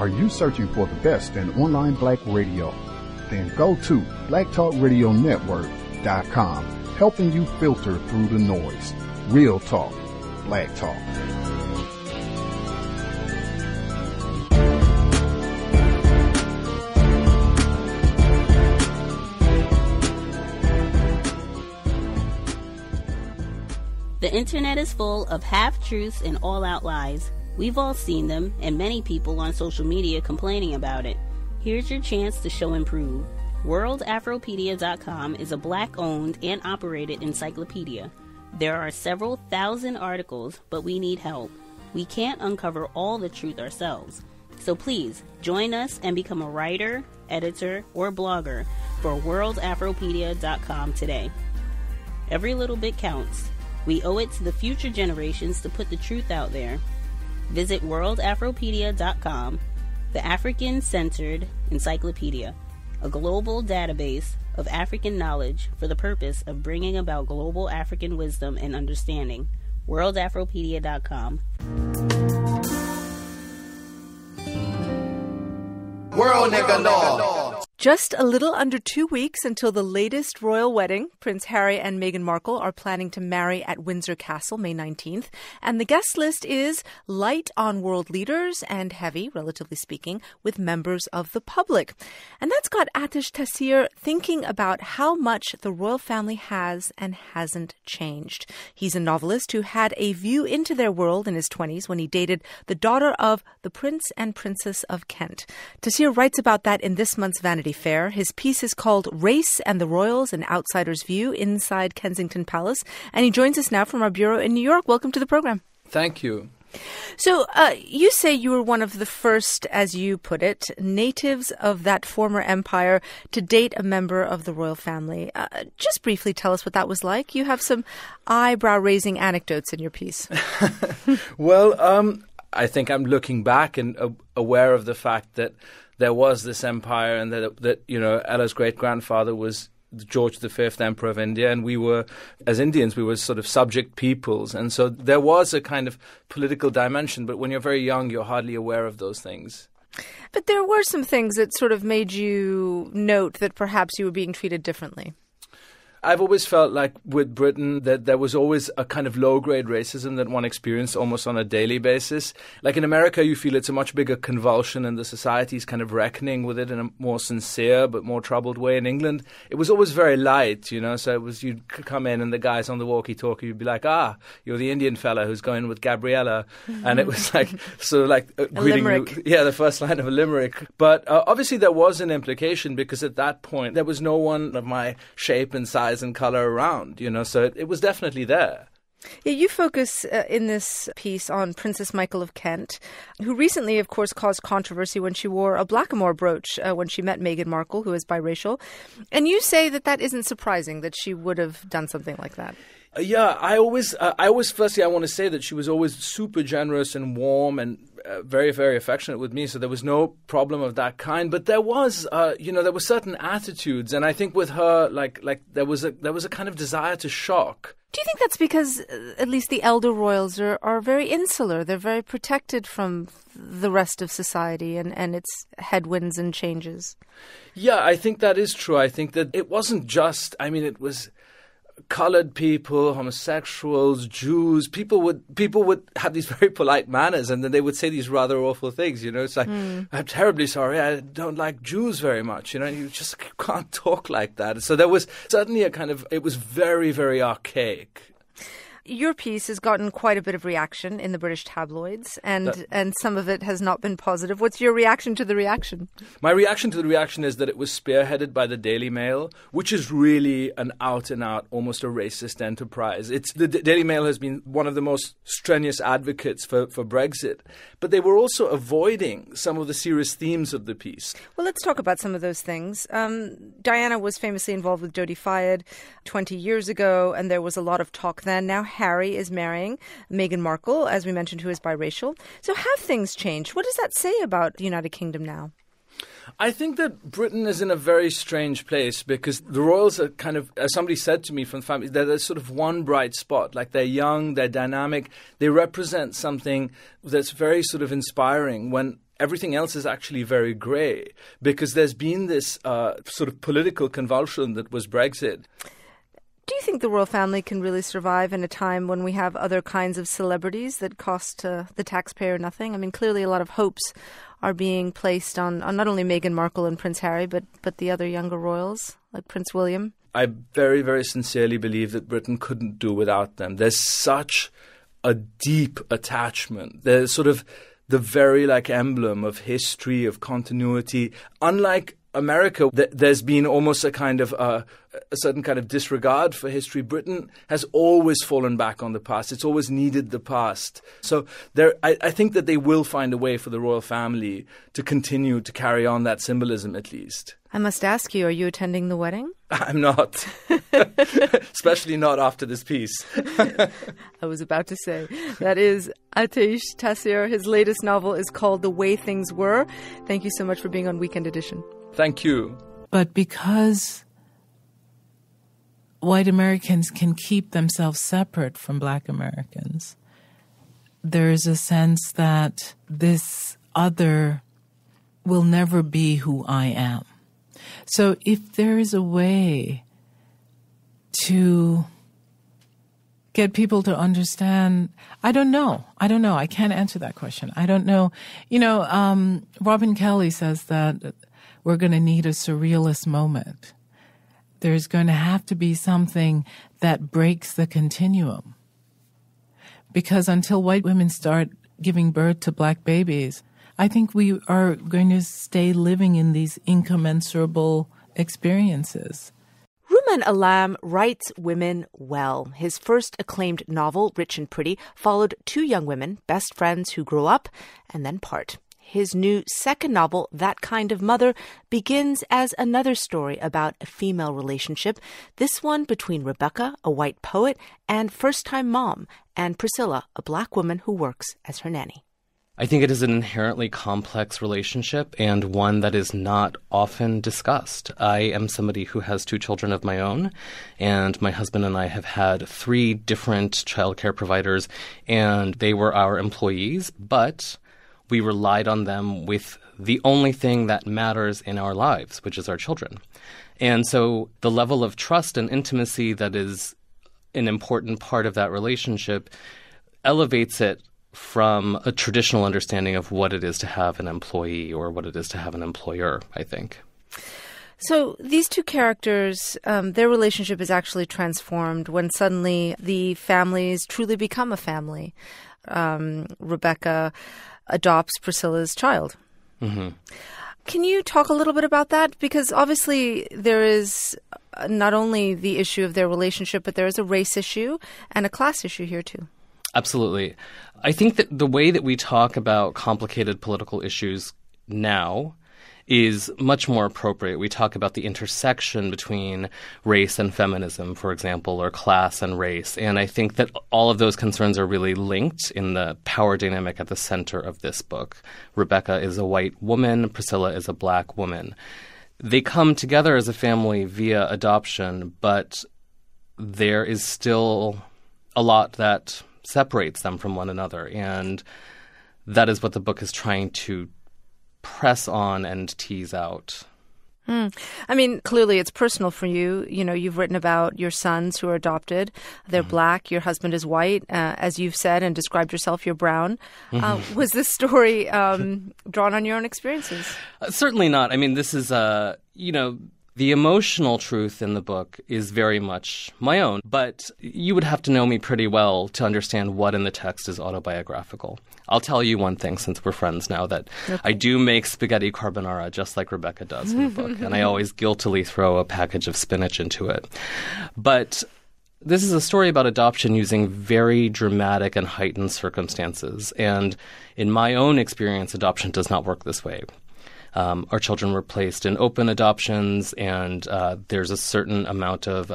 Are you searching for the best in online black radio? Then go to blacktalkradionetwork.com, helping you filter through the noise. Real talk, black talk. The internet is full of half-truths and all-out lies. We've all seen them, and many people on social media complaining about it. Here's your chance to show and prove. WorldAfropedia.com is a black-owned and operated encyclopedia. There are several thousand articles, but we need help. We can't uncover all the truth ourselves. So please, join us and become a writer, editor, or blogger for WorldAfropedia.com today. Every little bit counts. We owe it to the future generations to put the truth out there. Visit WorldAfropedia.com, the African-centered encyclopedia, a global database of African knowledge for the purpose of bringing about global African wisdom and understanding. WorldAfropedia.com. World nigga law. Just a little under 2 weeks until the latest royal wedding. Prince Harry and Meghan Markle are planning to marry at Windsor Castle May 19th. And the guest list is light on world leaders and heavy, relatively speaking, with members of the public. And that's got Atish Taseer thinking about how much the royal family has and hasn't changed. He's a novelist who had a view into their world in his 20s when he dated the daughter of the Prince and Princess of Kent. Taseer writes about that in this month's Vanity Fair. His piece is called Race and the Royals, an Outsider's View Inside Kensington Palace. And he joins us now from our bureau in New York. Welcome to the program. Thank you. So you say you were one of the first, as you put it, natives of that former empire to date a member of the royal family. Just briefly tell us what that was like. You have some eyebrow-raising anecdotes in your piece. Well, I think I'm looking back and aware of the fact that there was this empire and that Ella's great-grandfather was George V, Emperor of India, and we were, as Indians, we were sort of subject peoples. And so there was a kind of political dimension, but when you're very young, you're hardly aware of those things. But there were some things that sort of made you note that perhaps you were being treated differently. I've always felt like with Britain that there was always a kind of low-grade racism that one experienced almost on a daily basis. Like in America, you feel it's a much bigger convulsion and the society's kind of reckoning with it in a more sincere but more troubled way. In England, it was always very light, so it was you'd come in and the guys on the walkie-talkie would be like, you're the Indian fella who's going with Gabriella. And it was like sort of like greeting limerick. Yeah, the first line of a limerick. But obviously there was an implication because at that point there was no one of my shape and size and color around, so it was definitely there. Yeah, you focus in this piece on Princess Michael of Kent, who recently, of course, caused controversy when she wore a blackamoor brooch when she met Meghan Markle, who is biracial. And you say that isn't surprising that she would have done something like that. Yeah, I always firstly, I want to say that she was always super generous and warm and very, very affectionate with me. So there was no problem of that kind. But there was, there were certain attitudes. And I think with her, like there was a kind of desire to shock. Do you think that's because at least the elder royals are very insular? They're very protected from the rest of society and its headwinds and changes? Yeah, I think that is true. I think that it wasn't just, it was colored people, homosexuals, Jews. People would have these very polite manners, and then they would say these rather awful things. It's like, I'm terribly sorry, I don't like Jews very much. And you just can't talk like that. So there was certainly it was very, very archaic. Your piece has gotten quite a bit of reaction in the British tabloids, and some of it has not been positive. What's your reaction to the reaction? My reaction to the reaction is that it was spearheaded by the Daily Mail, which is really an out-and-out, almost a racist enterprise. The Daily Mail has been one of the most strenuous advocates for Brexit, but they were also avoiding some of the serious themes of the piece. Well, let's talk about some of those things. Diana was famously involved with Jodie Fayed 20 years ago, and there was a lot of talk then. Now Harry is marrying Meghan Markle, as we mentioned, who is biracial. So have things changed? What does that say about the United Kingdom now? I think that Britain is in a very strange place because the royals are kind of, as somebody said to me from the family, they're sort of one bright spot. Like they're young, they're dynamic, they represent something that's very sort of inspiring when everything else is actually very grey, because there's been this sort of political convulsion that was Brexit. Do you think the royal family can really survive in a time when we have other kinds of celebrities that cost the taxpayer nothing? I mean, clearly a lot of hopes are being placed on not only Meghan Markle and Prince Harry, but the other younger royals, like Prince William. I very, very sincerely believe that Britain couldn't do without them. There's such a deep attachment. There's sort of the very emblem of history, of continuity. Unlike America, there's been almost a kind of a certain kind of disregard for history. Britain has always fallen back on the past. It's always needed the past. So I think that they will find a way for the royal family to continue to carry on that symbolism, at least. I must ask you, are you attending the wedding? I'm not. Especially not after this piece. I was about to say. That is Ateesh Taseer. His latest novel is called The Way Things Were. Thank you so much for being on Weekend Edition. Thank you. But because white Americans can keep themselves separate from black Americans, there is a sense that this other will never be who I am. So if there is a way to get people to understand, I don't know. I can't answer that question. I don't know. Robin Kelly says that we're going to need a surrealist moment. There's going to have to be something that breaks the continuum. Because until white women start giving birth to black babies, I think we are going to stay living in these incommensurable experiences. Rumaan Alam writes women well. His first acclaimed novel, Rich and Pretty, followed two young women, best friends who grow up and then part. His new second novel, That Kind of Mother, begins as another story about a female relationship, this one between Rebecca, a white poet, and first-time mom, and Priscilla, a black woman who works as her nanny. I think it is an inherently complex relationship and one that is not often discussed. I am somebody who has two children of my own, and my husband and I have had 3 different childcare providers, and they were our employees, but we relied on them with the only thing that matters in our lives, which is our children. And so the level of trust and intimacy that is an important part of that relationship elevates it from a traditional understanding of what it is to have an employee or what it is to have an employer, I think. So these two characters, their relationship is actually transformed when suddenly the families truly become a family. Rebecca adopts Priscilla's child. Mm-hmm. Can you talk a little bit about that? Because obviously there is not only the issue of their relationship, but there is a race issue and a class issue here too. Absolutely. I think that the way that we talk about complicated political issues now is much more appropriate. We talk about the intersection between race and feminism, for example, or class and race. And I think that all of those concerns are really linked in the power dynamic at the center of this book. Rebecca is a white woman. Priscilla is a black woman. They come together as a family via adoption, but there is still a lot that separates them from one another. And that is what the book is trying to press on and tease out. I mean, clearly it's personal for you. You know, you've written about your sons who are adopted. They're black. Your husband is white. As you've said and described yourself, you're brown. Was this story drawn on your own experiences? Certainly not. I mean, this is, the emotional truth in the book is very much my own, but you would have to know me pretty well to understand what in the text is autobiographical. I'll tell you one thing, since we're friends now, that I do make spaghetti carbonara just like Rebecca does in the book, and I always guiltily throw a package of spinach into it. But this is a story about adoption using very dramatic and heightened circumstances, and in my own experience, adoption does not work this way. Our children were placed in open adoptions, and there's a certain amount of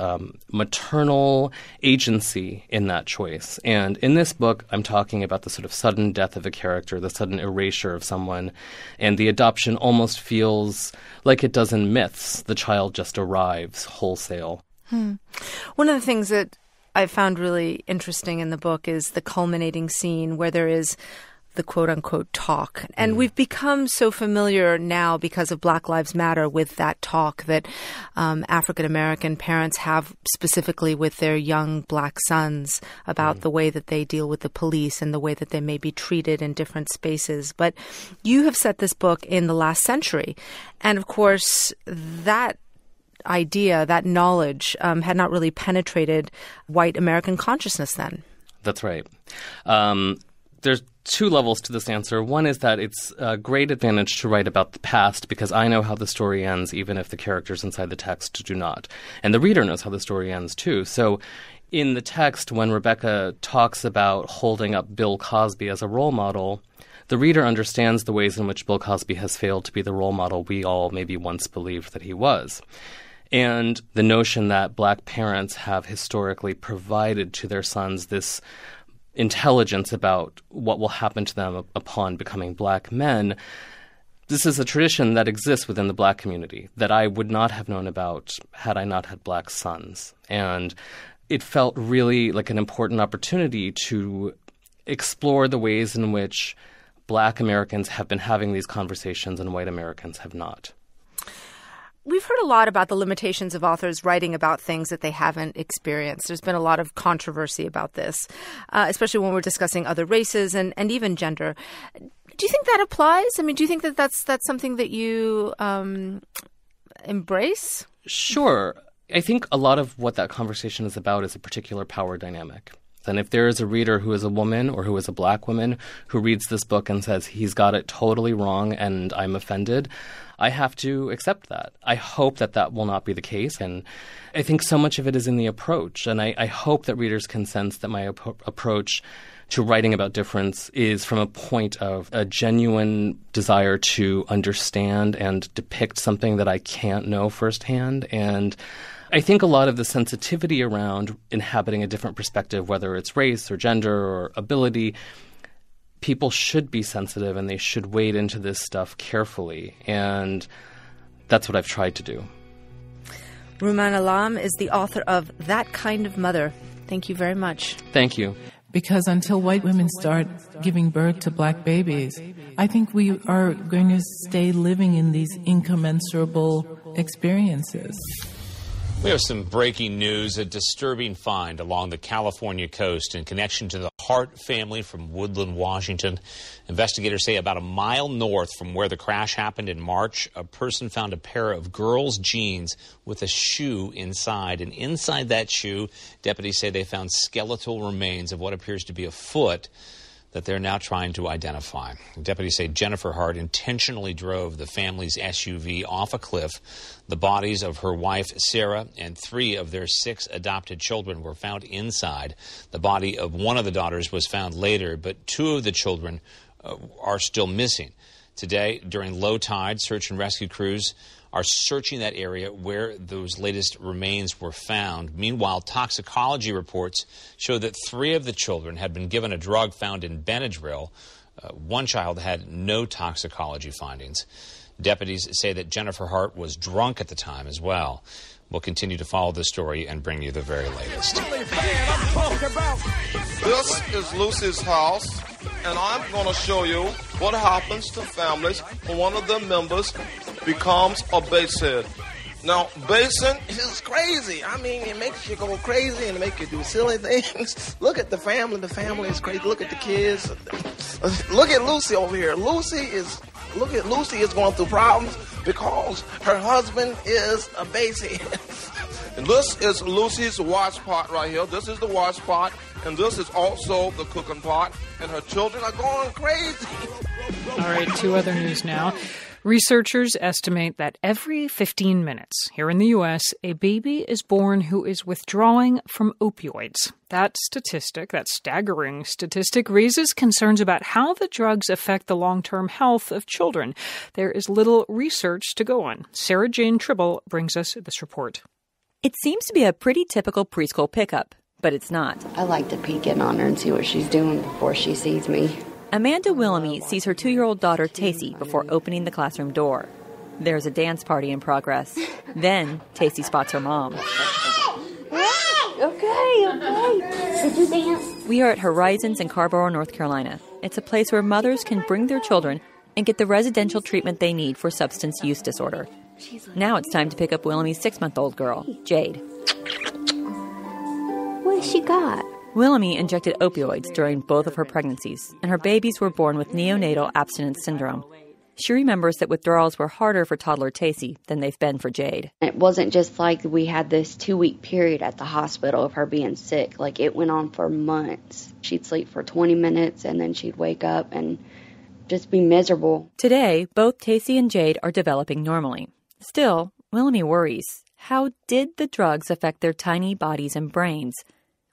maternal agency in that choice. And in this book, I'm talking about the sort of sudden death of a character, the sudden erasure of someone, and the adoption almost feels like it does in myths. The child just arrives wholesale. One of the things that I found really interesting in the book is the culminating scene where there is the quote-unquote talk. And we've become so familiar now because of Black Lives Matter with that talk that African-American parents have specifically with their young black sons about the way that they deal with the police and the way that they may be treated in different spaces. But you have set this book in the last century. And, of course, that idea, that knowledge had not really penetrated white American consciousness then. That's right. There's two levels to this answer. One is that it's a great advantage to write about the past because I know how the story ends, even if the characters inside the text do not. And the reader knows how the story ends, too. So in the text, when Rebecca talks about holding up Bill Cosby as a role model, the reader understands the ways in which Bill Cosby has failed to be the role model we all maybe once believed that he was. And the notion that black parents have historically provided to their sons this intelligence about what will happen to them upon becoming black men. This is a tradition that exists within the black community that I would not have known about had I not had black sons. And it felt really like an important opportunity to explore the ways in which black Americans have been having these conversations and white Americans have not. We've heard a lot about the limitations of authors writing about things that they haven't experienced. There's been a lot of controversy about this, especially when we're discussing other races and even gender. Do you think that applies? I mean, do you think that that's something that you embrace? Sure. I think a lot of what that conversation is about is a particular power dynamic. And if there is a reader who is a woman or who is a black woman who reads this book and says he's got it totally wrong and I'm offended, I have to accept that. I hope that that will not be the case. And I think so much of it is in the approach. And I hope that readers can sense that my approach to writing about difference is from a point of a genuine desire to understand and depict something that I can't know firsthand. And I think a lot of the sensitivity around inhabiting a different perspective, whether it's race or gender or ability, people should be sensitive and they should wade into this stuff carefully. And that's what I've tried to do. Rumaan Alam is the author of That Kind of Mother. Thank you very much. Thank you. Because until white women start giving birth to black babies, I think we are going to stay living in these incommensurable experiences. We have some breaking news, a disturbing find along the California coast in connection to the Hart family from Woodland, Washington. Investigators say about a mile north from where the crash happened in March, a person found a pair of girls' jeans with a shoe inside. And inside that shoe, deputies say they found skeletal remains of what appears to be a foot that they're now trying to identify. Deputies say Jennifer Hart intentionally drove the family's SUV off a cliff. The bodies of her wife, Sarah, and 3 of their 6 adopted children were found inside. The body of one of the daughters was found later, but 2 of the children are still missing. Today, during low tide, search and rescue crews are searching that area where those latest remains were found. Meanwhile, toxicology reports show that 3 of the children had been given a drug found in Benadryl. One child had no toxicology findings. Deputies say that Jennifer Hart was drunk at the time as well. We'll continue to follow this story and bring you the very latest. This is Lucy's house, and I'm going to show you what happens to families when one of the members becomes a basehead. Now, basing is crazy. I mean, it makes you go crazy and make you do silly things. Look at the family. The family is crazy. Look at the kids. Look at Lucy over here. Lucy is going through problems because her husband is a basehead. And this is Lucy's wash pot right here. This is the wash pot, and this is also the cooking pot. And her children are going crazy. All right, 2 other news now. Researchers estimate that every 15 minutes here in the U.S., a baby is born who is withdrawing from opioids. That staggering statistic, raises concerns about how the drugs affect the long-term health of children. There is little research to go on. Sarah Jane Tribble brings us this report. It seems to be a pretty typical preschool pickup, but it's not. I like to peek in on her and see what she's doing before she sees me. Amanda Willoughby sees her 2-year-old daughter, Tacey, before opening the classroom door. There's a dance party in progress. Then, Tacey spots her mom. Okay. Did you dance? We are at Horizons in Carborough, North Carolina. It's a place where mothers can bring their children and get the residential treatment they need for substance use disorder. Now it's time to pick up Willamy's 6-month-old girl, Jade. What has she got? Willamy injected opioids during both of her pregnancies, and her babies were born with neonatal abstinence syndrome. She remembers that withdrawals were harder for toddler Tacey than they've been for Jade. It wasn't just like we had this 2-week period at the hospital of her being sick. Like, it went on for months. She'd sleep for 20 minutes, and then she'd wake up and just be miserable. Today, both Tacey and Jade are developing normally. Still, Willamy worries. How did the drugs affect their tiny bodies and brains?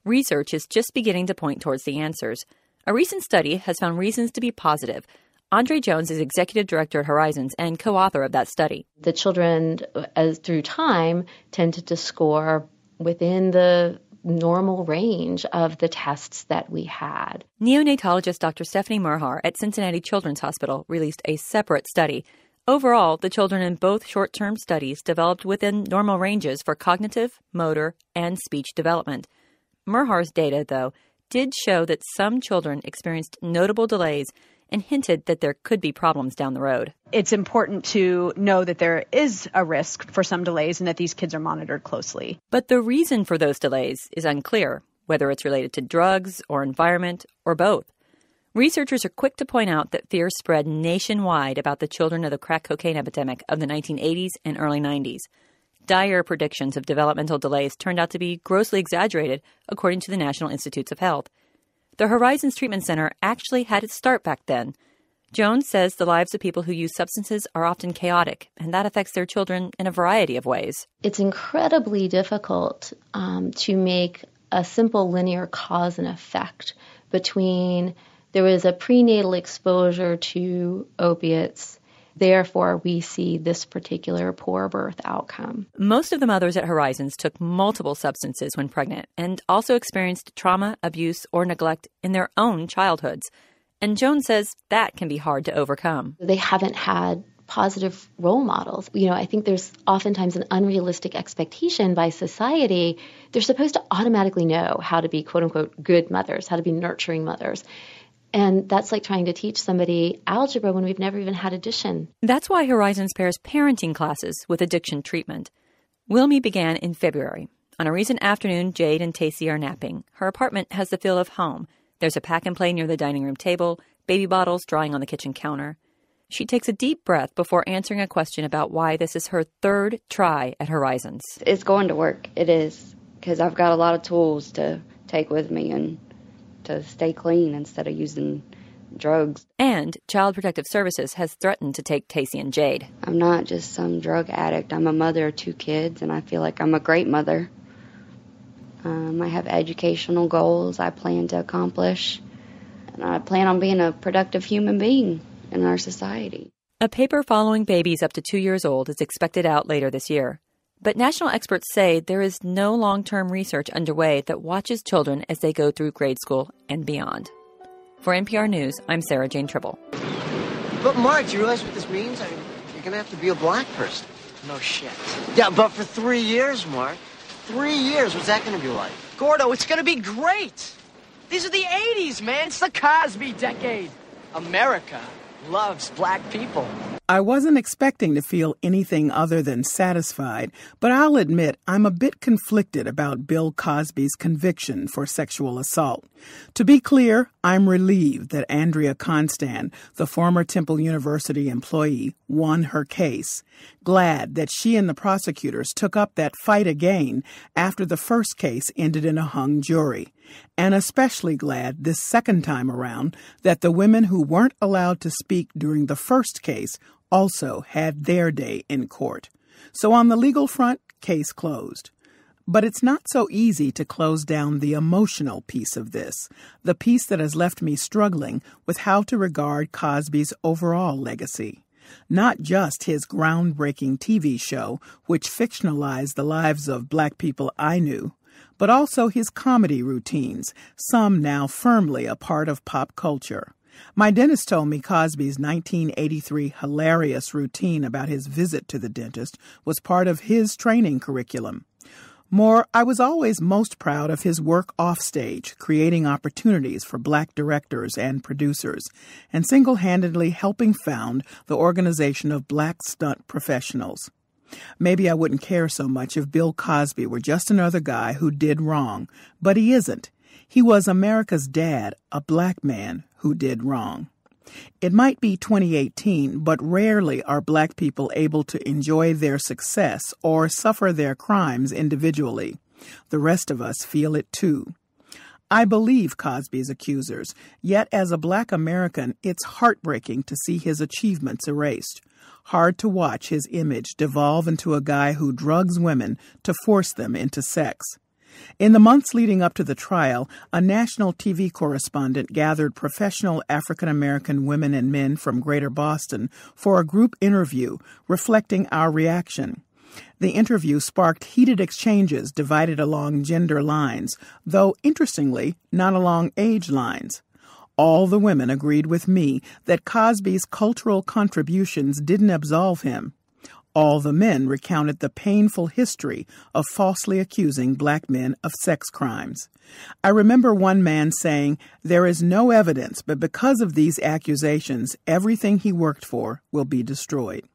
Research is just beginning to point towards the answers. A recent study has found reasons to be positive. Andre Jones is executive director at Horizons and co-author of that study. The children, as through time, tended to score within the normal range of the tests that we had. Neonatologist Dr. Stephanie Merhar at Cincinnati Children's Hospital released a separate study. Overall, the children in both short-term studies developed within normal ranges for cognitive, motor, and speech development. Merhar's data, though, did show that some children experienced notable delays and hinted that there could be problems down the road. It's important to know that there is a risk for some delays and that these kids are monitored closely. But the reason for those delays is unclear, whether it's related to drugs or environment or both. Researchers are quick to point out that fear spread nationwide about the children of the crack cocaine epidemic of the 1980s and early 90s. Dire predictions of developmental delays turned out to be grossly exaggerated, according to the National Institutes of Health. The Horizons Treatment Center actually had its start back then. Jones says the lives of people who use substances are often chaotic, and that affects their children in a variety of ways. It's incredibly difficult to make a simple linear cause and effect between there was a prenatal exposure to opiates, therefore we see this particular poor birth outcome. Most of the mothers at Horizons took multiple substances when pregnant and also experienced trauma, abuse, or neglect in their own childhoods. And Jones says that can be hard to overcome. They haven't had positive role models. I think there's oftentimes an unrealistic expectation by society. They're supposed to automatically know how to be, quote unquote, good mothers, how to be nurturing mothers. And that's like trying to teach somebody algebra when we've never even had addition. That's why Horizons pairs parenting classes with addiction treatment. Willamy began in February. On a recent afternoon, Jade and Tacey are napping. Her apartment has the feel of home. There's a pack and play near the dining room table, baby bottles drying on the kitchen counter. She takes a deep breath before answering a question about why this is her third try at Horizons. It's going to work. It is. Because I've got a lot of tools to take with me and to stay clean instead of using drugs. And Child Protective Services has threatened to take Tacey and Jade. I'm not just some drug addict. I'm a mother of 2 kids, and I feel like I'm a great mother. I have educational goals I plan to accomplish, and I plan on being a productive human being in our society. A paper following babies up to 2 years old is expected out later this year. But national experts say there is no long-term research underway that watches children as they go through grade school and beyond. For NPR News, I'm Sarah Jane Tribble. But Mark, do you realize what this means? You're going to have to be a black person. No shit. Yeah, but for 3 years, Mark. 3 years, what's that going to be like? Gordo, it's going to be great. These are the 80s, man. It's the Cosby decade. America loves black people. I wasn't expecting to feel anything other than satisfied, but I'll admit I'm a bit conflicted about Bill Cosby's conviction for sexual assault. To be clear, I'm relieved that Andrea Constand, the former Temple University employee, won her case. Glad that she and the prosecutors took up that fight again after the first case ended in a hung jury. And especially glad this second time around that the women who weren't allowed to speak during the first case also had their day in court. So on the legal front, case closed. But it's not so easy to close down the emotional piece of this, the piece that has left me struggling with how to regard Cosby's overall legacy. Not just his groundbreaking TV show, which fictionalized the lives of black people I knew, but also his comedy routines, some now firmly a part of pop culture. My dentist told me Cosby's 1983 hilarious routine about his visit to the dentist was part of his training curriculum. More, I was always most proud of his work offstage, creating opportunities for black directors and producers, and single-handedly helping found the Organization of Black Stunt Professionals. Maybe I wouldn't care so much if Bill Cosby were just another guy who did wrong, but he isn't. He was America's dad, a black man who did wrong. It might be 2018, but rarely are black people able to enjoy their success or suffer their crimes individually. The rest of us feel it too. I believe Cosby's accusers, yet as a black American, it's heartbreaking to see his achievements erased. Hard to watch his image devolve into a guy who drugs women to force them into sex. In the months leading up to the trial, a national TV correspondent gathered professional African-American women and men from Greater Boston for a group interview reflecting our reaction. The interview sparked heated exchanges divided along gender lines, though, interestingly, not along age lines. All the women agreed with me that Cosby's cultural contributions didn't absolve him. All the men recounted the painful history of falsely accusing black men of sex crimes. I remember one man saying, "There is no evidence, but because of these accusations, everything he worked for will be destroyed."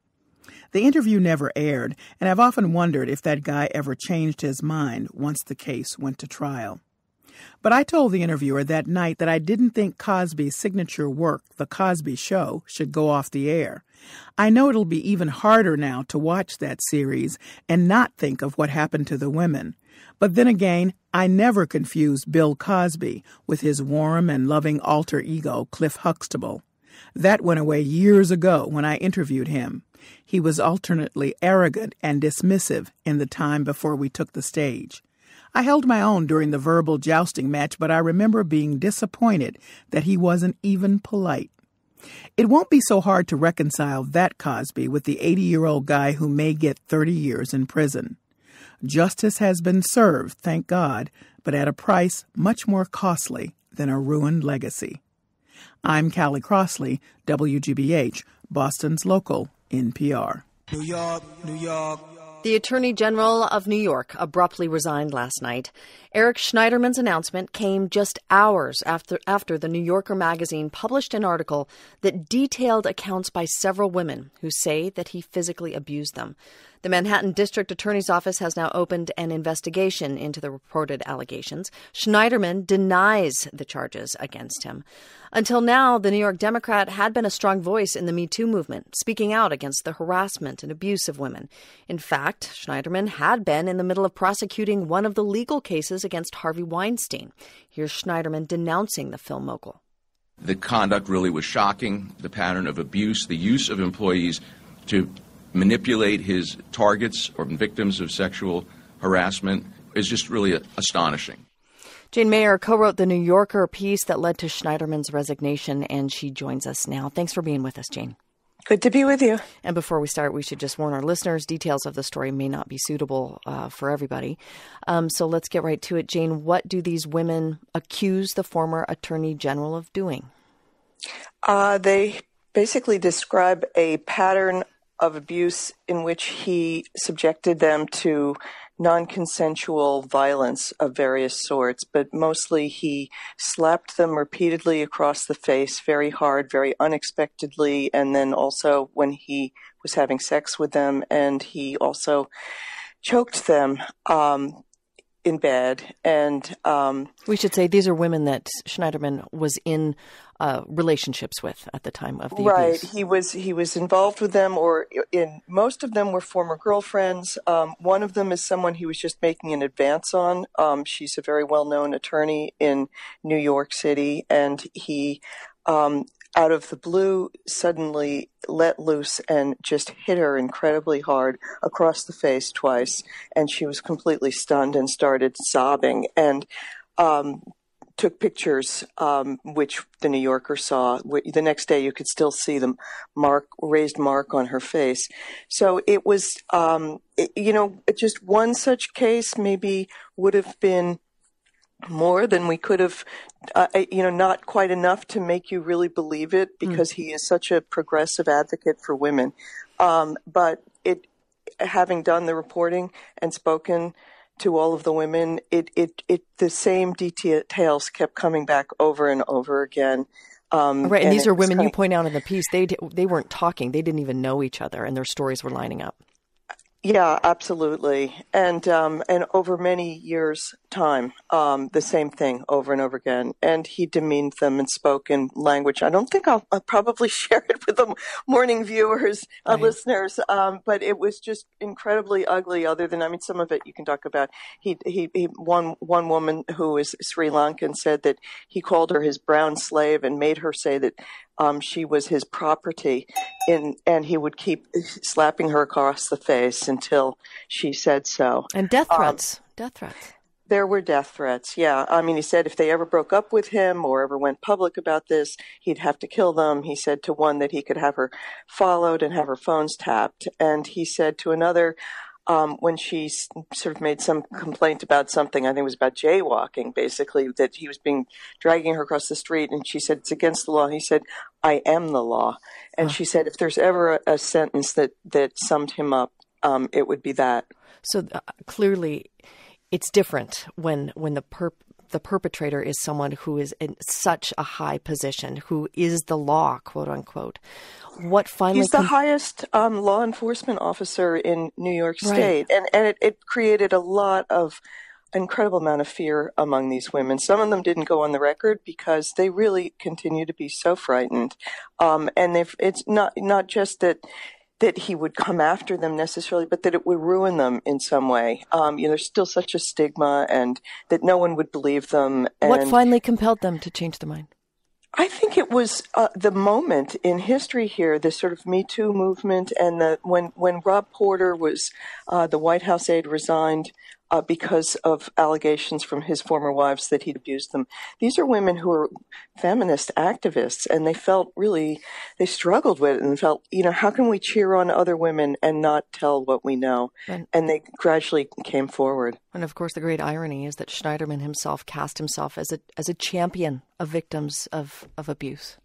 The interview never aired, and I've often wondered if that guy ever changed his mind once the case went to trial. But I told the interviewer that night that I didn't think Cosby's signature work, The Cosby Show, should go off the air. I know it'll be even harder now to watch that series and not think of what happened to the women. But then again, I never confused Bill Cosby with his warm and loving alter ego, Cliff Huxtable. That went away years ago when I interviewed him. He was alternately arrogant and dismissive in the time before we took the stage. I held my own during the verbal jousting match, but I remember being disappointed that he wasn't even polite. It won't be so hard to reconcile that Cosby with the 80-year-old guy who may get 30 years in prison. Justice has been served, thank God, but at a price much more costly than a ruined legacy. I'm Callie Crossley, WGBH, Boston's local NPR. New York, New York. The Attorney General of New York abruptly resigned last night. Eric Schneiderman's announcement came just hours after the New Yorker magazine published an article that detailed accounts by several women who say that he physically abused them. The Manhattan District Attorney's Office has now opened an investigation into the reported allegations. Schneiderman denies the charges against him. Until now, the New York Democrat had been a strong voice in the Me Too movement, speaking out against the harassment and abuse of women. In fact, Schneiderman had been in the middle of prosecuting one of the legal cases against Harvey Weinstein. Here's Schneiderman denouncing the film mogul. The conduct really was shocking, the pattern of abuse, the use of employees to manipulate his targets or victims of sexual harassment is just really astonishing. Jane Mayer co-wrote the New Yorker piece that led to Schneiderman's resignation, and she joins us now. Thanks for being with us, Jane. Good to be with you. And before we start, we should just warn our listeners, details of the story may not be suitable for everybody. So let's get right to it. Jane, what do these women accuse the former Attorney General of doing? They basically describe a pattern of abuse in which he subjected them to non-consensual violence of various sorts, but mostly he slapped them repeatedly across the face, very hard, very unexpectedly, and then also when he was having sex with them, and he also choked them in bed. And we should say these are women that Schneiderman was in relationships with at the time of the abuse. Right. He was involved with them, or in most of them were former girlfriends. One of them is someone he was just making an advance on. She's a very well-known attorney in New York City, and he out of the blue suddenly let loose and just hit her incredibly hard across the face twice, and she was completely stunned and started sobbing, and took pictures, which the New Yorker saw. The next day you could still see the raised mark on her face. So it was, just one such case maybe would have been more than we could have, not quite enough to make you really believe it, because he is such a progressive advocate for women. But having done the reporting and spoken to all of the women, the same details kept coming back over and over again. Right, and these are women you point out in the piece. They weren't talking. They didn't even know each other, and their stories were lining up. Yeah, absolutely. And over many years' time, the same thing over and over again. And he demeaned them and spoke in language. I don't think I'll probably share it with the morning viewers, listeners, but it was just incredibly ugly. Other than, some of it you can talk about. One woman who is Sri Lankan said that he called her his brown slave and made her say that she was his property, and he would keep slapping her across the face until she said so. And death threats. There were death threats, yeah. He said if they ever broke up with him or ever went public about this, he'd have to kill them. He said to one that he could have her followed and have her phones tapped. And he said to another, when she sort of made some complaint about something, I think it was about jaywalking, basically, that he was dragging her across the street, and she said, it's against the law. He said, I am the law. And she said, if there's ever a sentence that summed him up, it would be that. So clearly, it's different when the perpetrator is someone who is in such a high position, who is the law, quote unquote. What finally? He's the highest law enforcement officer in New York State, right. and it created a lot of incredible amount of fear among these women. Some of them didn't go on the record because they really continue to be so frightened, and it's not just that he would come after them necessarily, but that it would ruin them in some way. There's still such a stigma, and that no one would believe them. And what finally compelled them to change their mind? I think it was the moment in history here, this sort of Me Too movement, and when Rob Porter was the White House aide, resigned because of allegations from his former wives that he'd abused them. These are women who are feminist activists, and they struggled with it and felt, how can we cheer on other women and not tell what we know? And they gradually came forward. And of course, the great irony is that Schneiderman himself cast himself as a champion of victims of abuse.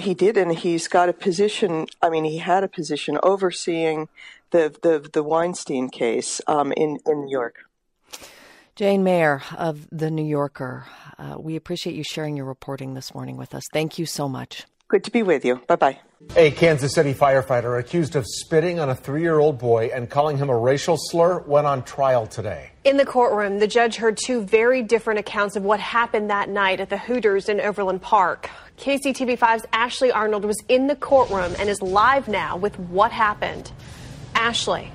He did, and he's got a position. He had a position overseeing the Weinstein case in New York. Jane Mayer of The New Yorker, we appreciate you sharing your reporting this morning with us. Thank you so much. Good to be with you. Bye-bye. A Kansas City firefighter accused of spitting on a 3-year-old boy and calling him a racial slur went on trial today. In the courtroom, the judge heard 2 very different accounts of what happened that night at the Hooters in Overland Park. KCTV5's Ashley Arnold was in the courtroom and is live now with what happened. Ashley.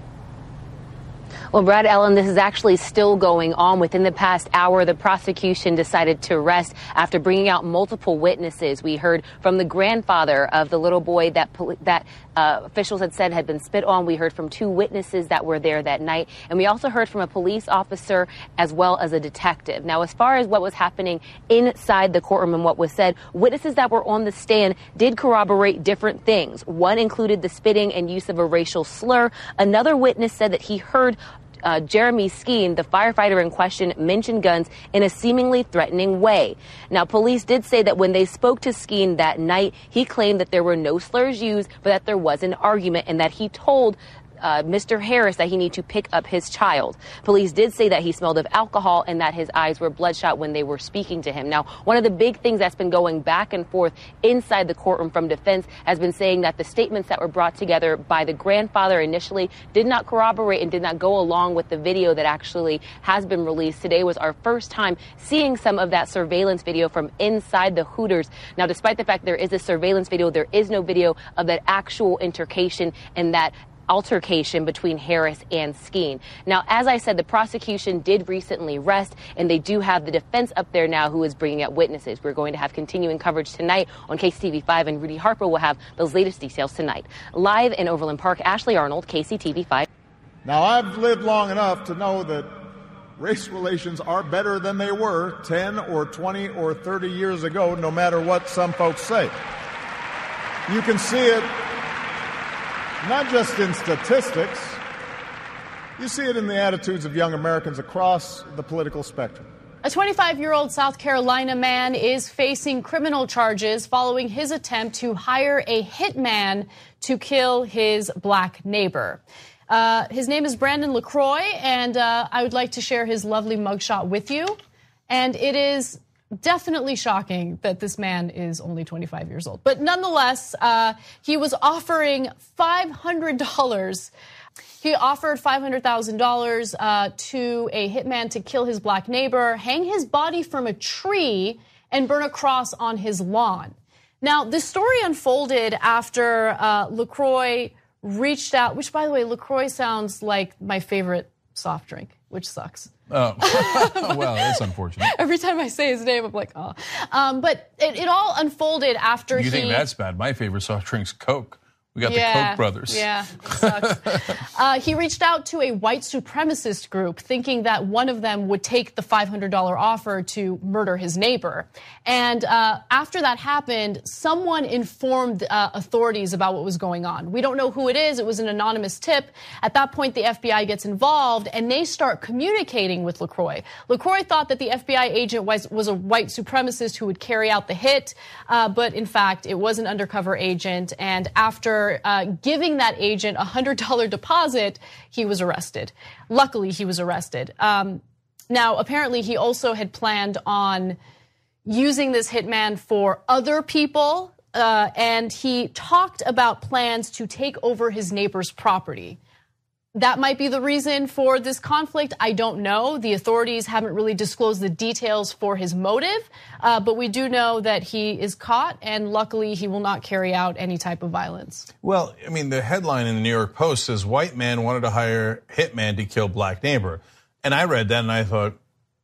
Well, Brad, Ellen, this is actually still going on. Within the past hour, the prosecution decided to arrest after bringing out multiple witnesses. We heard from the grandfather of the little boy that officials had said had been spit on. We heard from 2 witnesses that were there that night. And we also heard from a police officer as well as a detective. Now, as far as what was happening inside the courtroom and what was said, witnesses that were on the stand did corroborate different things. One included the spitting and use of a racial slur. Another witness said that he heard Jeremy Skeen, the firefighter in question, mentioned guns in a seemingly threatening way. Now, police did say that when they spoke to Skeen that night, he claimed that there were no slurs used, but that there was an argument and that he told Mr. Harris that he needed to pick up his child. Police did say that he smelled of alcohol and that his eyes were bloodshot when they were speaking to him. Now, one of the big things that's been going back and forth inside the courtroom from defense has been saying that the statements that were brought together by the grandfather initially did not corroborate and did not go along with the video that actually has been released. Today was our first time seeing some of that surveillance video from inside the Hooters. Now, despite the fact there is a surveillance video, there is no video of that actual altercation and that altercation between Harris and Skeen. Now, as I said, the prosecution did recently rest, and they do have the defense up there now who is bringing up witnesses. We're going to have continuing coverage tonight on KCTV5, and Rudy Harper will have those latest details tonight. Live in Overland Park, Ashley Arnold, KCTV5. Now, I've lived long enough to know that race relations are better than they were 10 or 20 or 30 years ago, no matter what some folks say. You can see it not just in statistics, you see it in the attitudes of young Americans across the political spectrum. A 25-year-old South Carolina man is facing criminal charges following his attempt to hire a hitman to kill his black neighbor. His name is Brandon LaCroix, and I would like to share his lovely mugshot with you. And it is definitely shocking that this man is only 25 years old. But nonetheless, he was offering $500. He offered $500,000 to a hitman to kill his black neighbor, hang his body from a tree, and burn a cross on his lawn. Now, this story unfolded after LaCroix reached out, which, by the way, LaCroix sounds like my favorite soft drink, which sucks. Oh, well, that's unfortunate. Every time I say his name, I'm like, oh. But it all unfolded after You think that's bad? My favorite soft drink's Coke. We got the Koch brothers. Yeah, it sucks. He reached out to a white supremacist group thinking that one of them would take the $500 offer to murder his neighbor. And after that happened, someone informed authorities about what was going on. We don't know who it is. It was an anonymous tip. At that point, the FBI gets involved, and they start communicating with LaCroix. LaCroix thought that the FBI agent was a white supremacist who would carry out the hit, but in fact, it was an undercover agent. And after giving that agent a $100 deposit, he was arrested. Luckily, he was arrested. Now, apparently, he also had planned on using this hitman for other people, and he talked about plans to take over his neighbor's property. That might be the reason for this conflict. I don't know. The authorities haven't really disclosed the details for his motive, but we do know that he is caught, and luckily he will not carry out any type of violence. Well, I mean, the headline in the New York Post says, white man wanted to hire hitman to kill black neighbor. And I read that and I thought,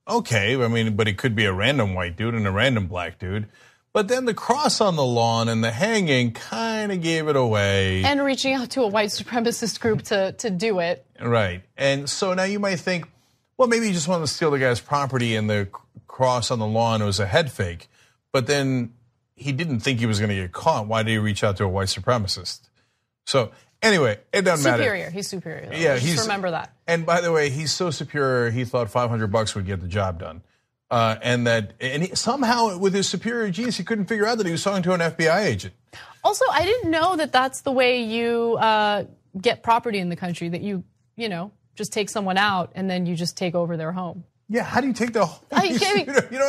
okay, I mean, but it could be a random white dude and a random black dude. But then the cross on the lawn and the hanging kind of gave it away. And reaching out to a white supremacist group to do it. Right. And so now you might think, well, maybe he just wanted to steal the guy's property and the cross on the lawn was a head fake. But then he didn't think he was going to get caught. Why did he reach out to a white supremacist? So anyway, it doesn't matter. Superior. He's superior. Though. Yeah, just remember that. And by the way, he's so superior, he thought $500 would get the job done. And somehow with his superior genius, he couldn't figure out that he was talking to an FBI agent. Also, I didn't know that that's the way you get property in the country, that you just take someone out and then you just take over their home. Yeah, how do you take the you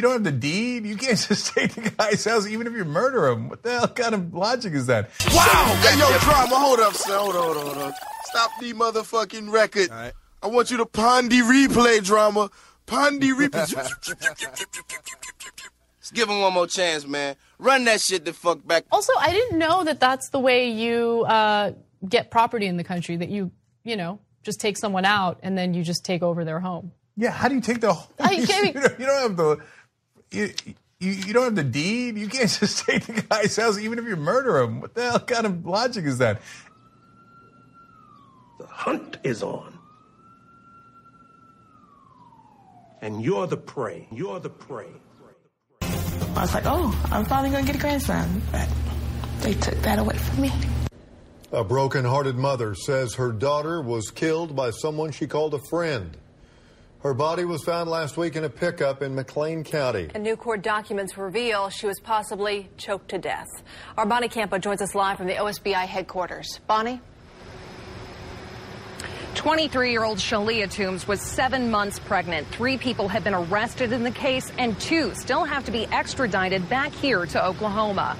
don't have the deed. You can't just take the guy's house even if you murder him. What the hell kind of logic is that? Wow! Hey, yo, drama, hold up, son. Hold on. Stop the motherfucking record. All right. I want you to Pondy replay, drama. Pondy replay. Let's give him one more chance, man. Run that shit the fuck back. Also, I didn't know that that's the way you get property in the country, that you just take someone out and then you just take over their home. Yeah, how do you take the you don't have the you don't have the deed. You can't just take the guy's house even if you murder him. What the hell kind of logic is that? The hunt is on. And you're the prey. You're the prey. I was like, oh, I'm finally going to get a grandson. But they took that away from me. A broken-hearted mother says her daughter was killed by someone she called a friend. Her body was found last week in a pickup in McLean County. And new court documents reveal she was possibly choked to death. Our Bonnie Campo joins us live from the OSBI headquarters. Bonnie? 23-year-old Shalia Toombs was 7 months pregnant. 3 people have been arrested in the case, and 2 still have to be extradited back here to Oklahoma.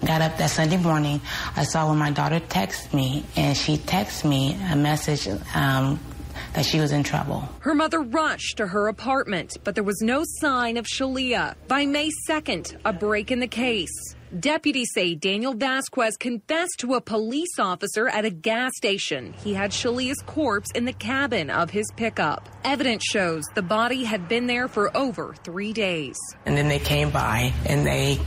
Got up that Sunday morning. I saw when my daughter texted me, and she texted me a message that she was in trouble. Her mother rushed to her apartment, but there was no sign of Shalia. By May 2nd, a break in the case. Deputies say Daniel Vasquez confessed to a police officer at a gas station. He had Shalia's corpse in the cabin of his pickup. Evidence shows the body had been there for over 3 days. And then they came by and they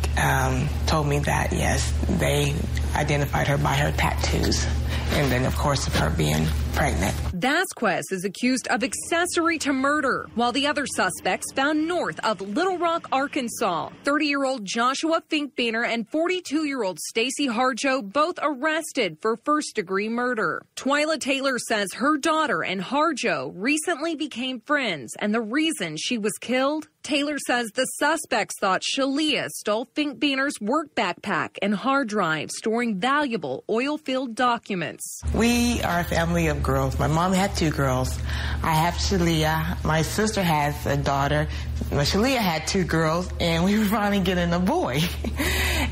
told me that, yes, they identified her by her tattoos. And then, of course, of her being pregnant. Vasquez is accused of accessory to murder, while the other suspects found north of Little Rock, Arkansas. 30-year-old Joshua Finkbeiner and 42-year-old Stacy Harjo both arrested for first-degree murder. Twyla Taylor says her daughter and Harjo recently became friends, and the reason she was killed? Taylor says the suspects thought Shalia stole Finkbeiner's work backpack and hard drive storing valuable oil-filled documents. We are a family of girls. My mom had 2 girls. I have Shalia. My sister has a daughter. Shalia had 2 girls, and we were finally getting a boy.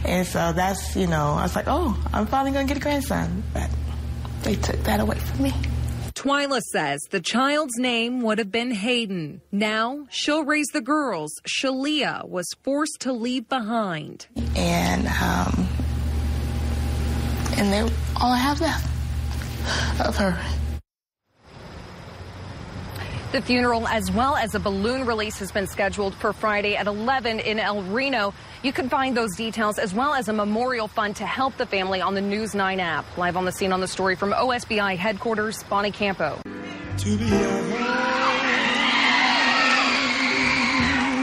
And so that's, I was like, oh, I'm finally going to get a grandson. But they took that away from me. Twyla says the child's name would have been Hayden. Now she'll raise the girls Shalia was forced to leave behind. And they're all I have left of her. The funeral, as well as a balloon release, has been scheduled for Friday at 11 in El Reno. You can find those details, as well as a memorial fund to help the family, on the News 9 app. Live on the scene on the story from OSBI headquarters, Bonnie Campo. To be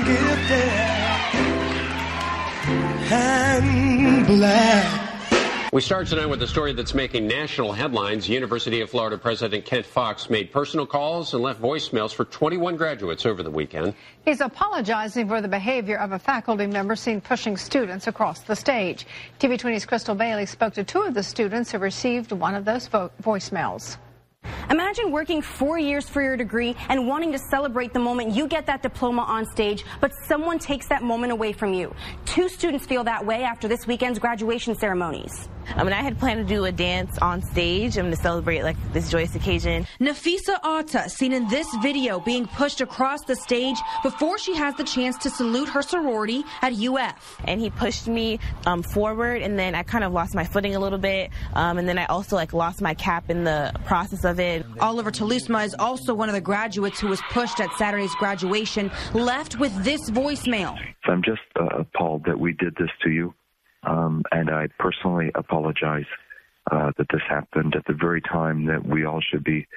gifted and black. We start tonight with a story that's making national headlines. University of Florida President Kent Fox made personal calls and left voicemails for 21 graduates over the weekend. He's apologizing for the behavior of a faculty member seen pushing students across the stage. TV20's Crystal Bailey spoke to 2 of the students who received one of those voicemails. Imagine working 4 years for your degree and wanting to celebrate the moment you get that diploma on stage, but someone takes that moment away from you. 2 students feel that way after this weekend's graduation ceremonies. I had planned to do a dance on stage to celebrate this joyous occasion. Nafisa Atta, seen in this video, being pushed across the stage before she has the chance to salute her sorority at UF. And he pushed me forward, and then I kind of lost my footing a little bit, and then I also lost my cap in the process of it. Oliver Talusma is also one of the graduates who was pushed at Saturday's graduation, left with this voicemail. I'm just appalled that we did this to you. And I personally apologize that this happened at the very time that we all should be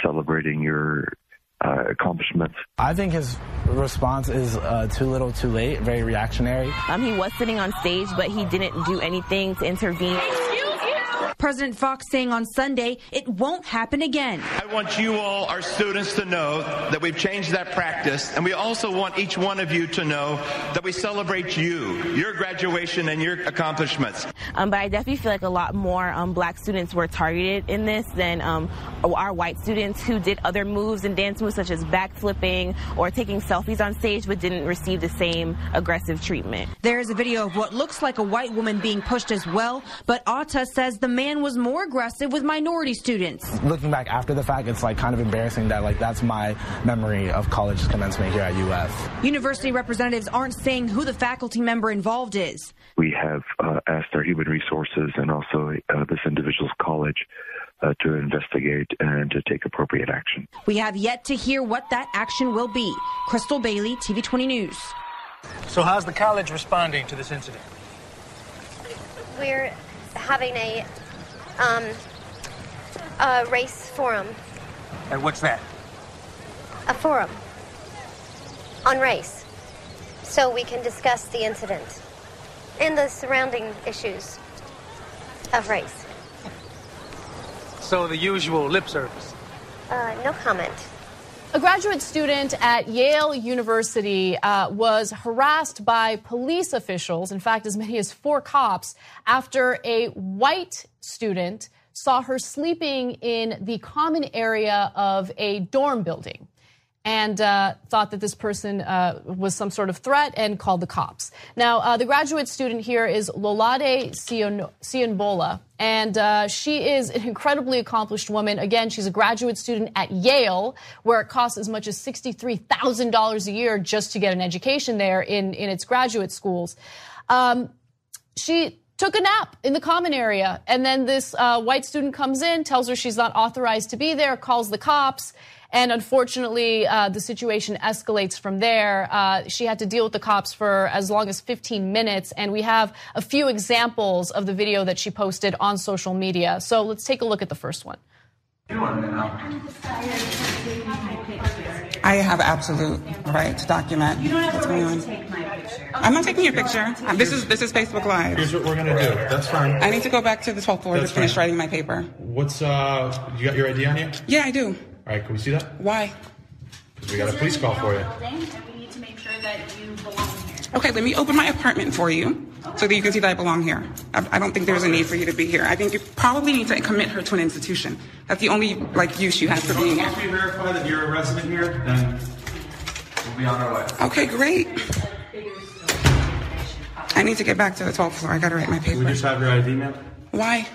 celebrating your accomplishments. I think his response is too little, too late, very reactionary. He was sitting on stage, but he didn't do anything to intervene. President Fox saying on Sunday it won't happen again. I want you all, our students, to know that we've changed that practice, and we also want each one of you to know that we celebrate you, your graduation, and your accomplishments. But I definitely feel like a lot more black students were targeted in this than our white students who did other moves and dance moves such as backflipping or taking selfies on stage but didn't receive the same aggressive treatment. There is a video of what looks like a white woman being pushed as well, but Atta says the man was more aggressive with minority students. Looking back after the fact, it's kind of embarrassing that that's my memory of college commencement here at UF. University representatives aren't saying who the faculty member involved is. We have asked our human resources and also this individual's college to investigate and to take appropriate action. We have yet to hear what that action will be. Crystal Bailey, TV20 News. So how's the college responding to this incident? We're having a race forum. And what's that? A forum on race, so we can discuss the incident and the surrounding issues of race. So the usual lip service? No comment. A graduate student at Yale University was harassed by police officials, in fact, as many as 4 cops, after a white student saw her sleeping in the common area of a dorm building and thought that this person was some sort of threat and called the cops. Now, the graduate student here is Lolade Siyonbola, and she is an incredibly accomplished woman. Again, she's a graduate student at Yale, where it costs as much as $63,000 a year just to get an education there in its graduate schools. She took a nap in the common area, and then this white student comes in, tells her she's not authorized to be there, calls the cops, and unfortunately, the situation escalates from there. She had to deal with the cops for as long as 15 minutes, and we have a few examples of the video that she posted on social media. So let's take a look at the first one. I have absolute right to document what's going on. Take my picture. I'm not taking your picture. This is Facebook Live. Here's what we're gonna do. That's fine. I need to go back to the 12th floor to finish writing my paper. What's you got your ID on you? Yeah, I do. All right, can we see that? Why? Because we got a police call for you. And we need to make sure that you belong here. Okay, let me open my apartment for you so that you can see that I belong here. I don't think there's a need for you to be here. I think you probably need to commit her to an institution. That's the only use you have for being here. Once we verify that you're a resident here, then we'll be on our way. Okay, great. I need to get back to the 12th floor. I gotta write my paper. Can we just have your ID, ma'am? Why?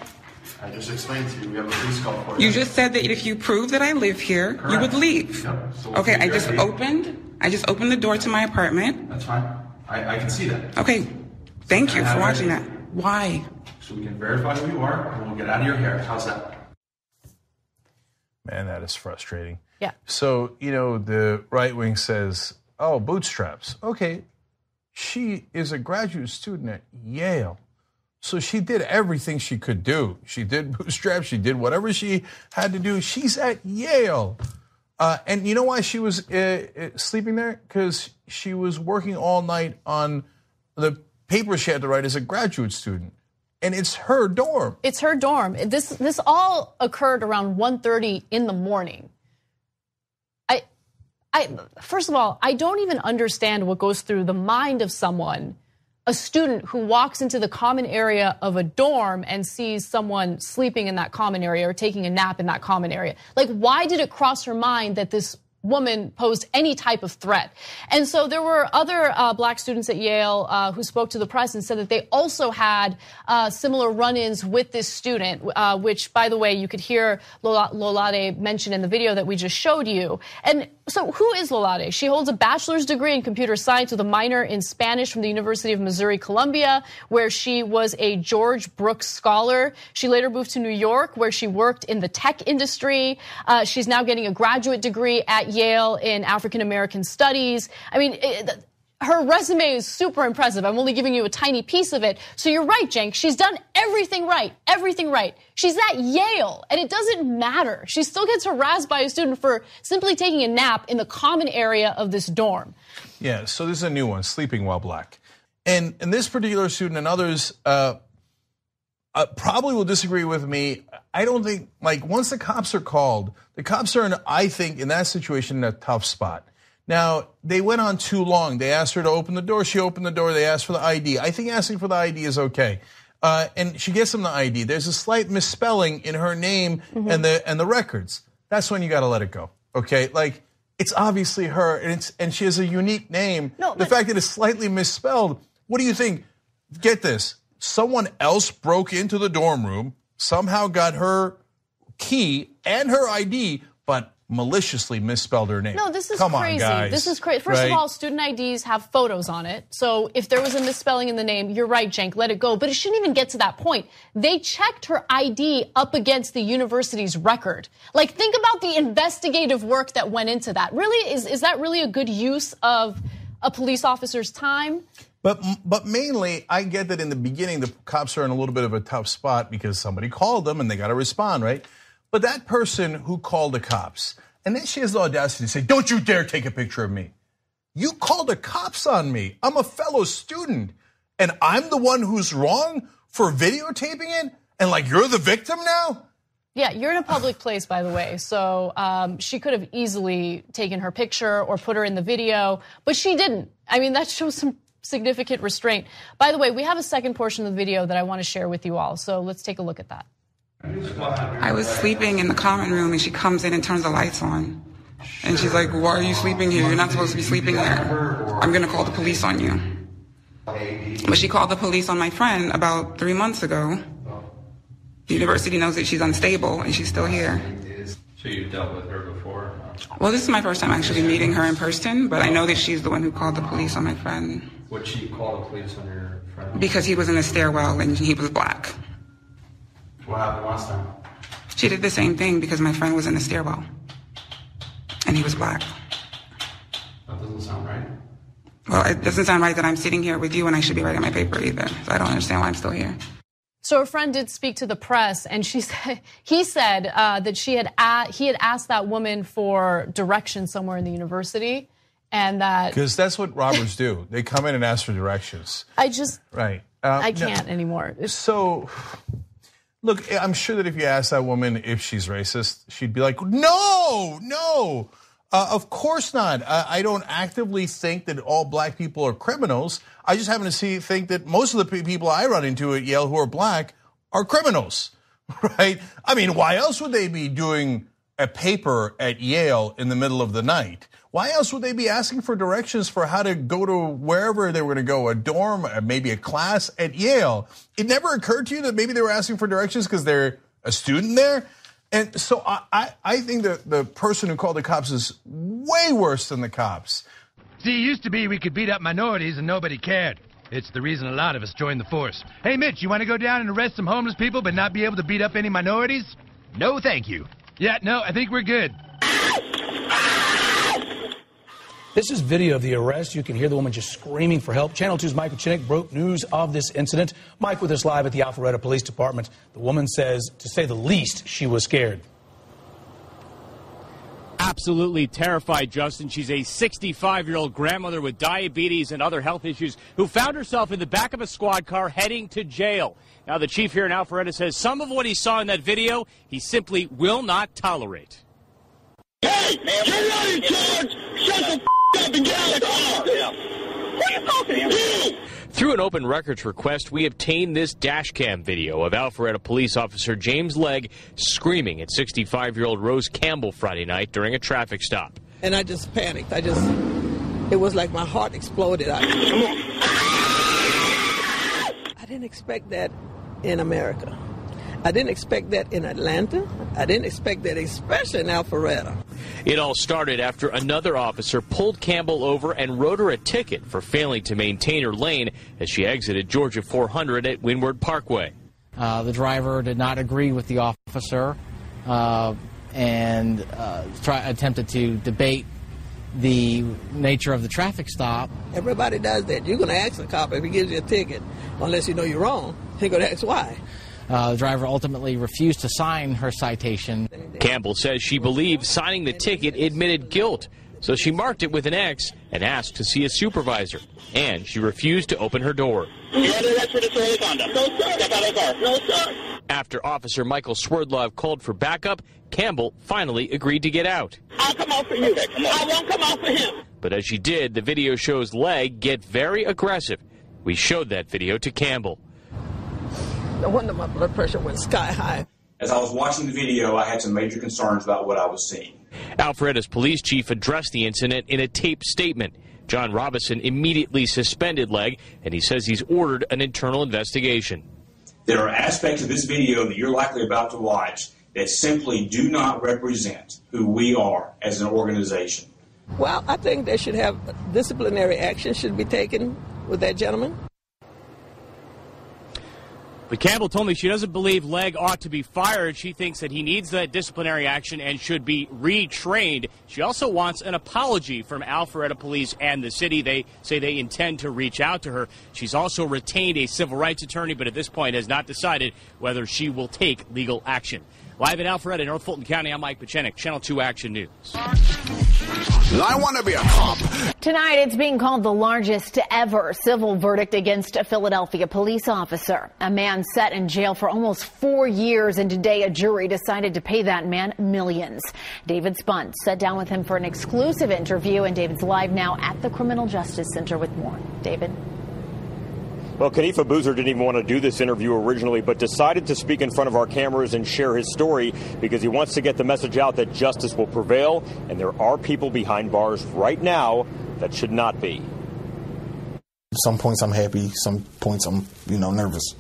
I just explained to you, we have a police call for you. You just said that if you prove that I live here, you would leave. Yep. So okay, I just opened the door to my apartment. That's fine. I can see that. Okay, thank you for watching that. Why? So we can verify who you are, and we'll get out of your hair. How's that? Man, that is frustrating. Yeah. So, the right wing says, oh, bootstraps. Okay, she is a graduate student at Yale. So she did everything she could do. She did bootstraps. She did whatever she had to do. She's at Yale. And you know why she was sleeping there? Because she was working all night on the paper she had to write as a graduate student. And it's her dorm. It's her dorm. This all occurred around 1:30 in the morning. First of all, I don't even understand what goes through the mind of someone, a student who walks into the common area of a dorm and sees someone sleeping in that common area or taking a nap in that common area. Like, why did it cross her mind that this woman posed any type of threat? And so there were other black students at Yale who spoke to the press and said that they also had similar run-ins with this student, which, by the way, you could hear Lolade mention in the video that we just showed you. And so who is Lolade? She holds a bachelor's degree in computer science with a minor in Spanish from the University of Missouri, Columbia, where she was a George Brooks Scholar. She later moved to New York, where she worked in the tech industry. She's now getting a graduate degree at Yale in African American studies. I mean, her resume is super impressive. I'm only giving you a tiny piece of it. So you're right, Cenk. She's done everything right, everything right. She's at Yale, and it doesn't matter. She still gets harassed by a student for simply taking a nap in the common area of this dorm. Yeah, so this is a new one, sleeping while black. And this particular student and others probably will disagree with me. I don't think, once the cops are called, the cops are, I think, in that situation, in a tough spot. Now, they went on too long. They asked her to open the door. She opened the door. They asked for the ID. I think asking for the ID is okay. And she gets them the ID. There's a slight misspelling in her name and the records. That's when you got to let it go, okay? It's obviously her, and she has a unique name. No, the fact that it's slightly misspelled, what do you think? Get this. Someone else broke into the dorm room, somehow got her key and her ID, but maliciously misspelled her name. No, this is crazy. Come on, guys. This is crazy. First of all, student IDs have photos on it. So if there was a misspelling in the name, you're right, Cenk, let it go. But it shouldn't even get to that point. They checked her ID up against the university's record. Think about the investigative work that went into that. Really, is that really a good use of a police officer's time? But mainly, I get that in the beginning, the cops are in a little bit of a tough spot because somebody called them and they got to respond, right? But that person who called the cops, and then she has the audacity to say, don't you dare take a picture of me. You called the cops on me. I'm a fellow student. And I'm the one who's wrong for videotaping it? And you're the victim now? Yeah, you're in a public place, by the way. So she could have easily taken her picture or put her in the video, but she didn't. I mean, that shows some significant restraint. By the way, we have a second portion of the video that I want to share with you all. So let's take a look at that. I was sleeping in the common room and she comes in and turns the lights on. And she's like, why are you sleeping here? You're not supposed to be sleeping here. I'm gonna call the police on you. But she called the police on my friend about 3 months ago. The university knows that she's unstable and she's still here. So you've dealt with her before? Well, this is my first time actually meeting her in person, but I know that she's the one who called the police on my friend. Would she call the police on your friend? Because he was in the stairwell and he was black. What happened last time? She did the same thing because my friend was in the stairwell and he was black. That doesn't sound right. Well, it doesn't sound right that I'm sitting here with you and I should be writing my paper either. So I don't understand why I'm still here. So a friend did speak to the press, and he said that he had asked that woman for directions somewhere in the university, and that because that's what robbers do. They come in and ask for directions. I can't anymore. So, look, I'm sure that if you ask that woman if she's racist, she'd be like, no. Of course not. I don't actively think that all black people are criminals. I just happen to think that most of the people I run into at Yale who are black are criminals, right? I mean, why else would they be doing a paper at Yale in the middle of the night? Why else would they be asking for directions for how to go to wherever they were going to go, a dorm, maybe a class at Yale? It never occurred to you that maybe they were asking for directions because they're a student there? And so I think that the person who called the cops is way worse than the cops. See, it used to be we could beat up minorities and nobody cared. It's the reason a lot of us joined the force. Hey, Mitch, you want to go down and arrest some homeless people but not be able to beat up any minorities? No, thank you. Yeah, no, I think we're good. This is video of the arrest. You can hear the woman just screaming for help. Channel 2's Mike Pachenik broke news of this incident. Mike with us live at the Alpharetta Police Department. The woman says, to say the least, she was scared. Absolutely terrified, Justin. She's a 65-year-old grandmother with diabetes and other health issues who found herself in the back of a squad car heading to jail. Now, the chief here in Alpharetta says some of what he saw in that video, he simply will not tolerate. Hey, you're not in charge! Shut the up and get out of the car! Who are you talking to? Through an open records request, we obtained this dash cam video of Alpharetta police officer James Legg screaming at 65-year-old Rose Campbell Friday night during a traffic stop. And I just panicked. It was like my heart exploded. I didn't expect that in America. I didn't expect that in Atlanta. I didn't expect that especially in Alpharetta. It all started after another officer pulled Campbell over and wrote her a ticket for failing to maintain her lane as she exited Georgia 400 at Windward Parkway. The driver did not agree with the officer and attempted to debate the nature of the traffic stop. Everybody does that. You're going to ask a cop if he gives you a ticket, unless you know you're wrong. You're going to ask why. The driver ultimately refused to sign her citation. Campbell says she believes signing the ticket admitted guilt, so she marked it with an X and asked to see a supervisor. And she refused to open her door. You're under arrest for disorderly conduct. No, sir. Step out of the car. No, sir. After Officer Michael Swerdlove called for backup, Campbell finally agreed to get out. I'll come out for you. I won't come out for him. But as she did, the video shows Legg get very aggressive. We showed that video to Campbell. No wonder my blood pressure went sky high. As I was watching the video, I had some major concerns about what I was seeing. Alpharetta's police chief addressed the incident in a taped statement. John Robinson immediately suspended Legg, and he says he's ordered an internal investigation. There are aspects of this video that you're likely about to watch that simply do not represent who we are as an organization. Well, I think they should have disciplinary action should be taken with that gentleman. But Campbell told me she doesn't believe Legg ought to be fired. She thinks that he needs that disciplinary action and should be retrained. She also wants an apology from Alpharetta Police and the city. They say they intend to reach out to her. She's also retained a civil rights attorney, but at this point has not decided whether she will take legal action. Live in Alpharetta, North Fulton County, I'm Mike Pachenik, Channel 2 Action News. I want to be a cop. Tonight, it's being called the largest ever civil verdict against a Philadelphia police officer. A man sat in jail for almost 4 years, and today a jury decided to pay that man millions. David Spunt sat down with him for an exclusive interview, and David's live now at the Criminal Justice Center with more. David? Well, Kanifa Boozer didn't even want to do this interview originally, but decided to speak in front of our cameras and share his story because he wants to get the message out that justice will prevail, and there are people behind bars right now that should not be. Some points I'm happy, some points I'm, nervous.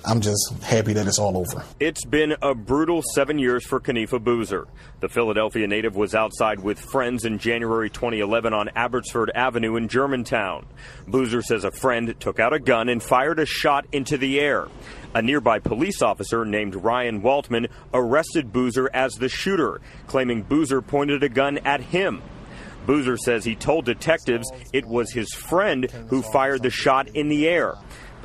I'm just happy that it's all over. It's been a brutal 7 years for Kanifa Boozer. The Philadelphia native was outside with friends in January 2011 on Abbotsford Avenue in Germantown. Boozer says a friend took out a gun and fired a shot into the air. A nearby police officer named Ryan Waltman arrested Boozer as the shooter, claiming Boozer pointed a gun at him. Boozer says he told detectives it was his friend who fired the shot in the air.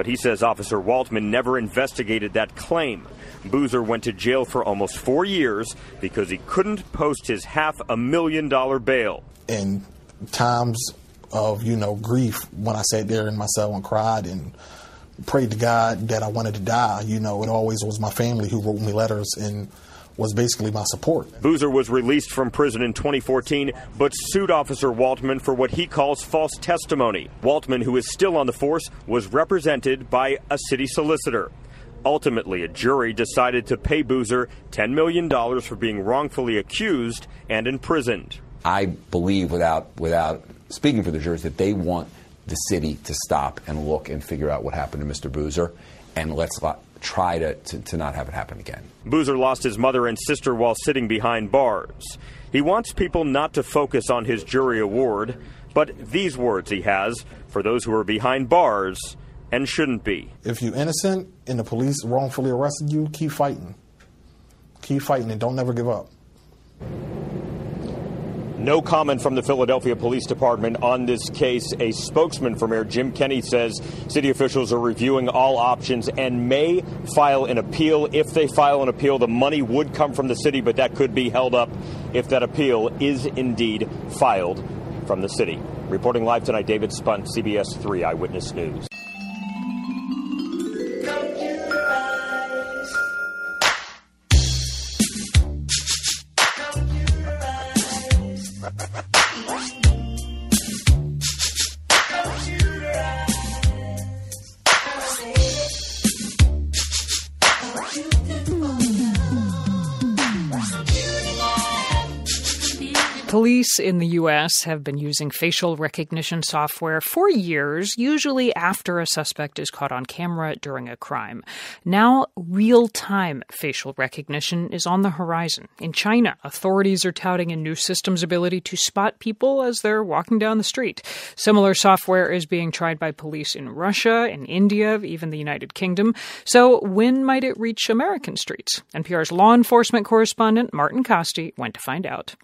But he says Officer Waltman never investigated that claim. Boozer went to jail for almost 4 years because he couldn't post his $500,000 bail. In times of, grief, when I sat there in my cell and cried and prayed to God that I wanted to die, it always was my family who wrote me letters and was basically my support. Boozer was released from prison in 2014, but sued Officer Waltman for what he calls false testimony. Waltman, who is still on the force, was represented by a city solicitor. Ultimately, a jury decided to pay Boozer $10 million for being wrongfully accused and imprisoned. I believe, without speaking for the jurors, that they want the city to stop and look and figure out what happened to Mr. Boozer, and let's try to not have it happen again. Boozer lost his mother and sister while sitting behind bars. He wants people not to focus on his jury award, but these words he has for those who are behind bars and shouldn't be. If you're innocent and the police wrongfully arrested you, keep fighting. Keep fighting and don't never give up. No comment from the Philadelphia Police Department on this case. A spokesman for Mayor Jim Kenney says city officials are reviewing all options and may file an appeal. If they file an appeal, the money would come from the city, but that could be held up if that appeal is indeed filed from the city. Reporting live tonight, David Spunt, CBS 3 Eyewitness News. Police in the U.S. have been using facial recognition software for years, usually after a suspect is caught on camera during a crime. Now, real-time facial recognition is on the horizon. In China, authorities are touting a new system's ability to spot people as they're walking down the street. Similar software is being tried by police in Russia, in India, even the United Kingdom. So when might it reach American streets? NPR's law enforcement correspondent Martin Costi went to find out.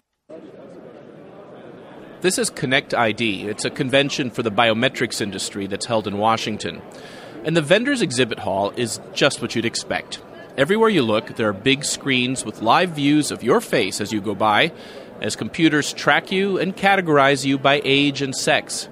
This is Connect ID. It's a convention for the biometrics industry that's held in Washington. And the vendors' exhibit hall is just what you'd expect. Everywhere you look, there are big screens with live views of your face as you go by, as computers track you and categorize you by age and sex.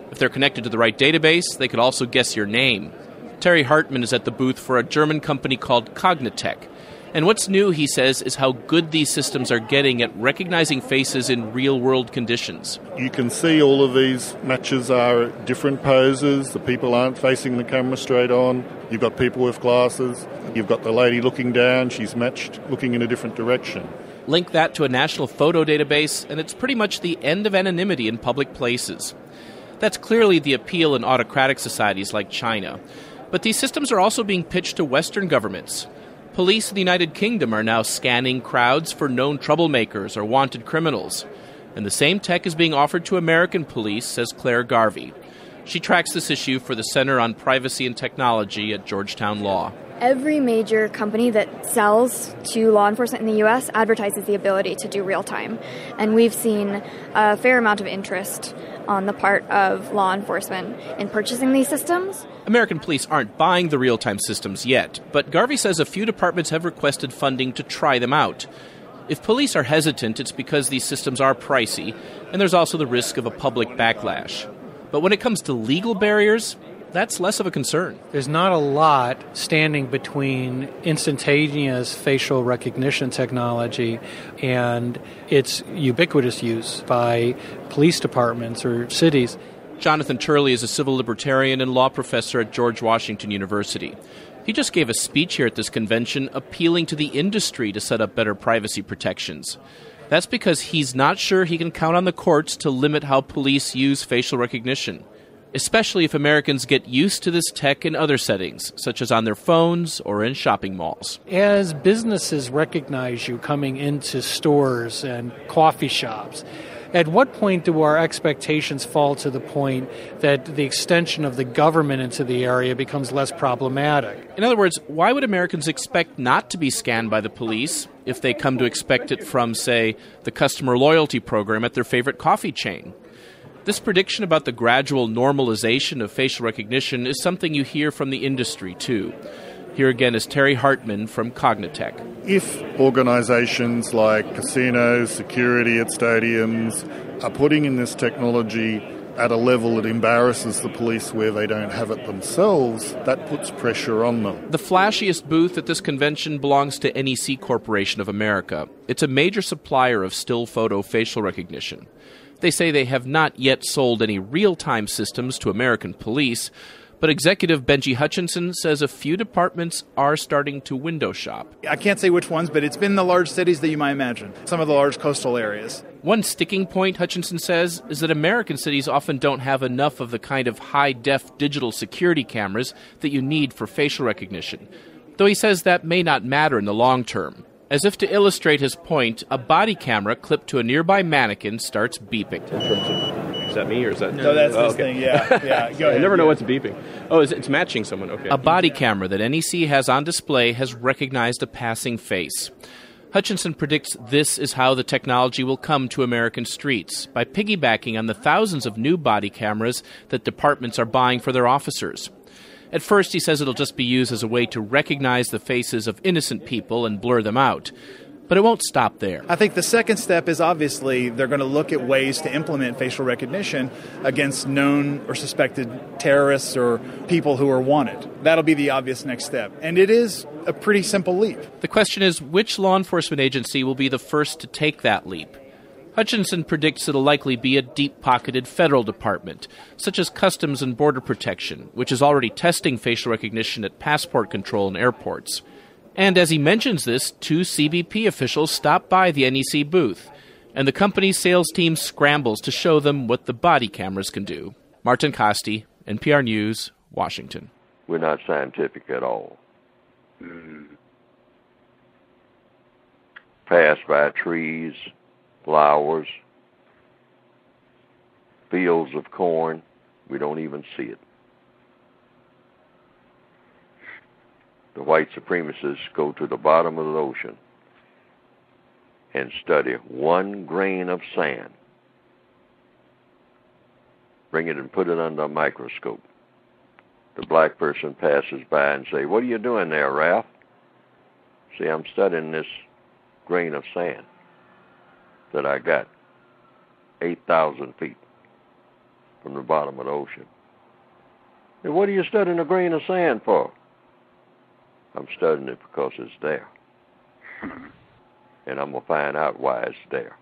If they're connected to the right database, they could also guess your name. Terry Hartman is at the booth for a German company called Cognitech. And what's new, he says, is how good these systems are getting at recognizing faces in real-world conditions. You can see all of these matches are at different poses. The people aren't facing the camera straight on. You've got people with glasses. You've got the lady looking down. She's matched, looking in a different direction. Link that to a national photo database, and it's pretty much the end of anonymity in public places. That's clearly the appeal in autocratic societies like China. But these systems are also being pitched to Western governments. Police in the United Kingdom are now scanning crowds for known troublemakers or wanted criminals. And the same tech is being offered to American police, says Claire Garvey. She tracks this issue for the Center on Privacy and Technology at Georgetown Law. Every major company that sells to law enforcement in the U.S. advertises the ability to do real time. And we've seen a fair amount of interest on the part of law enforcement in purchasing these systems. American police aren't buying the real-time systems yet, but Garvey says a few departments have requested funding to try them out. If police are hesitant, it's because these systems are pricey, and there's also the risk of a public backlash. But when it comes to legal barriers, that's less of a concern. There's not a lot standing between instantaneous facial recognition technology and its ubiquitous use by police departments or cities. Jonathan Turley is a civil libertarian and law professor at George Washington University. He just gave a speech here at this convention appealing to the industry to set up better privacy protections. That's because he's not sure he can count on the courts to limit how police use facial recognition, especially if Americans get used to this tech in other settings, such as on their phones or in shopping malls. As businesses recognize you coming into stores and coffee shops, at what point do our expectations fall to the point that the extension of the government into the area becomes less problematic? In other words, why would Americans expect not to be scanned by the police if they come to expect it from, say, the customer loyalty program at their favorite coffee chain? This prediction about the gradual normalization of facial recognition is something you hear from the industry, too. Here again is Terry Hartman from Cognitech. If organisations like casinos, security at stadiums are putting in this technology at a level that embarrasses the police where they don't have it themselves, that puts pressure on them. The flashiest booth at this convention belongs to NEC Corporation of America. It's a major supplier of still photo facial recognition. They say they have not yet sold any real-time systems to American police, but executive Benji Hutchinson says a few departments are starting to window shop. I can't say which ones, but it's been the large cities that you might imagine, some of the large coastal areas. One sticking point, Hutchinson says, is that American cities often don't have enough of the kind of high-def digital security cameras that you need for facial recognition, though he says that may not matter in the long term. As if to illustrate his point, a body camera clipped to a nearby mannequin starts beeping. Is that me or is that... No, that's this thing, yeah. Go ahead. I never know what's beeping. Oh, it's matching someone, okay. A body camera that NEC has on display has recognized a passing face. Hutchinson predicts this is how the technology will come to American streets, by piggybacking on the thousands of new body cameras that departments are buying for their officers. At first, he says it'll just be used as a way to recognize the faces of innocent people and blur them out. But it won't stop there. I think the second step is obviously they're going to look at ways to implement facial recognition against known or suspected terrorists or people who are wanted. That'll be the obvious next step. And it is a pretty simple leap. The question is, which law enforcement agency will be the first to take that leap? Hutchinson predicts it'll likely be a deep-pocketed federal department, such as Customs and Border Protection, which is already testing facial recognition at passport control in airports. And as he mentions this, 2 CBP officials stop by the NEC booth, and the company's sales team scrambles to show them what the body cameras can do. Martin Costi, NPR News, Washington. We're not scientific at all. Pass by trees, flowers, fields of corn, we don't even see it. The white supremacists go to the bottom of the ocean and study 1 grain of sand, bring it and put it under a microscope. The black person passes by and say, "What are you doing there, Ralph?" See, I'm studying this grain of sand that I got 8,000 feet from the bottom of the ocean. And what are you studying a grain of sand for? I'm studying it because it's there. And I'm going to find out why it's there.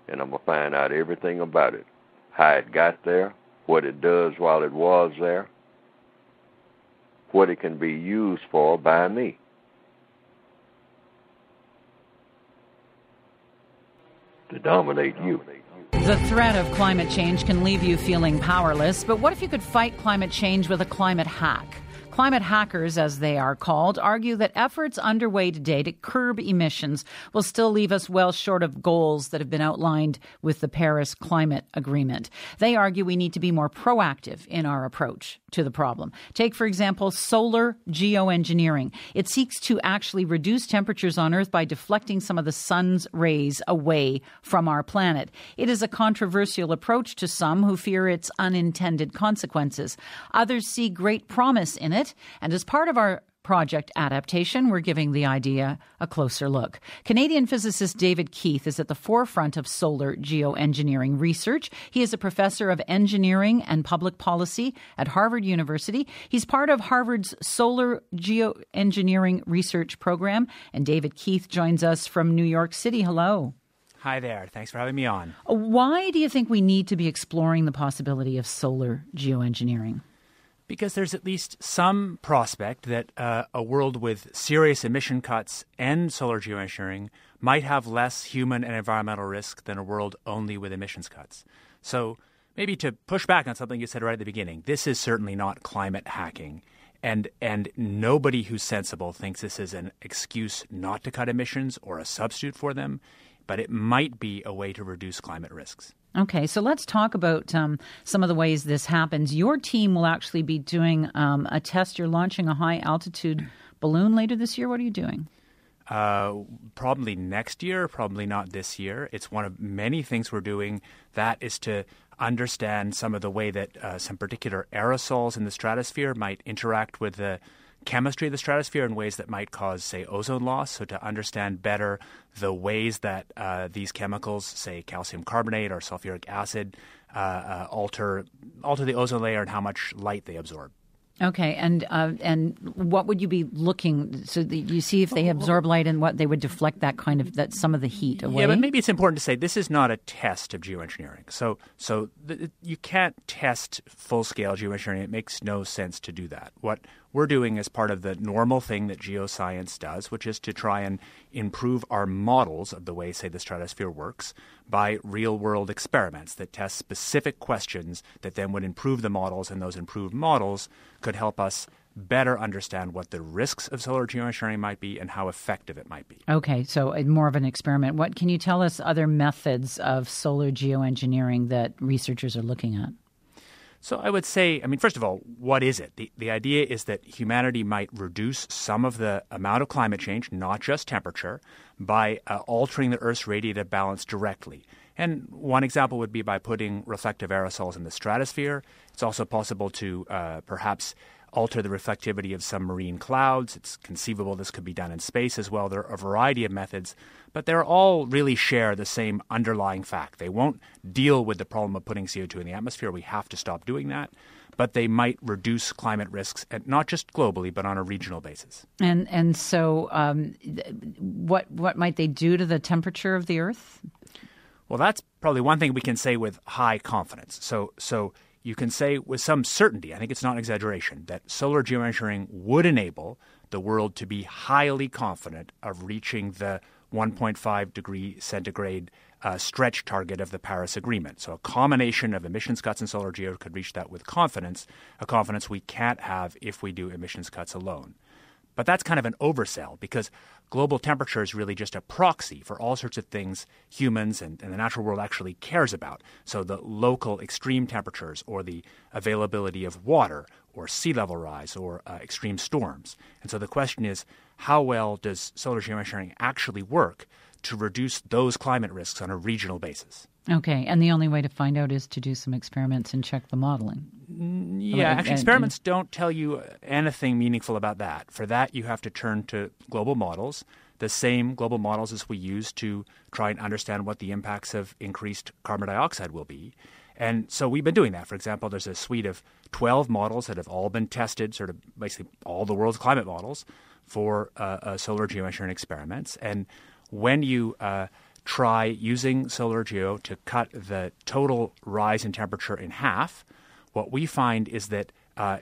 And I'm going to find out everything about it. How it got there, what it does while it was there, what it can be used for by me. To dominate you. The threat of climate change can leave you feeling powerless, but what if you could fight climate change with a climate hack? Climate hackers, as they are called, argue that efforts underway today to curb emissions will still leave us well short of goals that have been outlined with the Paris Climate Agreement. They argue we need to be more proactive in our approach to the problem. Take, for example, solar geoengineering. It seeks to actually reduce temperatures on Earth by deflecting some of the sun's rays away from our planet. It is a controversial approach to some who fear its unintended consequences. Others see great promise in it. And as part of our project adaptation, we're giving the idea a closer look. Canadian physicist David Keith is at the forefront of solar geoengineering research. He is a professor of engineering and public policy at Harvard University. He's part of Harvard's Solar Geoengineering Research Program. And David Keith joins us from New York City. Hello. Hi there. Thanks for having me on. Why do you think we need to be exploring the possibility of solar geoengineering? Because there's at least some prospect that a world with serious emission cuts and solar geoengineering might have less human and environmental risk than a world only with emissions cuts. So maybe to push back on something you said right at the beginning, this is certainly not climate hacking. And nobody who's sensible thinks this is an excuse not to cut emissions or a substitute for them, but it might be a way to reduce climate risks. Okay, so let's talk about some of the ways this happens. Your team will actually be doing a test. You're launching a high-altitude balloon later this year. What are you doing? Probably next year, probably not this year. It's one of many things we're doing. That is to understand some of the way that some particular aerosols in the stratosphere might interact with the chemistry of the stratosphere in ways that might cause, say, ozone loss. So to understand better the ways that these chemicals, say calcium carbonate or sulfuric acid, alter the ozone layer and how much light they absorb. Okay, and what would you be looking so that you see if they absorb light and what they would deflect that some of the heat away? Yeah, but maybe it's important to say this is not a test of geoengineering. So you can't test full-scale geoengineering. It makes no sense to do that. What we're doing is part of the normal thing that geoscience does, which is to try and improve our models of the way, say, the stratosphere works by real-world experiments that test specific questions that then would improve the models, and those improved models could help us better understand what the risks of solar geoengineering might be and how effective it might be. Okay, so more of an experiment. What can you tell us other methods of solar geoengineering that researchers are looking at? So I would say, first of all, what is it? The idea is that humanity might reduce some of the amount of climate change, not just temperature, by altering the Earth's radiative balance directly. And one example would be by putting reflective aerosols in the stratosphere. It's also possible to perhaps alter the reflectivity of some marine clouds. It's conceivable this could be done in space as well. There are a variety of methods, but they all really share the same underlying fact. They won't deal with the problem of putting CO2 in the atmosphere. We have to stop doing that. But they might reduce climate risks, not just globally, but on a regional basis. And so what might they do to the temperature of the Earth? Well, that's probably one thing we can say with high confidence. So you can say with some certainty, I think it's not an exaggeration, that solar geoengineering would enable the world to be highly confident of reaching the 1.5 degree centigrade stretch target of the Paris Agreement. So a combination of emissions cuts and solar geo could reach that with confidence, a confidence we can't have if we do emissions cuts alone. But that's kind of an oversell because global temperature is really just a proxy for all sorts of things humans and the natural world actually cares about. So the local extreme temperatures or the availability of water or sea level rise or extreme storms. And so the question is, how well does solar geoengineering actually work to reduce those climate risks on a regional basis? Okay, and the only way to find out is to do some experiments and check the modeling. Yeah, actually, experiments don't tell you anything meaningful about that. For that, you have to turn to global models, the same global models as we use to try and understand what the impacts of increased carbon dioxide will be. And so we've been doing that. For example, there's a suite of 12 models that have all been tested, sort of basically all the world's climate models for solar geoengineering experiments. And when you try using solar geo to cut the total rise in temperature in half, what we find is that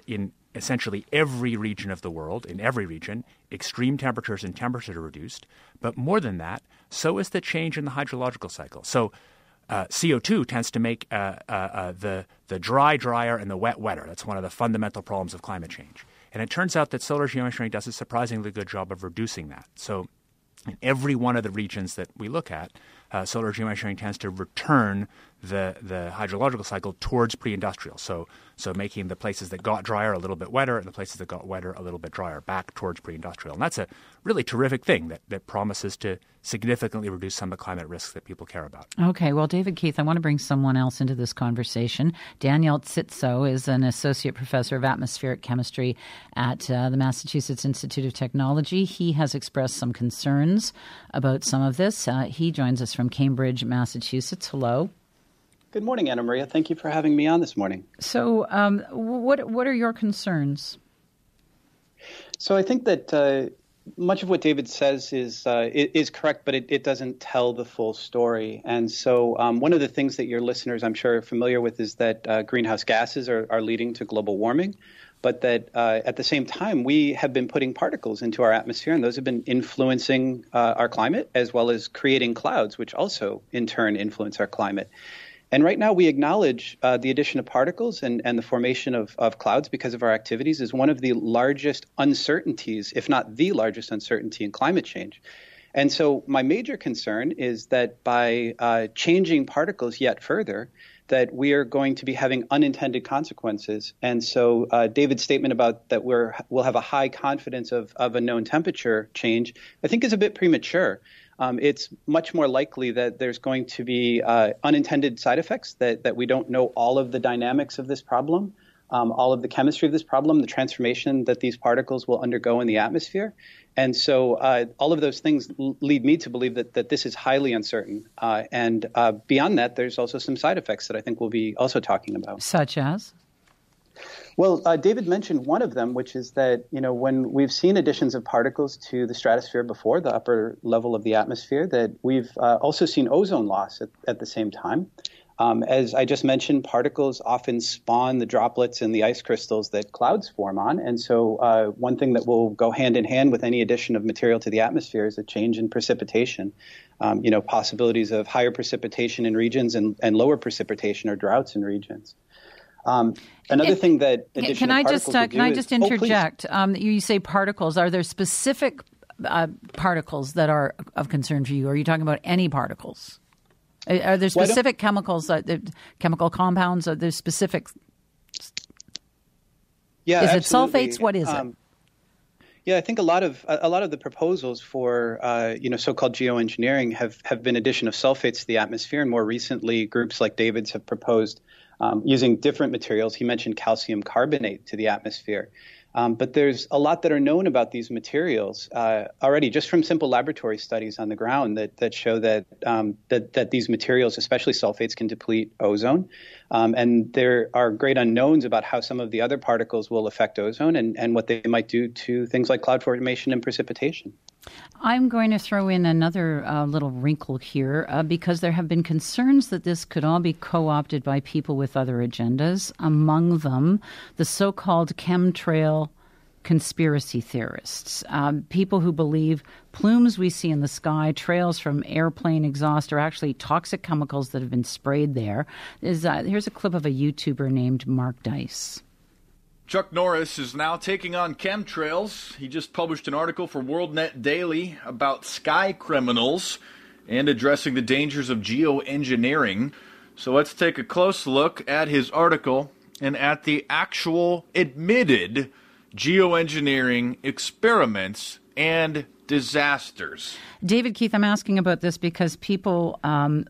in essentially every region of the world, in every region, extreme temperatures and temperatures are reduced. But more than that, so is the change in the hydrological cycle. So CO2 tends to make the dry drier and the wet wetter. That's one of the fundamental problems of climate change. And it turns out that solar geoengineering does a surprisingly good job of reducing that. So in every one of the regions that we look at, solar geoengineering tends to return the hydrological cycle towards pre-industrial. So making the places that got drier a little bit wetter and the places that got wetter a little bit drier back towards pre-industrial. And that's a really terrific thing that promises to significantly reduce some of the climate risks that people care about. Okay. Well, David Keith, I want to bring someone else into this conversation. Daniel Tsitso is an associate professor of atmospheric chemistry at the Massachusetts Institute of Technology. He has expressed some concerns about some of this. He joins us from Cambridge, Massachusetts. Hello. Good morning, Anna Maria. Thank you for having me on this morning. So what are your concerns? So I think that much of what David says is correct, but it doesn't tell the full story. And so one of the things that your listeners, I'm sure, are familiar with is that greenhouse gases are leading to global warming, but that at the same time, we have been putting particles into our atmosphere, and those have been influencing our climate as well as creating clouds, which also in turn influence our climate. And right now we acknowledge the addition of particles and the formation of clouds because of our activities is one of the largest uncertainties, if not the largest uncertainty in climate change. And so my major concern is that by changing particles yet further, that we are going to be having unintended consequences. And so David's statement about that we'll have a high confidence of a known temperature change, I think is a bit premature. it's much more likely that there's going to be unintended side effects, that we don't know all of the dynamics of this problem, all of the chemistry of this problem, the transformation that these particles will undergo in the atmosphere. And so all of those things lead me to believe that this is highly uncertain. And beyond that, there's also some side effects that I think we'll be also talking about. Such as? Well, David mentioned one of them, which is that, when we've seen additions of particles to the stratosphere before, the upper level of the atmosphere, that we've also seen ozone loss at the same time. As I just mentioned, particles often spawn the droplets and the ice crystals that clouds form on. And so one thing that will go hand in hand with any addition of material to the atmosphere is a change in precipitation. Possibilities of higher precipitation in regions and lower precipitation or droughts in regions. Another thing that addition of particles will do can I just interject? You say particles. Are there specific particles that are of concern to you? Are you talking about any particles? Are there specific chemicals, chemical compounds? Are there specific? Yeah, is absolutely. it sulfates? What is it? Yeah, I think a lot of the proposals for so-called geoengineering have been addition of sulfates to the atmosphere, and more recently, groups like David's have proposed using different materials. He mentioned calcium carbonate to the atmosphere. But there's a lot that are known about these materials already, just from simple laboratory studies on the ground that show that these materials, especially sulfates, can deplete ozone. And there are great unknowns about how some of the other particles will affect ozone and what they might do to things like cloud formation and precipitation. I'm going to throw in another little wrinkle here because there have been concerns that this could all be co-opted by people with other agendas, among them the so-called chemtrail conspiracy theorists, people who believe plumes we see in the sky, trails from airplane exhaust are actually toxic chemicals that have been sprayed there. Here's a clip of a YouTuber named Mark Dice. Chuck Norris is now taking on chemtrails. He just published an article for WorldNet Daily about sky criminals and addressing the dangers of geoengineering. So let's take a close look at his article and at the actual admitted geoengineering experiments and disasters. David Keith, I'm asking about this because people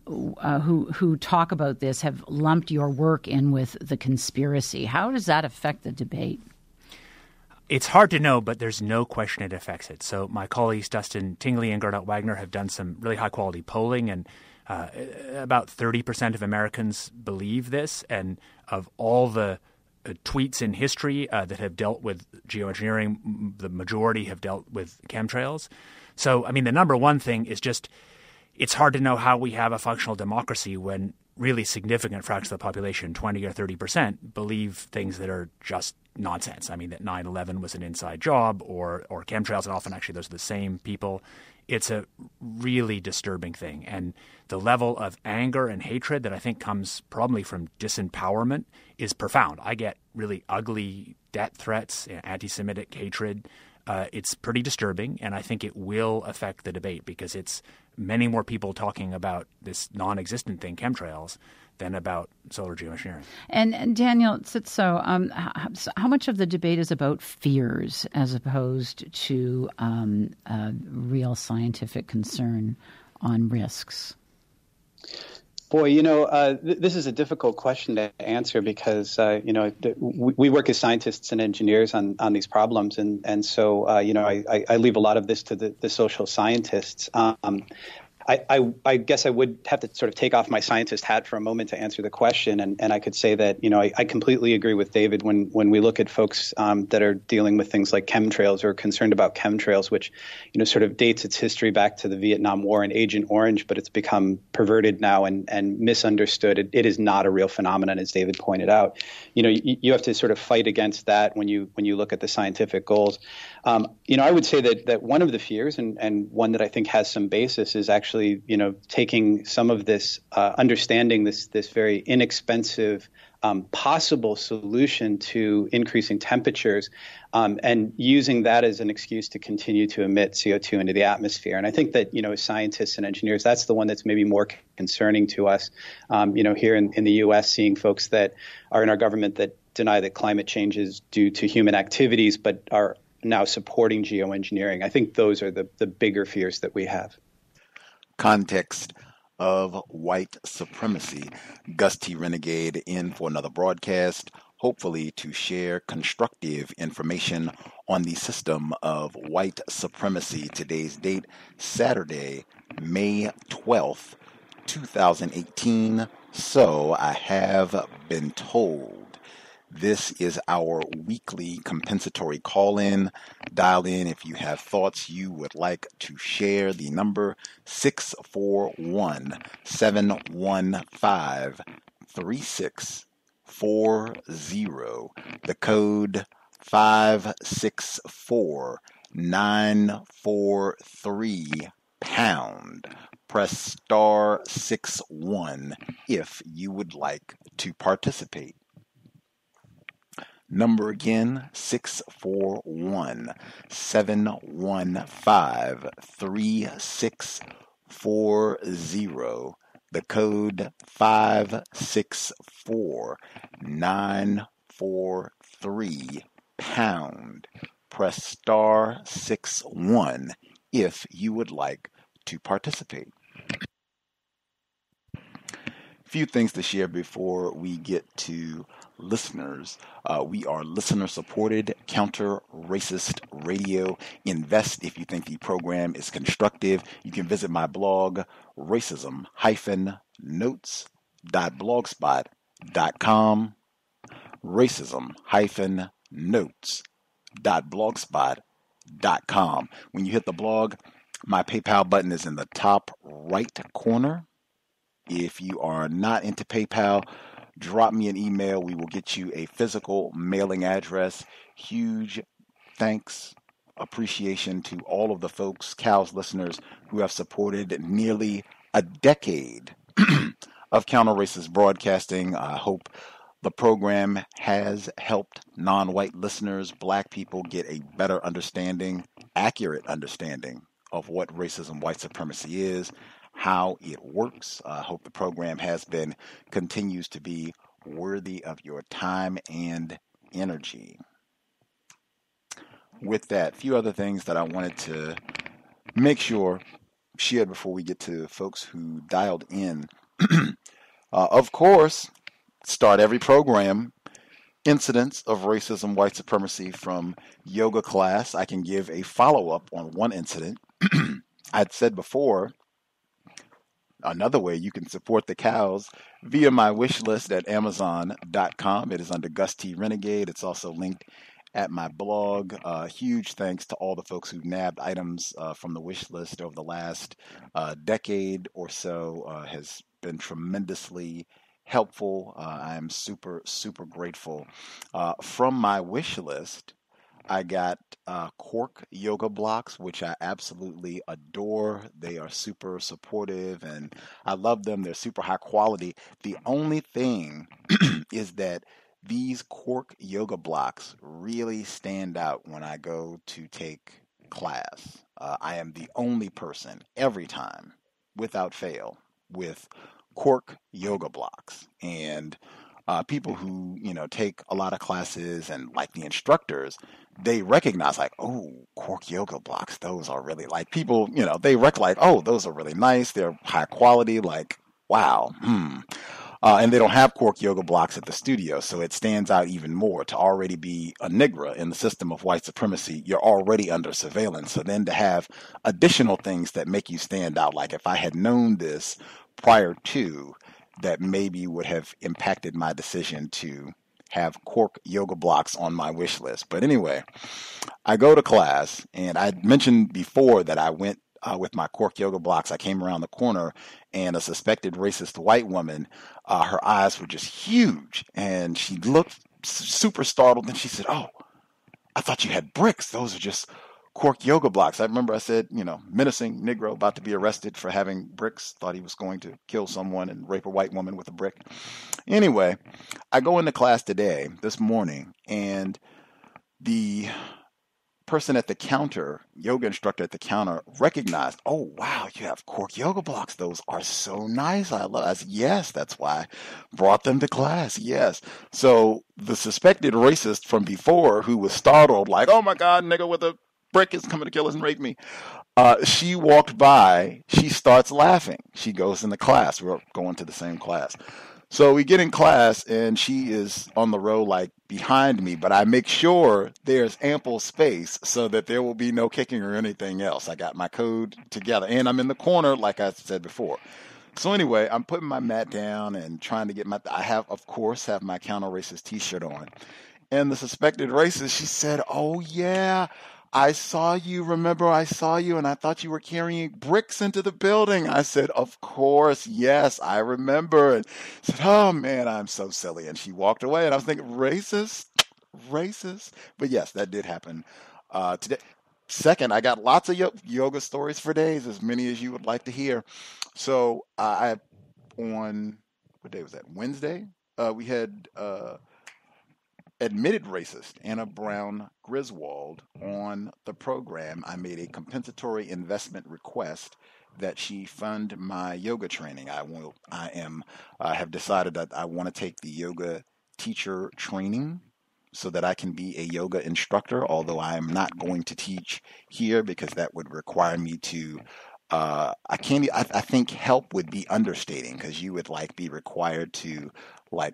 who talk about this have lumped your work in with the conspiracy. How does that affect the debate? It's hard to know, but there's no question it affects it. So my colleagues Dustin Tingley and Gernot Wagner have done some really high-quality polling, and about 30% of Americans believe this, and of all the tweets in history that have dealt with geoengineering, the majority have dealt with chemtrails. So, I mean, the number one thing is just it's hard to know how we have a functional democracy when really significant fractions of the population, 20 or 30%, believe things that are just nonsense. I mean, that 9/11 was an inside job or chemtrails, and often actually those are the same people. It's a really disturbing thing. And the level of anger and hatred that I think comes probably from disempowerment is profound. I get really ugly death threats, anti-Semitic hatred. It's pretty disturbing, and I think it will affect the debate because it's many more people talking about this non-existent thing, chemtrails, than about solar geoengineering. And Daniel Tsitso, how much of the debate is about fears as opposed to real scientific concern on risks? Boy, this is a difficult question to answer because, we work as scientists and engineers on these problems. And so, I leave a lot of this to the social scientists. I guess I would have to sort of take off my scientist hat for a moment to answer the question. And I could say that, I completely agree with David when we look at folks that are dealing with things like chemtrails or concerned about chemtrails, which, sort of dates its history back to the Vietnam War and Agent Orange, but it's become perverted now and misunderstood. It is not a real phenomenon, as David pointed out. You have to sort of fight against that when you look at the scientific goals. I would say that one of the fears and one that I think has some basis is actually, taking some of this, understanding this very inexpensive possible solution to increasing temperatures and using that as an excuse to continue to emit CO2 into the atmosphere. And I think that, as scientists and engineers, that's the one that's maybe more concerning to us, here in the U.S., seeing folks that are in our government that deny that climate change is due to human activities but are now supporting geoengineering. I think those are the bigger fears that we have. Context of White Supremacy. Gus T Renegade in for another broadcast, hopefully to share constructive information on the system of white supremacy. Today's date, Saturday, May 12th, 2018. So I have been told. This is our weekly compensatory call-in. Dial in if you have thoughts you would like to share. The number 641-715-3640. The code 564943 pound. Press star 61 if you would like to participate. Number again, 641-715-3640. The code 564943 pound. Press star 61 if you would like to participate. Few things to share before we get to listeners. We are listener-supported, counter-racist radio. Invest if you think the program is constructive. You can visit my blog, racism-notes.blogspot.com. racism-notes.blogspot.com. When you hit the blog, my PayPal button is in the top right corner. If you are not into PayPal, drop me an email. We will get you a physical mailing address. Huge thanks, appreciation to all of the folks, COWS listeners, who have supported nearly a decade of counter-racist broadcasting. I hope the program has helped non-white listeners, black people, get a better understanding, accurate understanding of what racism, white supremacy is, how it works. I hope the program has been, continues to be worthy of your time and energy. With that, a few other things that I wanted to make sure shared before we get to folks who dialed in. Of course, start every program, incidents of racism, white supremacy from yoga class. I can give a follow-up on one incident. I'd said before, another way you can support the cows via my wish list at Amazon.com. It is under Gus T Renegade. It's also linked at my blog. Huge thanks to all the folks who nabbed items from the wish list over the last decade or so. Has been tremendously helpful. I am super, super grateful. From my wish list, I got cork yoga blocks, which I absolutely adore. They are super supportive and I love them. They're super high quality. The only thing is that these cork yoga blocks really stand out when I go to take class. I am the only person every time, without fail, with cork yoga blocks. And people who, take a lot of classes and like the instructors, they recognize like, oh, cork yoga blocks, those are really like people, they recognize, oh, those are really nice. They're high quality, like, wow. And they don't have cork yoga blocks at the studio. So it stands out even more to already be a Negro in the system of white supremacy. You're already under surveillance. So then to have additional things that make you stand out, like if I had known this prior to, that maybe would have impacted my decision to have cork yoga blocks on my wish list. But anyway, I go to class, and I mentioned before that I went with my cork yoga blocks. I came around the corner, and a suspected racist white woman, her eyes were just huge, and she looked super startled, and she said, "Oh, I thought you had bricks. Those are just cork yoga blocks." I remember I said, menacing Negro about to be arrested for having bricks, thought he was going to kill someone and rape a white woman with a brick. Anyway, I go into class this morning, and the person at the counter, yoga instructor at the counter, recognized, "Oh, wow, you have cork yoga blocks. Those are so nice. I said, yes, that's why I brought them to class. Yes." So the suspected racist from before, who was startled, like, "Oh my God, nigga with a brick is coming to kill us and rape me," She walked by. She starts laughing. She goes into class. We're going to the same class. So we get in class, and she is on the row like behind me, but I make sure there's ample space so that there will be no kicking or anything else. I got my code together, and I'm in the corner, like I said before. So anyway, I'm putting my mat down and trying to get I have my counter-racist t-shirt on. And the suspected racist, she said, "Oh, yeah, I saw you. Remember, I saw you, and I thought you were carrying bricks into the building." I said, "Of course, yes, I remember." And said, "Oh, man, I'm so silly." And she walked away, and I was thinking, racist. But yes, that did happen today. Second, I got lots of yoga stories for days, as many as you would like to hear. So on, what day was that? Wednesday? We had admitted racist Anna Brown Griswold on the program. I made a compensatory investment request that she fund my yoga training. I have decided that I want to take the yoga teacher training so that I can be a yoga instructor, although I am not going to teach here because that would require me to I think help would be understating, because you would be required to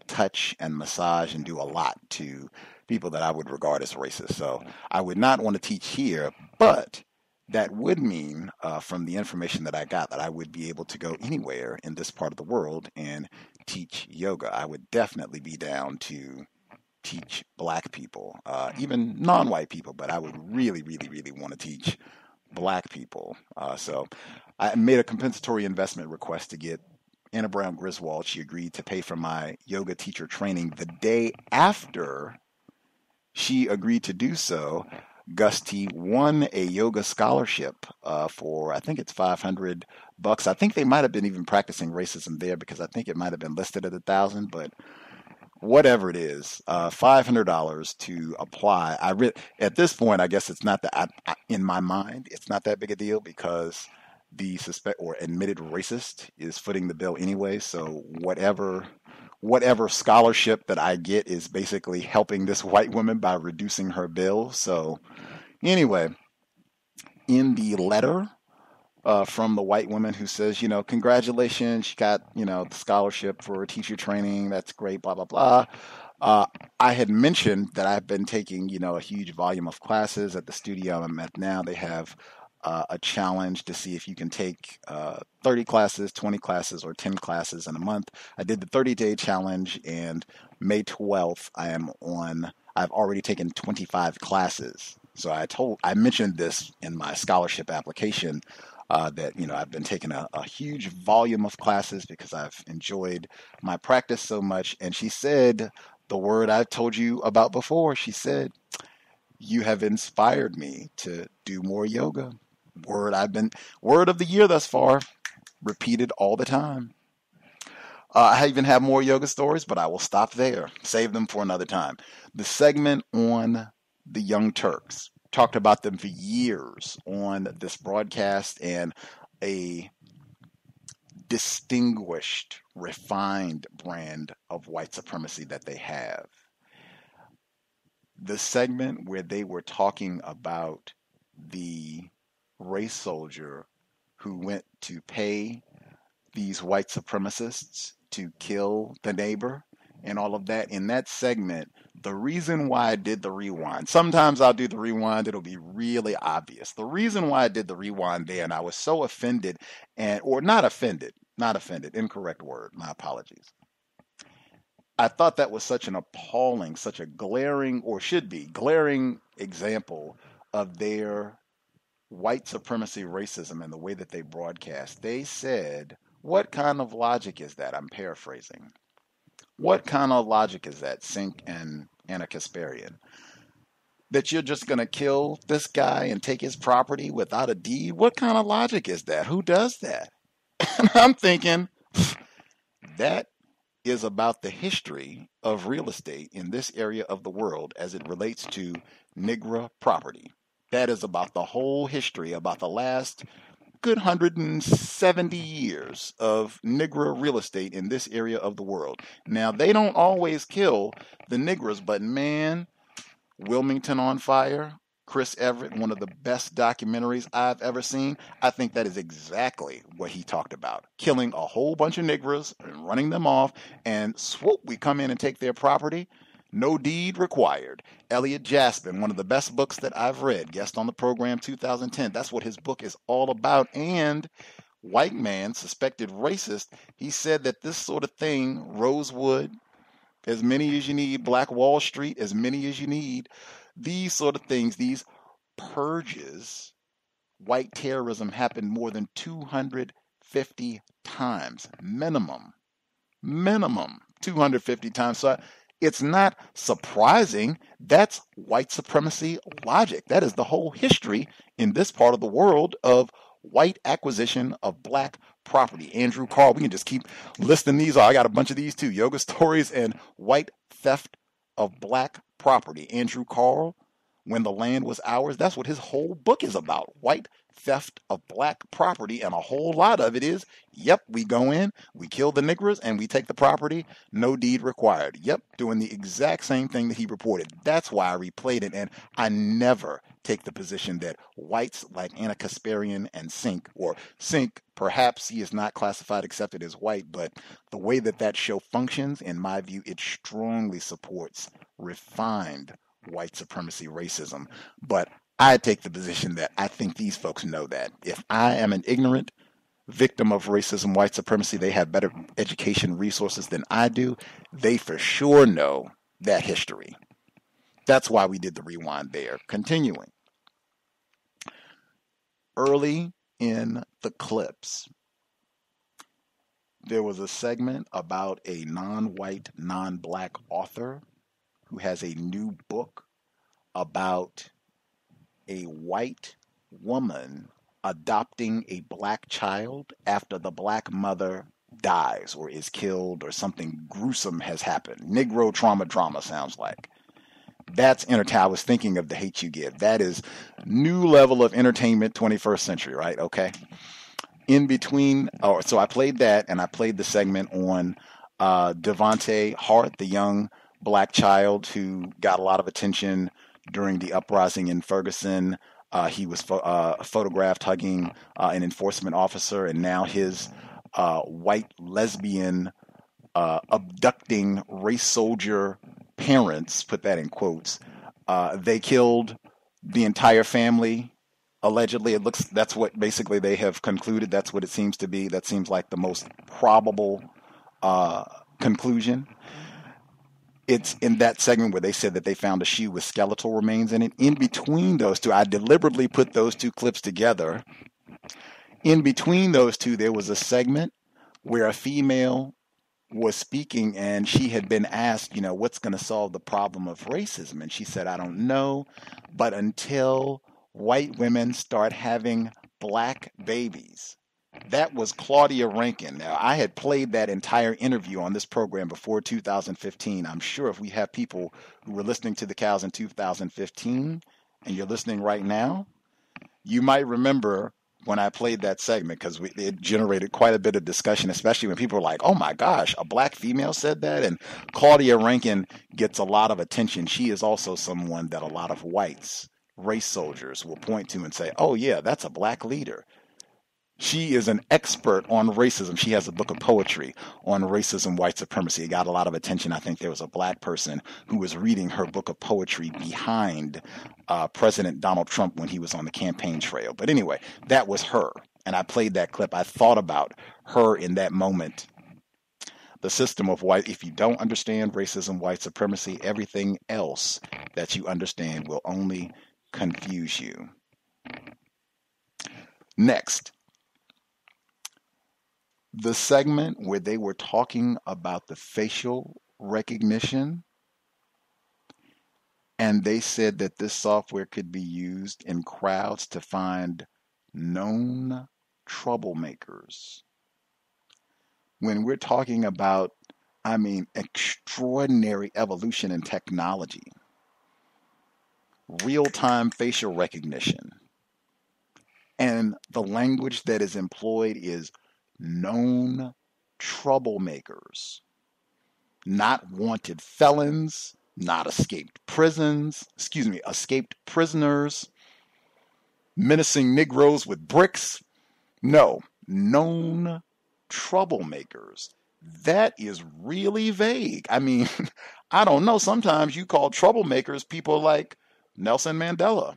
touch and massage and do a lot to people that I would regard as racist. So I would not want to teach here, but that would mean from the information that I got that I would be able to go anywhere in this part of the world and teach yoga. I would definitely be down to teach black people, even non-white people, but I would really, really, really want to teach black people. So I made a compensatory investment request to get Anna Brown Griswold. She agreed to pay for my yoga teacher training. The day after she agreed to do so, Gus T won a yoga scholarship for, I think it's $500. I think they might have been even practicing racism there, because I think it might have been listed at $1,000, but whatever it is, $500 to apply. At this point, I guess it's not that, in my mind, it's not that big a deal, because the suspect or admitted racist is footing the bill anyway. So whatever scholarship that I get is basically helping this white woman by reducing her bill. So anyway, in the letter from the white woman who says, congratulations, she got, the scholarship for teacher training. That's great, blah, blah, blah. I had mentioned that I've been taking, a huge volume of classes at the studio I'm at now. They have a challenge to see if you can take 30 classes, 20 classes, or 10 classes in a month. I did the 30-day challenge, and May 12th, I've already taken 25 classes. So I mentioned this in my scholarship application, that, I've been taking a huge volume of classes because I've enjoyed my practice so much. And she said the word I told you about before. She said, "You have inspired me to do more yoga." Word of the year thus far, repeated all the time. I even have more yoga stories, but I will stop there. Save them for another time. The segment on the Young Turks. Talked about them for years on this broadcast, and a distinguished, refined brand of white supremacy that they have. The segment where they were talking about the race soldier who went to pay these white supremacists to kill the neighbor and all of that, in that segment, the reason why I did the rewind, sometimes I'll do the rewind, it'll be really obvious. The reason why I did the rewind there, and I was so offended, not offended, incorrect word, my apologies. I thought that was such an appalling, such a glaring, or should be, glaring example of their white supremacy racism and the way that they broadcast. They said, "What kind of logic is that?" I'm paraphrasing. "What kind of logic is that, Sink and Anna Kasparian? That you're just going to kill this guy and take his property without a deed? What kind of logic is that? Who does that?" And I'm thinking, that is about the history of real estate in this area of the world as it relates to Negro property. That is about the whole history, about the last good 170 years of Negro real estate in this area of the world. Now, they don't always kill the Negroes, but man, Wilmington on fire, Chris Everett, one of the best documentaries I've ever seen. I think that is exactly what he talked about. Killing a whole bunch of Negroes and running them off, and swoop, we come in and take their property. No deed required. Elliot Jaspin, one of the best books that I've read, guest on the program 2010. That's what his book is all about. And white man, suspected racist, he said that this sort of thing, Rosewood, as many as you need, Black Wall Street, as many as you need, these sort of things, these purges, white terrorism happened more than 250 times, minimum 250 times. So it's not surprising. That's white supremacy logic. That is the whole history in this part of the world of white acquisition of black property. Andrew Carl, we can just keep listing these. I got a bunch of these too. Yoga Stories and White Theft of Black Property. Andrew Carl, When the Land Was Ours. That's what his whole book is about. White theft of black property. And a whole lot of it is, yep, we go in, we kill the Negroes, and we take the property. No deed required. Yep, doing the exact same thing that he reported. That's why I replayed it. And I never take the position that whites like Anna Kasparian and Sink, or Sink, perhaps he is not classified, accepted as white, but the way that that show functions, in my view, it strongly supports refined white supremacy racism. But I take the position that I think these folks know that. If I am an ignorant victim of racism, white supremacy, they have better education resources than I do. They for sure know that history. That's why we did the rewind there. Continuing. Early in the clips, there was a segment about a non-white, non-black author who has a new book about a white woman adopting a black child after the black mother dies or is killed or something gruesome has happened. Negro trauma drama sounds like. That's entertainment. I was thinking of The Hate U Give. That is new level of entertainment, 21st century, right? Okay. In between, so I played that, and I played the segment on Devontae Hart, the young black child who got a lot of attention during the uprising in Ferguson. He was photographed hugging an enforcement officer, and now his white lesbian abducting race soldier parents, put that in quotes, they killed the entire family, allegedly. That's what basically they have concluded. That's what it seems to be. That seems like the most probable conclusion. It's in that segment where they said that they found a shoe with skeletal remains in it. In between those two, I deliberately put those two clips together. In between those two, there was a segment where a female was speaking, and she had been asked, what's going to solve the problem of racism? And she said, I don't know, but until white women start having black babies. That was Claudia Rankin. Now, I had played that entire interview on this program before 2015. I'm sure if we have people who were listening to the cows in 2015 and you're listening right now, you might remember when I played that segment, because it generated quite a bit of discussion, especially when people were like, oh my gosh, a black female said that? And Claudia Rankin gets a lot of attention. She is also someone that a lot of whites, race soldiers, will point to and say, oh yeah, that's a black leader. She is an expert on racism. She has a book of poetry on racism, white supremacy. It got a lot of attention. I think there was a black person who was reading her book of poetry behind President Donald Trump when he was on the campaign trail. But anyway, that was her. And I played that clip. I thought about her in that moment. The system of white, if you don't understand racism, white supremacy, everything else that you understand will only confuse you. Next. The segment where they were talking about the facial recognition, and they said that this software could be used in crowds to find known troublemakers. When we're talking about, extraordinary evolution in technology, real-time facial recognition, and the language that is employed is known troublemakers, not wanted felons, not escaped prisoners, menacing Negroes with bricks. No, known troublemakers. That is really vague. I mean, I don't know. Sometimes you call troublemakers people like Nelson Mandela.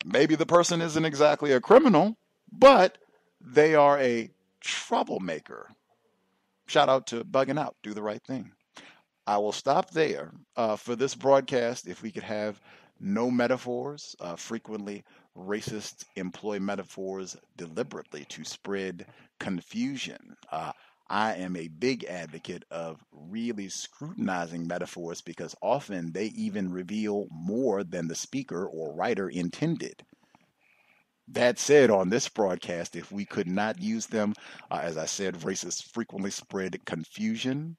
Maybe the person isn't exactly a criminal, but they are a troublemaker. Shout out to Bugging Out. Do the right thing. I will stop there for this broadcast. If we could have no metaphors, frequently racists employ metaphors deliberately to spread confusion. I am a big advocate of really scrutinizing metaphors because often they even reveal more than the speaker or writer intended. That said, on this broadcast, if we could not use them, as I said, racists frequently spread confusion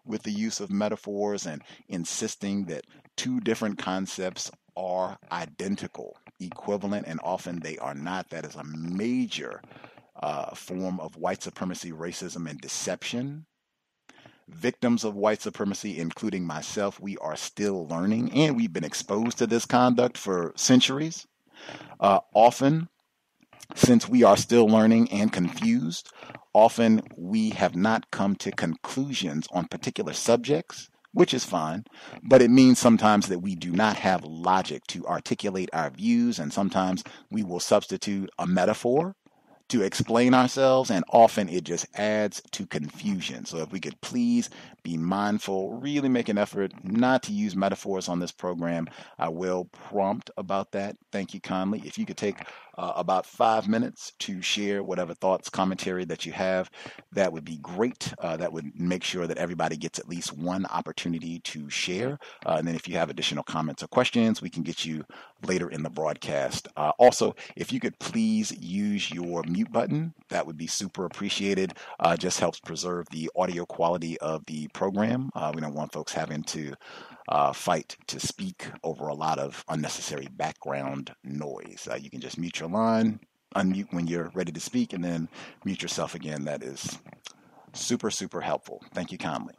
with the use of metaphors and insisting that two different concepts are identical, equivalent, and often they are not. That is a major form of white supremacy, racism, and deception. Victims of white supremacy, including myself, we are still learning, and we've been exposed to this conduct for centuries. Often, since we are still learning and confused, often we have not come to conclusions on particular subjects, which is fine, but it means sometimes that we do not have logic to articulate our views, and sometimes we will substitute a metaphor to explain ourselves, and often it just adds to confusion. So if we could please be mindful, really make an effort not to use metaphors on this program, I will prompt about that. Thank you kindly. If you could take about 5 minutes to share whatever thoughts, commentary that you have, that would be great. That would make sure that everybody gets at least one opportunity to share. And then if you have additional comments or questions, we can get you later in the broadcast. Also, if you could please use your mute button, that would be super appreciated. Just helps preserve the audio quality of the program. We don't want folks having to fight to speak over a lot of unnecessary background noise. You can just mute your line, unmute when you're ready to speak, and then mute yourself again. That is super, super helpful. Thank you kindly.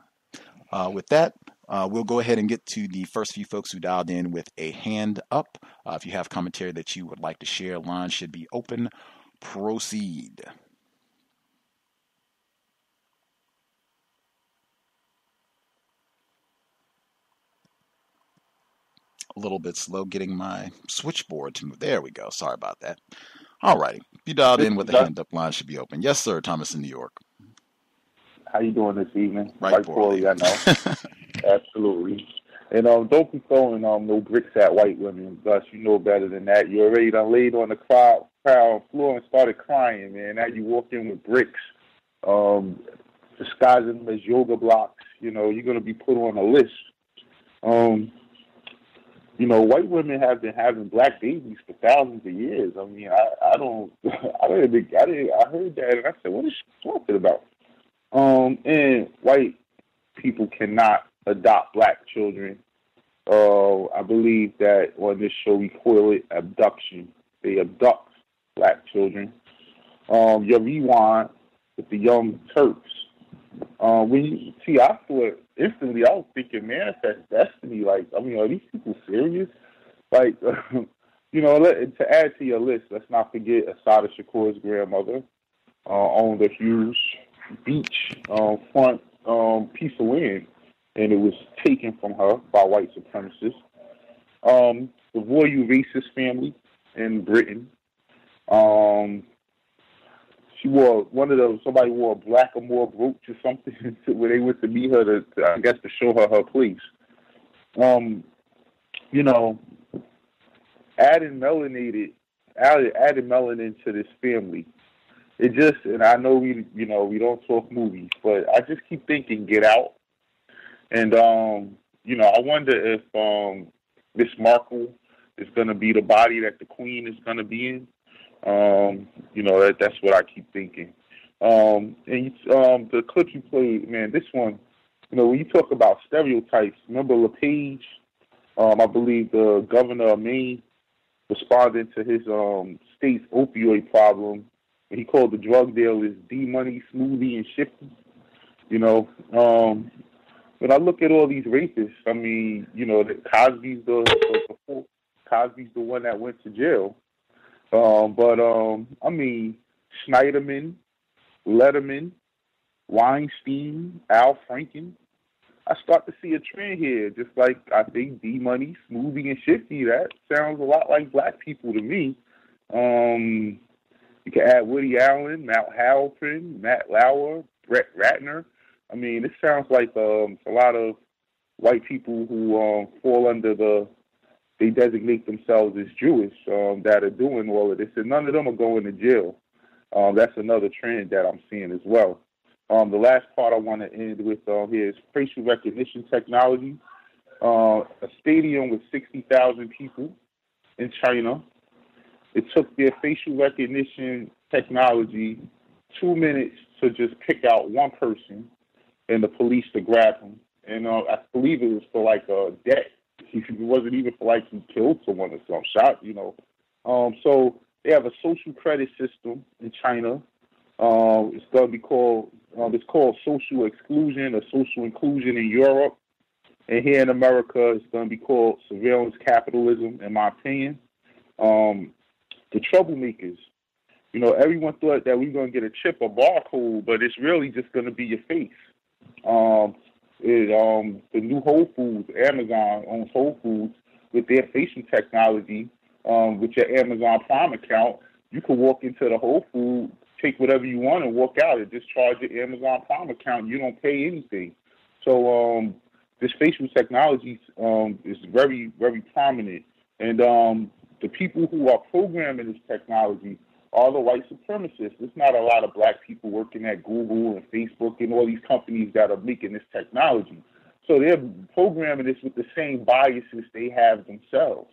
With that, we'll go ahead and get to the first few folks who dialed in with a hand up. If you have commentary that you would like to share, line should be open. Proceed. A little bit slow getting my switchboard to move. There we go. Sorry about that. All righty. If you dialed in with a hand up, line should be open. Yes, sir. Thomas in New York. How you doing this evening? Right, poorly, I know. Absolutely. And don't be throwing no bricks at white women, Gus. You know better than that. You already done laid on the crowd floor and started crying, man. Now you walk in with bricks, disguising them as yoga blocks. You know, you're gonna be put on a list. You know, white women have been having black babies for thousands of years. I mean, I heard that and I said, what is she talking about? And white people cannot adopt black children. I believe that on this show we call it abduction. They abduct black children. Your rewind with the Young Turks. When you see, I thought instantly, I was thinking, manifest destiny. Like, I mean, are these people serious? Like, you know, to add to your list, let's not forget Assata Shakur's grandmother owned a huge beach front piece of land, and it was taken from her by white supremacists. The Voyou racist family in Britain. She wore somebody wore a blackamoor brooch or something where they went to meet her to show her place. You know, adding melanin to this family. It just, and I know we don't talk movies, but I just keep thinking Get Out. And, you know, I wonder if Miss Markle is going to be the body that the Queen is going to be in. You know, that's what I keep thinking. And the clip you played, man, this one, you know, when you talk about stereotypes, remember LePage, I believe the governor of Maine, responding to his state's opioid problem, and he called the drug dealers D-Money, Smoothie, and Shifty. You know, when I look at all these rapists, I mean, you know, Cosby's Cosby's the one that went to jail. I mean, Schneiderman, Letterman, Weinstein, Al Franken. I start to see a trend here, just like I think D-Money, Smoothie, and Shifty. That sounds a lot like black people to me. You can add Woody Allen, Matt Halpern, Matt Lauer, Brett Ratner. I mean, it sounds like a lot of white people who fall under they designate themselves as Jewish that are doing all of this, and none of them are going to jail. That's another trend that I'm seeing as well. The last part I want to end with here is facial recognition technology. A stadium with 60,000 people in China. It took their facial recognition technology 2 minutes to just pick out one person and the police to grab him. And I believe it was for like a debt. It wasn't even for like he killed someone or some shot, you know. So they have a social credit system in China. It's going to be called, it's called social exclusion or social inclusion in Europe. And here in America, it's going to be called surveillance capitalism, in my opinion. The troublemakers, you know, everyone thought that we were going to get a chip or barcode, but it's really just going to be your face. The new Whole Foods, Amazon owns Whole Foods with their facial technology. With your Amazon Prime account, you can walk into the Whole Foods, take whatever you want, and walk out and just charge your Amazon Prime account. You don't pay anything. So this facial technology is very, very prominent. And the people who are programming this technology are the white supremacists. There's not a lot of black people working at Google and Facebook and all these companies that are making this technology. So they're programming this with the same biases they have themselves.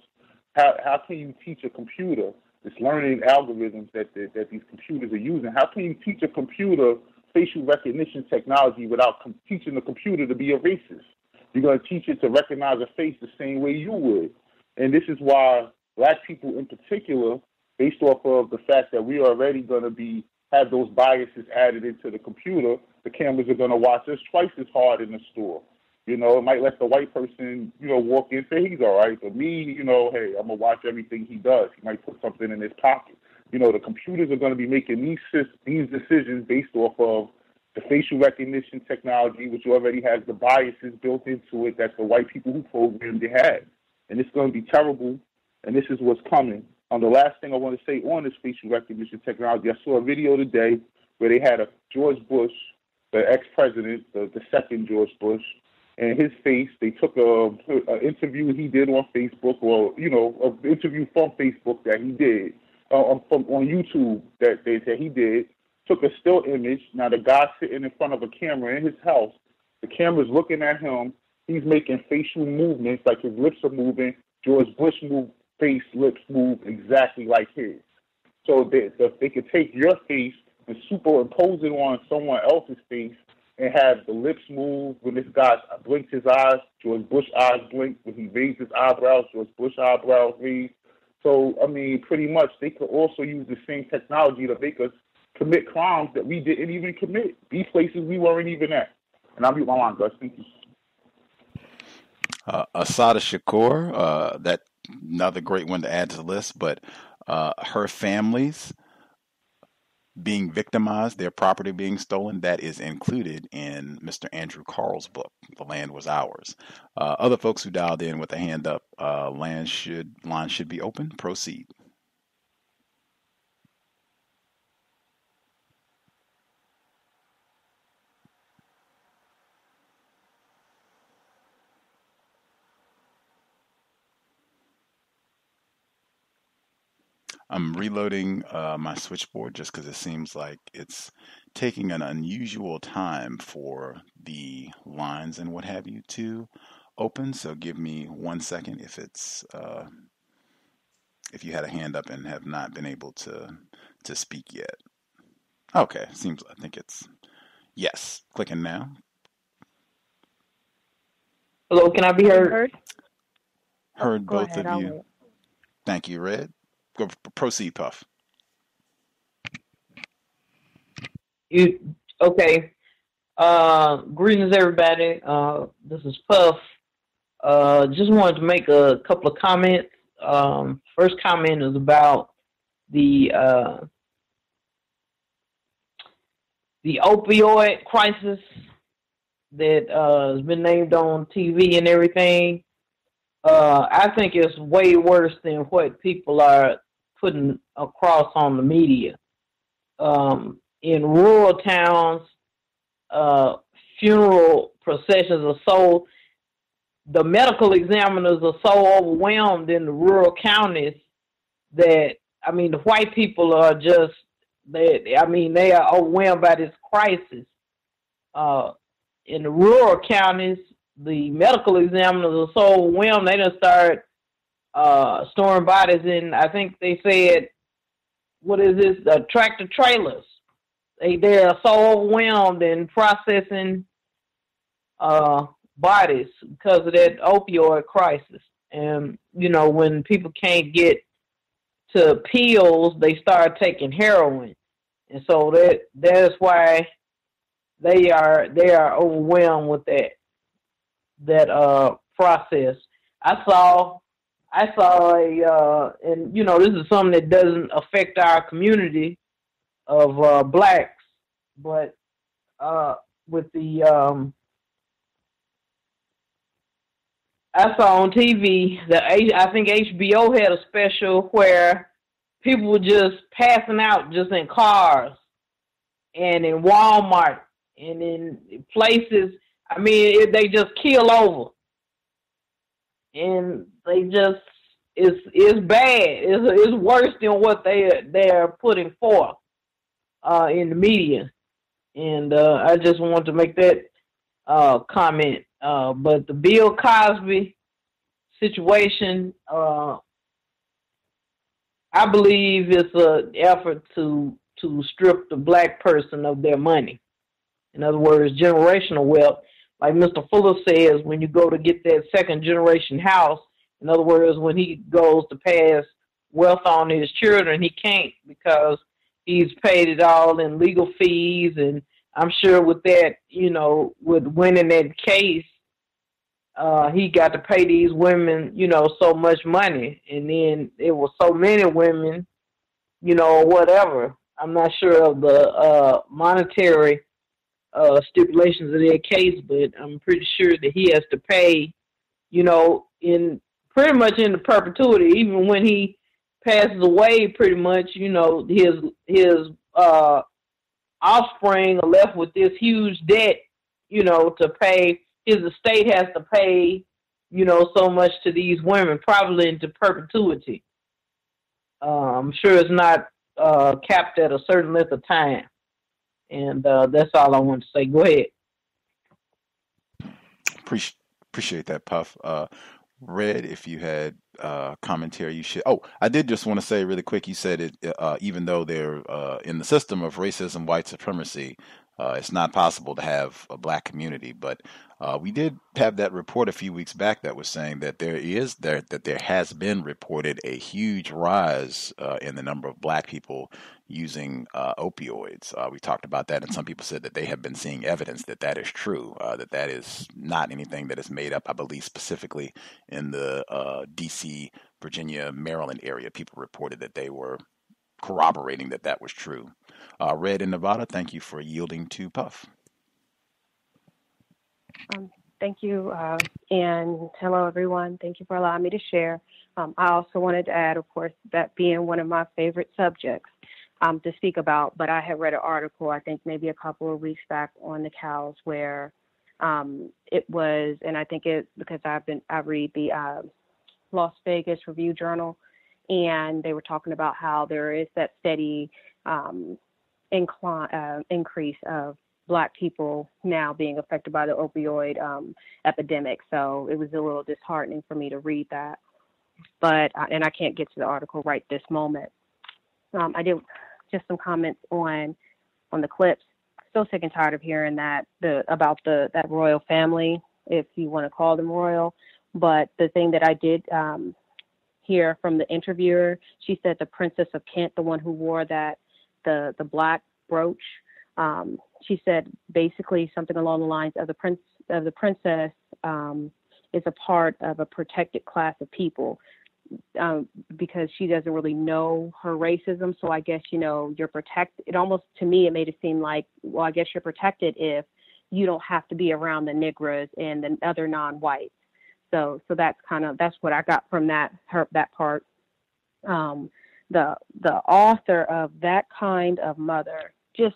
How can you teach a computer this learning algorithms that these computers are using? How can you teach a computer facial recognition technology without teaching the computer to be a racist? You're going to teach it to recognize a face the same way you would. And this is why black people in particular, based off of the fact that we are already going to have those biases added into the computer, the cameras are going to watch us twice as hard in the store. You know, it might let the white person, you know, walk in and say he's all right. But me, you know, hey, I'm going to watch everything he does. He might put something in his pocket. You know, the computers are going to be making these decisions based off of the facial recognition technology, which already has the biases built into it that the white people who programmed it had. And it's going to be terrible, and this is what's coming. The last thing I want to say on this facial recognition technology, I saw a video today where they had a George Bush, the ex-president, the second George Bush, and his face. They took an interview he did on Facebook, or, you know, an interview from Facebook that he did, on YouTube that he did, took a still image. Now the guy's sitting in front of a camera in his house. The camera's looking at him. He's making facial movements, like his lips are moving. George Bush face, lips move exactly like his. So they could take your face and superimpose it on someone else's face and have the lips move. When this guy blinks his eyes, George Bush eyes blink. When he raises his eyebrows, George Bush eyebrows raise. So, I mean, pretty much they could also use the same technology to make us commit crimes that we didn't even commit. These places we weren't even at. And I'll mute my line, Gus. Thank you. Asada Shakur, that another great one to add to the list, but her families being victimized, their property being stolen, that is included in Mr. Andrew Carl's book, The Land Was Ours. Other folks who dialed in with a hand up, line should be open. Proceed. I'm reloading my switchboard just because it seems like it's taking an unusual time for the lines and what have you to open. So give me 1 second if it's if you had a hand up and have not been able to speak yet. Okay, I think it's yes. Clicking now. Hello, can I be heard? Heard both of you. Thank you, Red. Go proceed, Puff. Okay. Greetings, everybody. This is Puff. Just wanted to make a couple of comments. First comment is about the opioid crisis that has been named on TV and everything. I think it's way worse than what people are putting across on the media. In rural towns, funeral processions are so, the medical examiners are so overwhelmed in the rural counties that, I mean, the white people are just, they are overwhelmed by this crisis. In the rural counties, the medical examiners are so overwhelmed, they done start storing bodies in, I think they said, what is this, tractor trailers. They are so overwhelmed in processing bodies because of that opioid crisis. And, you know, when people can't get to pills, they start taking heroin. And so that's why they are overwhelmed with that process. I saw and you know, this is something that doesn't affect our community of blacks, but with the I saw on TV that I think HBO had a special where people were just passing out just in cars and in Walmart and in places. I mean, they just keel over, and they just it's bad. It's worse than what they're putting forth in the media, and I just want to make that comment. But the Bill Cosby situation, I believe it's an effort to strip the black person of their money. In other words, generational wealth. Like Mr. Fuller says, when you go to get that second generation house, in other words, when he goes to pass wealth on his children, he can't because he's paid it all in legal fees. And I'm sure with that, you know, with winning that case, he got to pay these women, you know, so much money. And then there were so many women, you know, whatever. I'm not sure of the monetary stipulations of their case, but I'm pretty sure that he has to pay, you know, in pretty much in the perpetuity, even when he passes away, pretty much, you know, his offspring are left with this huge debt, you know, to pay. His estate has to pay, you know, so much to these women, probably into perpetuity. I'm sure it's not capped at a certain length of time. And that's all I want to say. Go ahead. Appreciate that, Puff. Red, if you had commentary, you should. Oh, I did just want to say really quick. You said it. Even though they're in the system of racism, white supremacy, it's not possible to have a black community. But we did have that report a few weeks back that was saying that there has been reported a huge rise in the number of black people using opioids. We talked about that, and some people said that they have been seeing evidence that that is true, that is not anything that is made up. I believe specifically in the D.C., Virginia, Maryland area, people reported that they were corroborating that that was true. Red in Nevada, thank you for yielding to Puff. Thank you, and hello, everyone. Thank you for allowing me to share. I also wanted to add, of course, that being one of my favorite subjects to speak about, but I had read an article, I think maybe a couple of weeks back on the cows where it was, and I think it's because I read the Las Vegas Review Journal, and they were talking about how there is that steady increase of Black people now being affected by the opioid epidemic. So it was a little disheartening for me to read that. But, and I can't get to the article right this moment. I did just some comments on the clips. Still sick and tired of hearing that that royal family, if you want to call them royal. But the thing that I did hear from the interviewer, she said the Princess of Kent, the one who wore the black brooch, she said basically something along the lines of the princess is a part of a protected class of people because she doesn't really know her racism. So I guess, you're protected. It almost, to me, it made it seem like, well, I guess you're protected if you don't have to be around the Negras and the other non-whites. So that's what I got from that part. The author of that kind of mother just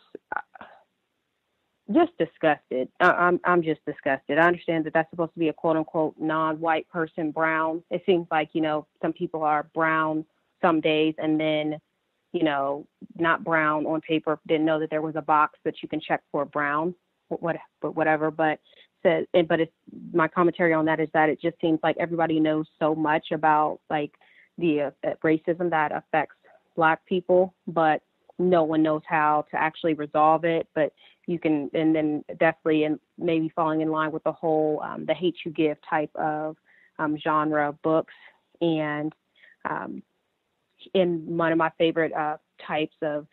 disgusted. I'm just disgusted. I understand that that's supposed to be a quote unquote non-white person, brown. It seems like, some people are brown some days and then, not brown on paper, didn't know that there was a box that you can check for brown, whatever. But my commentary on that is that it just seems like everybody knows so much about like the racism that affects Black people, but no one knows how to actually resolve it. But you can, and then definitely, and maybe falling in line with the whole the hate you give type of genre of books. And in one of my favorite types of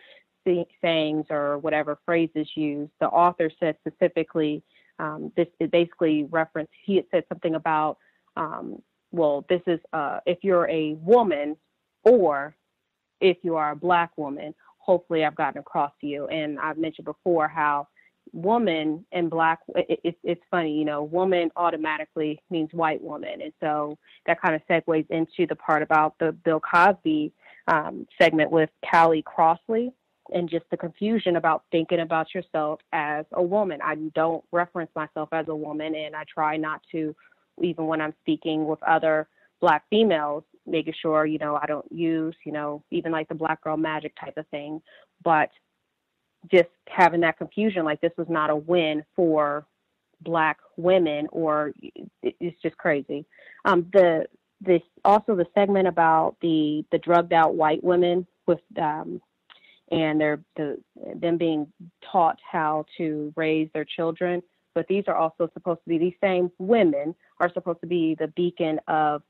sayings or whatever phrases used, the author said specifically, this is basically reference, he had said something about, this is if you're a woman or if you are a Black woman, hopefully I've gotten across to you. And I've mentioned before how woman and Black, it's funny, woman automatically means white woman. And so that kind of segues into the part about the Bill Cosby segment with Callie Crossley and just the confusion about thinking about yourself as a woman. I don't reference myself as a woman, and I try not to, even when I'm speaking with other Black females, making sure, I don't use, even like the Black girl magic type of thing, but just having that confusion, like this was not a win for Black women, or it's just crazy. This also the segment about the drugged out white women with and them being taught how to raise their children, but these are also supposed to be, these same women are supposed to be the beacon of,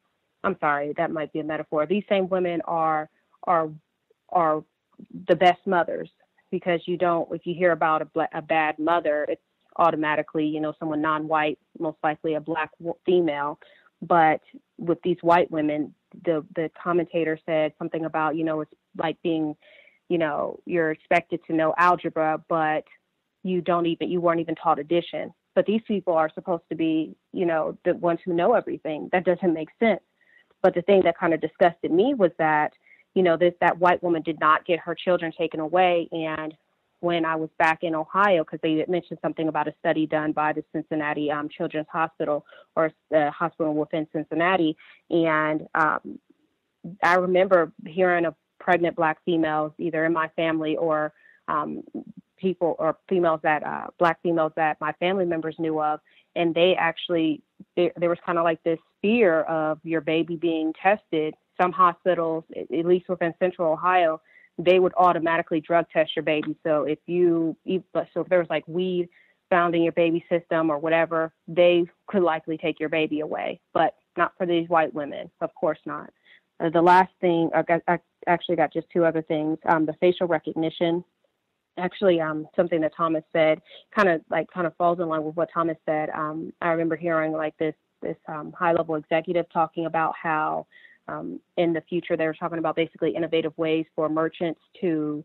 I'm sorry, that might be a metaphor. These same women are the best mothers, because if you hear about a bad mother, it's automatically, someone non-white, most likely a Black female. But with these white women, the commentator said something about, it's like being, you're expected to know algebra, but you weren't even taught addition. But these people are supposed to be, the ones who know everything. That doesn't make sense. But the thing that kind of disgusted me was that, that white woman did not get her children taken away. And when I was back in Ohio, because they mentioned something about a study done by the Cincinnati Children's Hospital, or the hospital within Cincinnati. And I remember hearing of pregnant Black females, either in my family or females that Black females that my family members knew of. And they actually, there was kind of like this fear of your baby being tested. Some hospitals, at least within Central Ohio, they would automatically drug test your baby. So if there was like weed found in your baby system or whatever, they could likely take your baby away, but not for these white women. Of course not. The last thing, I actually got just two other things. The facial recognition, actually, something that Thomas said kind of falls in line with what Thomas said. I remember hearing like this high-level executive talking about how in the future they were talking about basically innovative ways for merchants to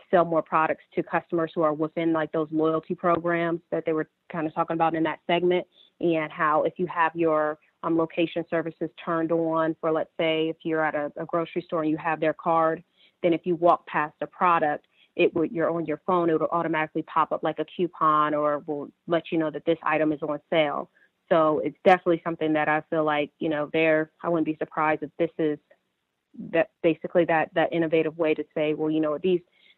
sell more products to customers who are within like those loyalty programs that they were kind of talking about in that segment, and how if you have your location services turned on for, let's say, if you're at a grocery store and you have their card, then if you walk past a product, you're on your phone, it will automatically pop up like a coupon, or will let you know that this item is on sale. So it's definitely something that I feel like, I wouldn't be surprised if this is that basically that innovative way to say, well,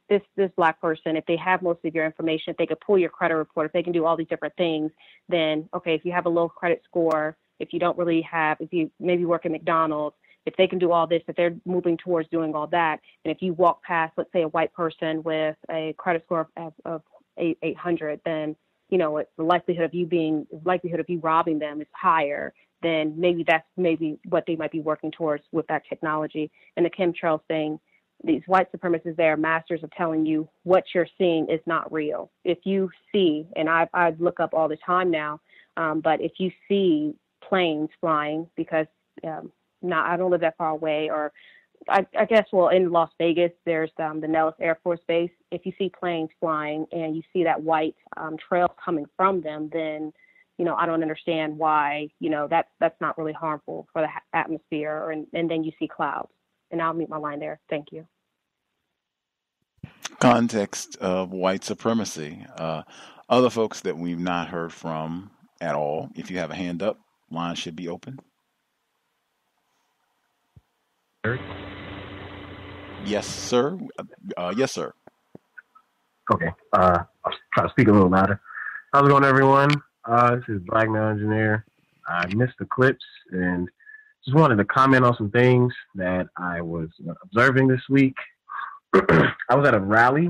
this Black person, if they have most of your information, if they could pull your credit report, if they can do all these different things, then, okay, if you have a low credit score, if you don't really have, if you maybe work at McDonald's, if they can do all this, if they're moving towards doing all that, and if you walk past, let's say, a white person with a credit score of 800, then the likelihood of you robbing them is higher. Then maybe that's what they might be working towards with that technology. And the chemtrails thing, these white supremacists, they are masters of telling you what you're seeing is not real. If you see, and I look up all the time now, but if you see planes flying, because I don't live that far away, or I guess, well, in Las Vegas, there's the Nellis Air Force Base. If you see planes flying and you see that white trail coming from them, then, I don't understand why, that's not really harmful for the atmosphere. And then you see clouds. And I'll mute my line there. Thank you. Context of white supremacy. Other folks that we've not heard from at all, if you have a hand up, line should be open. Yes, sir. Yes, sir. Okay. I'll try to speak a little louder. How's it going, everyone? This is Black Male Engineer. I missed the clips and just wanted to comment on some things that I was observing this week. I was at a rally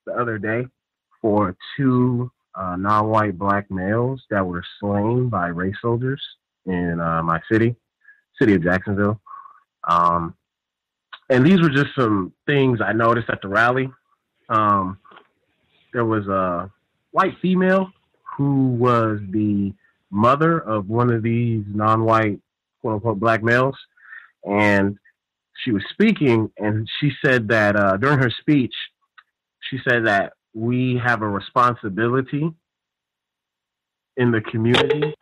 the other day for two non-white black males that were slain by race soldiers in my city of Jacksonville. And these were just some things I noticed at the rally. There was a white female who was the mother of one of these non-white, quote-unquote, black males. And she was speaking, and she said that during her speech, she said that we have a responsibility in the community.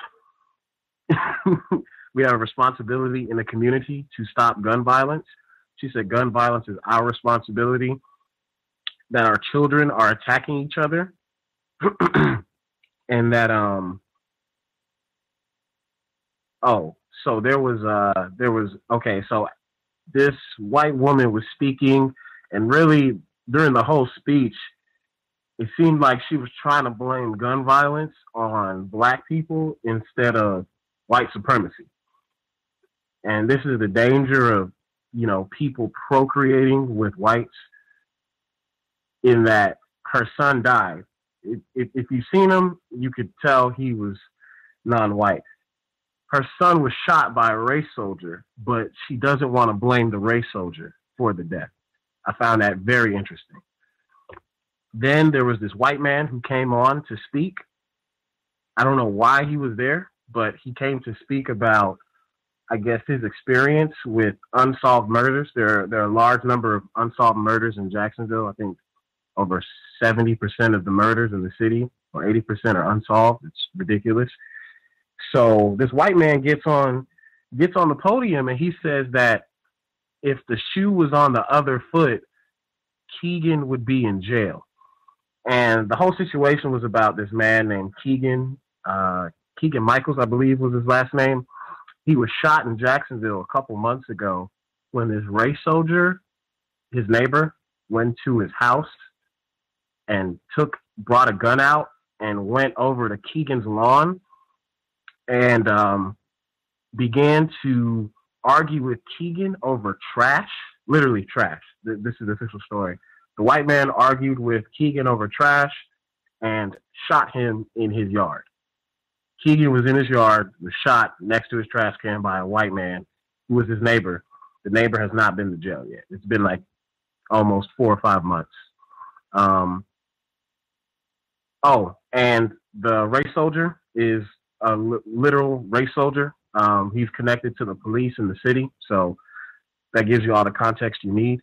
We have a responsibility in the community to stop gun violence. She said gun violence is our responsibility, that our children are attacking each other, and that, so this white woman was speaking, and really during the whole speech, it seemed like she was trying to blame gun violence on black people instead of white supremacy. And this is the danger of, people procreating with whites, in that her son died. If you've seen him, you could tell he was non-white. Her son was shot by a race soldier, but she doesn't want to blame the race soldier for the death. I found that very interesting. Then there was this white man who came on to speak. I don't know why he was there, but he came to speak about, I guess, his experience with unsolved murders. There are a large number of unsolved murders in Jacksonville. I think over 70% of the murders in the city, or 80%, are unsolved. It's ridiculous. So this white man gets on the podium, and he says that if the shoe was on the other foot, Keegan would be in jail. And the whole situation was about this man named Keegan Michaels, I believe was his last name. He was shot in Jacksonville a couple months ago when this race soldier, his neighbor, went to his house and brought a gun out and went over to Keegan's lawn and began to argue with Keegan over trash, literally trash. This is the official story. The white man argued with Keegan over trash and shot him in his yard. Keegan was in his yard, was shot next to his trash can by a white man who was his neighbor. The neighbor has not been to jail yet. It's been like almost 4 or 5 months. And the race soldier is a literal race soldier. He's connected to the police in the city, so that gives you all the context you need.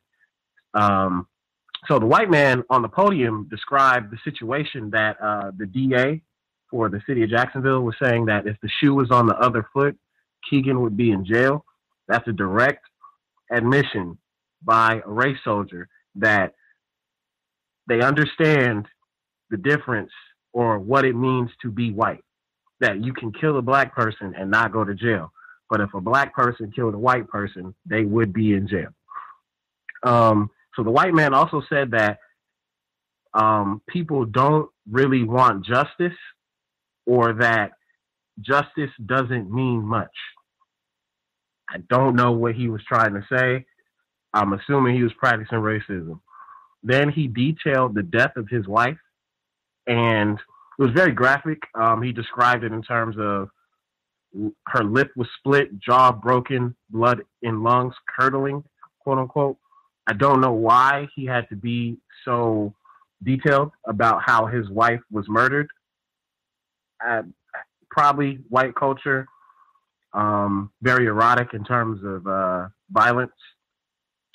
So the white man on the podium described the situation that the DA for the city of Jacksonville was saying that if the shoe was on the other foot, Keegan would be in jail. That's a direct admission by a race soldier that they understand the difference or what it means to be white, that you can kill a black person and not go to jail. But if a black person killed a white person, they would be in jail. So the white man also said that people don't really want justice, or that justice doesn't mean much. I don't know what he was trying to say. I'm assuming he was practicing racism. Then he detailed the death of his wife, and it was very graphic. He described it in terms of her lip was split, jaw broken, blood in lungs, curdling, quote unquote. I don't know why he had to be so detailed about how his wife was murdered. Probably white culture, very erotic in terms of violence.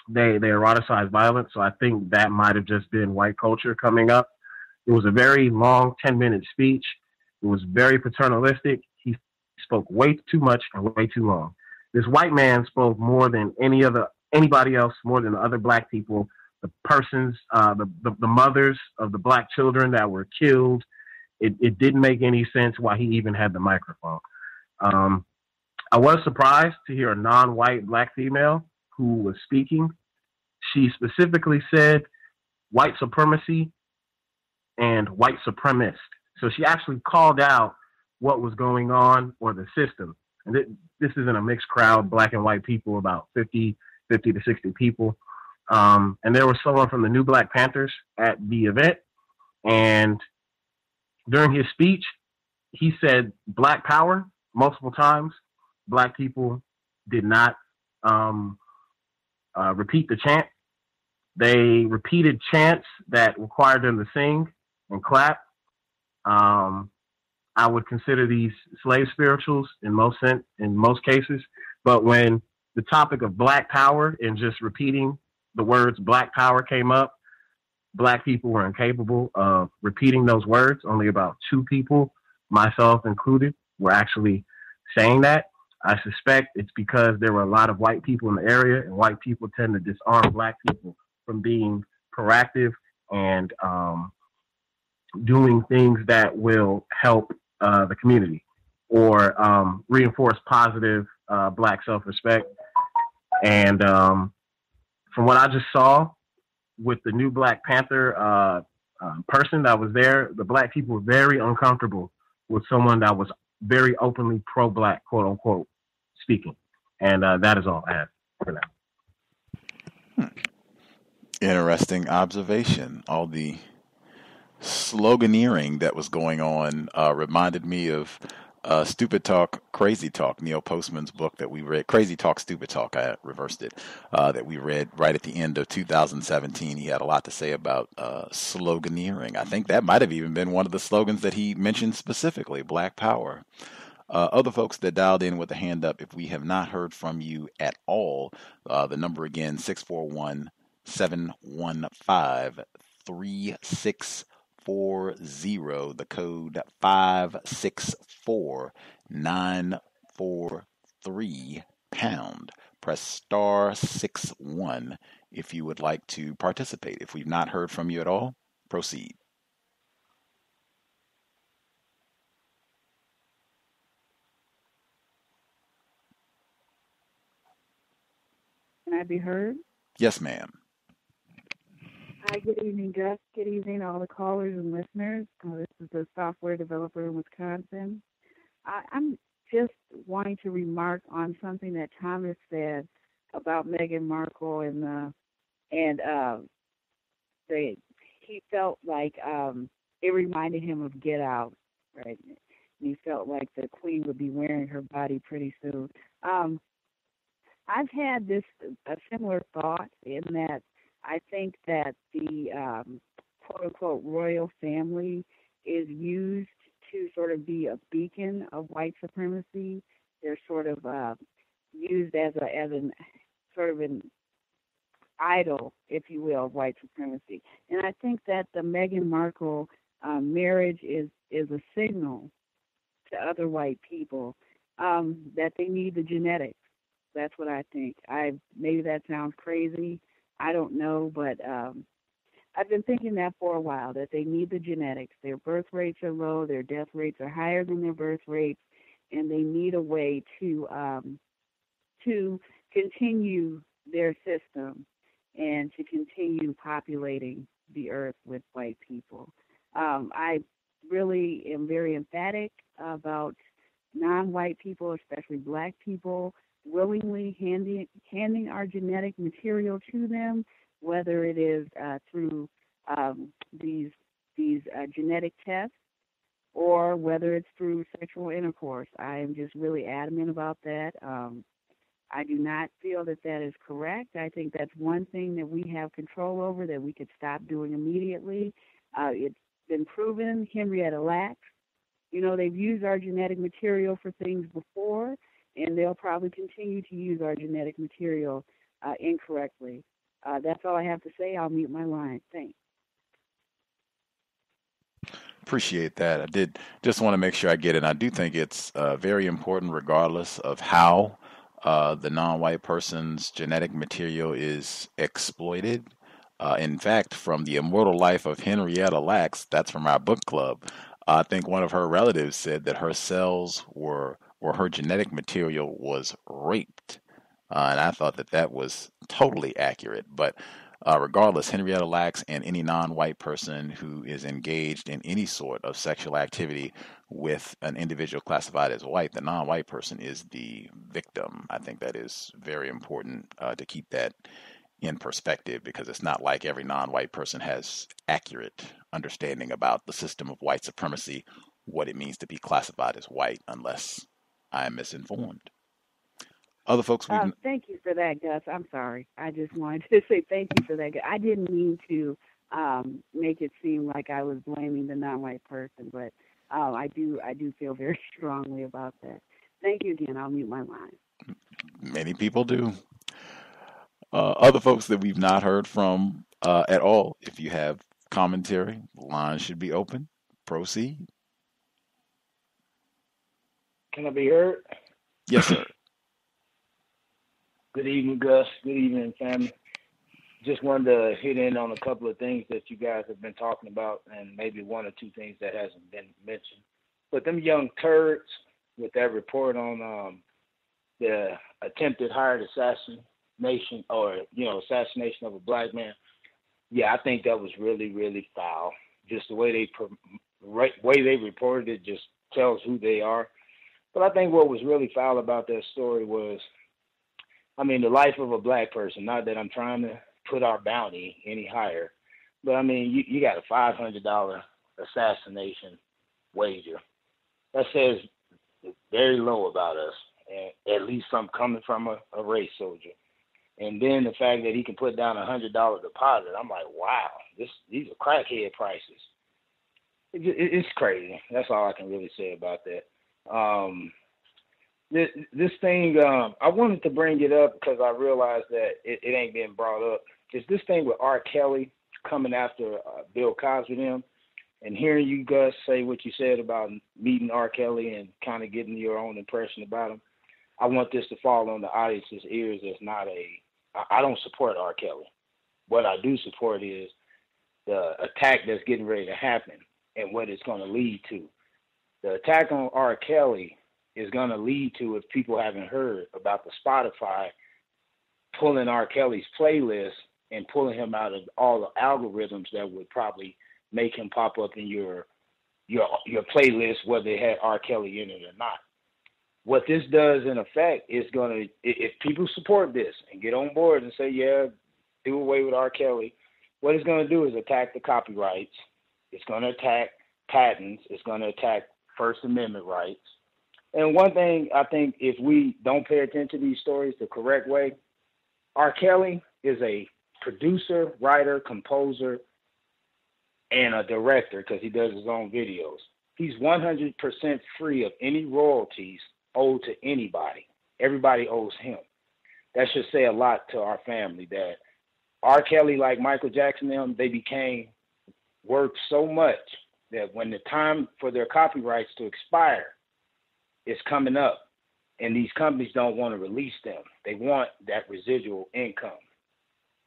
They eroticize violence, so I think that might have just been white culture coming up. It was a very long 10-minute speech. It was very paternalistic. He spoke way too much and way too long. This white man spoke more than anybody else, more than the other black people, the persons, the mothers of the black children that were killed. It didn't make any sense why he even had the microphone. I was surprised to hear a non-white black female who was speaking. She specifically said white supremacy and white supremacist. So she actually called out what was going on or the system. And this isn't a mixed crowd, black and white people, about 50 to 60 people. And there was someone from the New Black Panthers at the event. And during his speech, he said black power multiple times. Black people did not repeat the chant. They repeated chants that required them to sing and clap. I would consider these slave spirituals in most cases. But when the topic of black power and just repeating the words black power came up, black people were incapable of repeating those words. Only about 2 people, myself included, were actually saying that. I suspect it's because there were a lot of white people in the area, and white people tend to disarm black people from being proactive and doing things that will help the community or reinforce positive black self-respect. And from what I just saw with the new Black Panther person that was there, the black people were very uncomfortable with someone that was very openly pro-black, quote unquote, speaking. And that is all I have for now. Interesting observation. All the sloganeering that was going on reminded me of Stupid Talk, Crazy Talk, Neil Postman's book that we read. Crazy Talk, Stupid Talk, I reversed it, that we read right at the end of 2017. He had a lot to say about sloganeering. I think that might have even been one of the slogans that he mentioned specifically, Black Power. Other folks that dialed in with a hand up, if we have not heard from you at all, the number again, 641-715-3640, the code 564943 pound. Press star 61 if you would like to participate. If we've not heard from you at all, proceed. Can I be heard? Yes, ma'am. Hi, good evening, Gus. Good evening, all the callers and listeners. This is a software developer in Wisconsin. I'm just wanting to remark on something that Thomas said about Meghan Markle he felt like it reminded him of Get Out, right? And he felt like the Queen would be wearing her body pretty soon. I've had a similar thought in that I think that the quote-unquote royal family is used to sort of be a beacon of white supremacy. They're sort of used as an idol, if you will, of white supremacy. And I think that the Meghan Markle marriage is a signal to other white people that they need the genetics. That's what I think. Maybe that sounds crazy. I don't know, but I've been thinking that for a while, that they need the genetics. Their birth rates are low, their death rates are higher than their birth rates, and they need a way to continue their system and to continue populating the earth with white people. I really am very emphatic about non-white people, especially black people, willingly handing our genetic material to them, whether it is through these genetic tests or whether it's through sexual intercourse. I am just really adamant about that. I do not feel that that is correct. I think that's one thing that we have control over that we could stop doing immediately. It's been proven, Henrietta Lacks. They've used our genetic material for things before, and they'll probably continue to use our genetic material incorrectly. That's all I have to say. I'll mute my line. Thanks. Appreciate that. I did just want to make sure I get it. I do think it's very important, regardless of how the non-white person's genetic material is exploited. In fact, from The Immortal Life of Henrietta Lacks, that's from our book club, I think one of her relatives said that her cells were, or her genetic material was raped. And I thought that that was totally accurate. But regardless, Henrietta Lacks and any non-white person who is engaged in any sort of sexual activity with an individual classified as white, the non-white person is the victim. I think that is very important to keep that in perspective, because it's not like every non-white person has accurate understanding about the system of white supremacy, what it means to be classified as white, unless I am misinformed. Other folks, thank you for that, Gus. I'm sorry. I just wanted to say thank you for that. I didn't mean to make it seem like I was blaming the non-white person, but I do feel very strongly about that. Thank you again. I'll mute my line. Many people do. Other folks that we've not heard from at all, if you have commentary, the line should be open. Proceed. Can I be heard? Yes, sir. Good evening, Gus. Good evening, family. Just wanted to hit in on a couple of things that you guys have been talking about, and maybe one or two things that hasn't been mentioned. But them young turds with that report on the attempted hired assassination of a black man, yeah, I think that was really, really foul. Just the way they reported it just tells who they are. But I think what was really foul about that story was, the life of a black person. Not that I'm trying to put our bounty any higher, but you got a $500 assassination wager. That says very low about us, and at least I'm coming from a race soldier. And then the fact that he can put down $100 deposit, I'm like, wow, these are crackhead prices. It's crazy. That's all I can really say about that. This thing, I wanted to bring it up because I realized that it ain't been brought up. It's this thing with R. Kelly coming after Bill Cosby them, and hearing you, Gus, say what you said about meeting R. Kelly and kind of getting your own impression about him. I want this to fall on the audience's ears as I don't support R. Kelly. What I do support is the attack that's getting ready to happen and what it's going to lead to. The attack on R. Kelly is going to lead to, if people haven't heard, about the Spotify pulling R. Kelly's playlist and pulling him out of all the algorithms that would probably make him pop up in your playlist, whether they had R. Kelly in it or not. What this does in effect is going to, if people support this and get on board and say, yeah, do away with R. Kelly, what it's going to do is attack the copyrights. It's going to attack patents. It's going to attack First Amendment rights. And one thing I think, if we don't pay attention to these stories the correct way, R. Kelly is a producer, writer, composer, and a director because he does his own videos. He's 100% free of any royalties owed to anybody. Everybody owes him. That should say a lot to our family that R. Kelly, like Michael Jackson, they became worth so much that when the time for their copyrights to expire is coming up, and these companies don't want to release them. They want that residual income.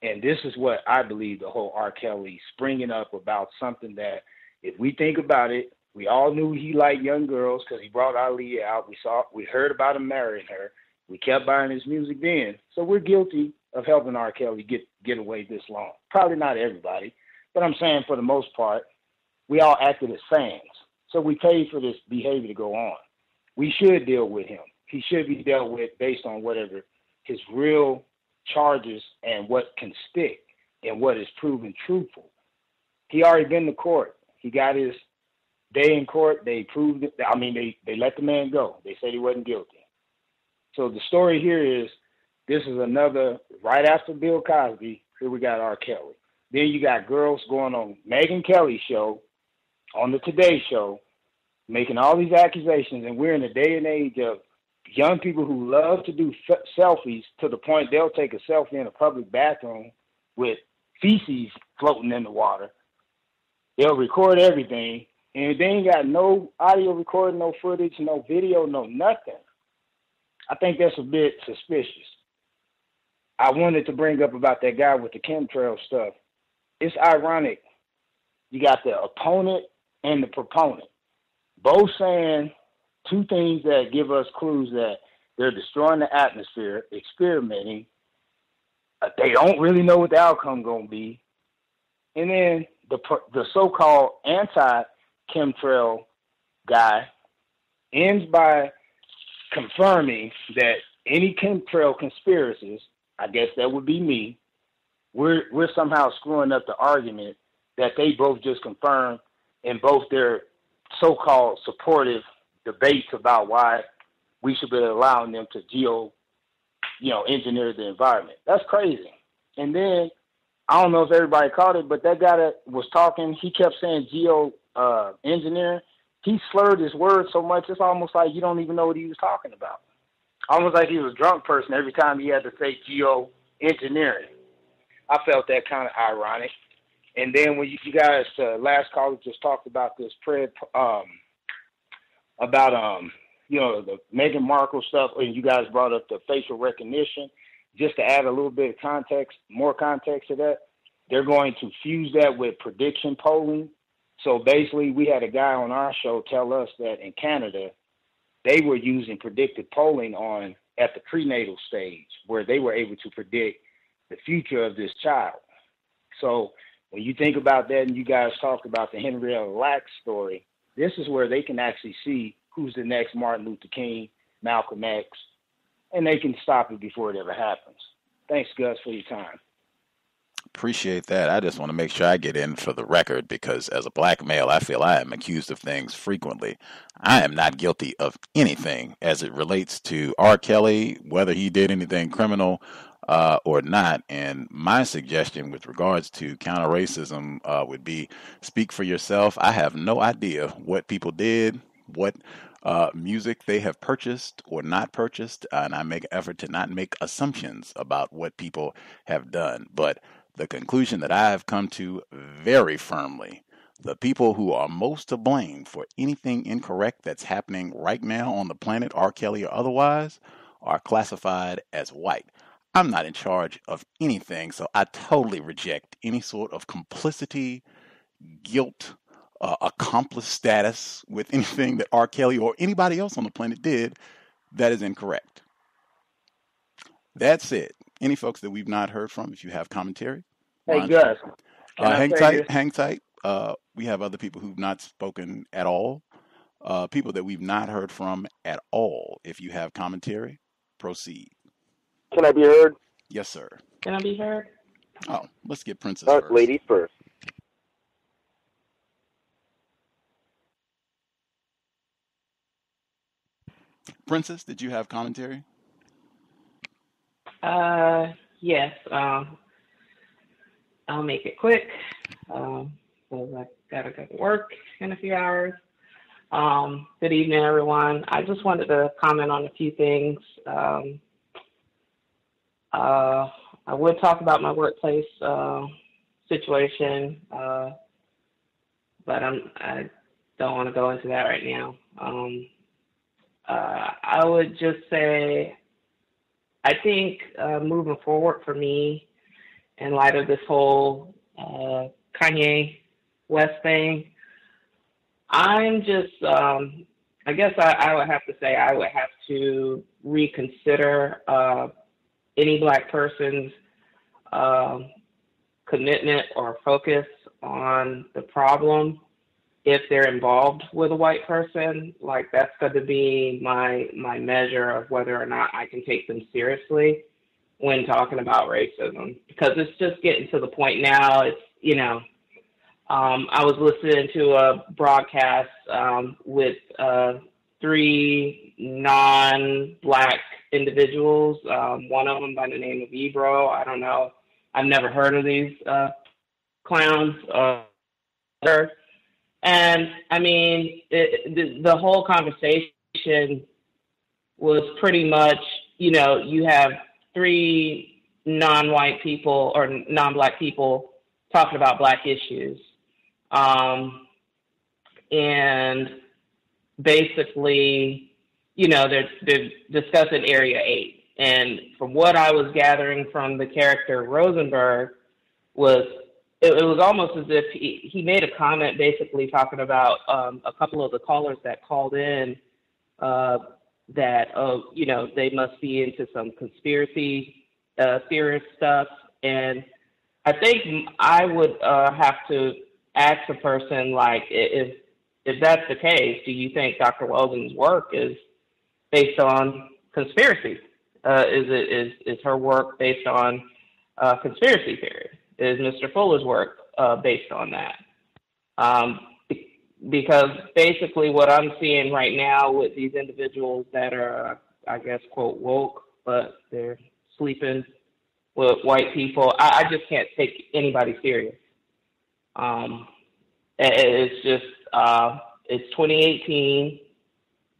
And this is what I believe the whole R. Kelly springing up about, something that, if we think about it, we all knew he liked young girls because he brought Aaliyah out. We heard about him marrying her. We kept buying his music then. So we're guilty of helping R. Kelly get away this long. Probably not everybody, but I'm saying for the most part, we all acted as fans. So we paid for this behavior to go on. We should deal with him. He should be dealt with based on whatever his real charges and what can stick and what is proven truthful. He already been to court. He got his day in court. They proved it. They let the man go. They said he wasn't guilty. So the story here is This is another, right after Bill Cosby, here we got R. Kelly. Then you got girls going on Megyn Kelly's show, on the Today Show, making all these accusations, and we're in a day and age of young people who love to do selfies to the point they'll take a selfie in a public bathroom with feces floating in the water. They'll record everything, and they ain't got no audio recording, no footage, no video, no nothing. I think that's a bit suspicious. I wanted to bring up about that guy with the chemtrail stuff. It's ironic. You got the opponent and the proponent, both saying two things that give us clues that they're destroying the atmosphere, experimenting. They don't really know what the outcome going to be. And then the so-called anti-chemtrail guy ends by confirming that any chemtrail conspiracies, I guess that would be me, we're somehow screwing up the argument that they both just confirmed in both their so-called supportive debates about why we should be allowing them to engineer the environment. That's crazy. And then, I don't know if everybody caught it, but that guy that was talking, he kept saying engineering. He slurred his words so much, it's almost like you don't even know what he was talking about. Almost like he was a drunk person every time he had to say geoengineering. I felt that kind of ironic. And then when you guys, last caller just talked about this the Meghan Markle stuff, and you guys brought up the facial recognition. Just to add a little bit of context, more context to that, they're going to fuse that with prediction polling. So basically, we had a guy on our show tell us that in Canada, they were using predictive polling at the prenatal stage, where they were able to predict the future of this child. So when you think about that, and you guys talked about the Henrietta Lacks story, this is where they can actually see who's the next Martin Luther King, Malcolm X, and they can stop it before it ever happens. Thanks, Gus, for your time. Appreciate that. I just want to make sure I get in for the record, because as a black male, I feel I am accused of things frequently. I am not guilty of anything as it relates to R. Kelly, whether he did anything criminal or not. And my suggestion with regards to counter-racism would be speak for yourself. I have no idea what people did, what music they have purchased or not purchased, and I make an effort to not make assumptions about what people have done. But the conclusion that I have come to very firmly, the people who are most to blame for anything incorrect that's happening right now on the planet, R. Kelly or otherwise, are classified as white. I'm not in charge of anything, so I totally reject any sort of complicity, guilt, accomplice status with anything that R. Kelly or anybody else on the planet did that is incorrect. That's it. Any folks that we've not heard from, if you have commentary. Hey, Gus. Hang tight. We have other people who've not spoken at all. People that we've not heard from at all. If you have commentary, proceed. Can I be heard? Yes, sir. Can I be heard? Oh, let's get Princess first. Ladies first. Princess, did you have commentary? Yes. I'll make it quick, because I gotta go to work in a few hours. Good evening, everyone. I just wanted to comment on a few things. I would talk about my workplace situation, but I don't want to go into that right now. I would just say, I think moving forward for me, in light of this whole Kanye West thing, I'm just, I guess I would have to say I would have to reconsider any black person's commitment or focus on the problem if they're involved with a white person. Like, that's going to be my measure of whether or not I can take them seriously when talking about racism, because it's just getting to the point now. It's, I was listening to a broadcast with 3 non-black individuals. One of them by the name of Ebro. I don't know. I've never heard of these clowns. And I mean, the whole conversation was pretty much, you know, you have three non-white people or non-black people talking about black issues. And basically, you know, they're discussing Area 8. And from what I was gathering from the character Rosenberg was, it was almost as if he made a comment basically talking about a couple of the callers that called in that, you know, they must be into some conspiracy theorist stuff. And I think I would have to ask the person, like, if that's the case, do you think Dr. Weldon's work is based on conspiracy? Is her work based on conspiracy theory? Is Mr. Fuller's work based on that? Because basically what I'm seeing right now with these individuals that are, I guess, quote, woke, but they're sleeping with white people, I just can't take anybody serious. It's just, it's 2018,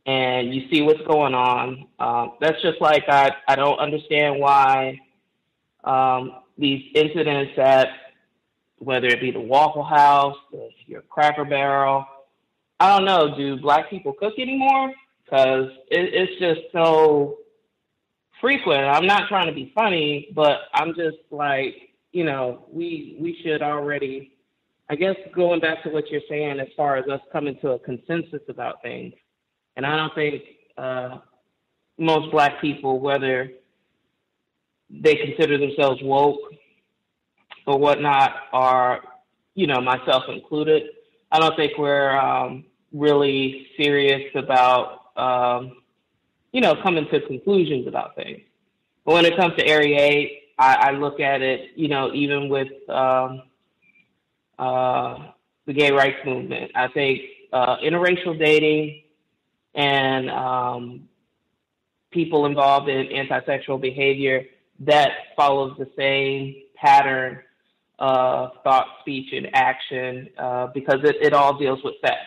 and you see what's going on. That's just like I don't understand why these incidents at, whether it be the Waffle House, your Cracker Barrel, I don't know, do black people cook anymore? Because it's just so frequent. I'm not trying to be funny, but I'm just like, you know, we should already, I guess, going back to what you're saying as far as us coming to a consensus about things. And I don't think most black people, whether they consider themselves woke or whatnot, are, you know, myself included, I don't think we're really serious about, you know, coming to conclusions about things. But when it comes to Area 8, I look at it, you know, even with the gay rights movement. I think interracial dating and people involved in anti-sexual behavior, that follows the same pattern of thought, speech, and action because it all deals with sex.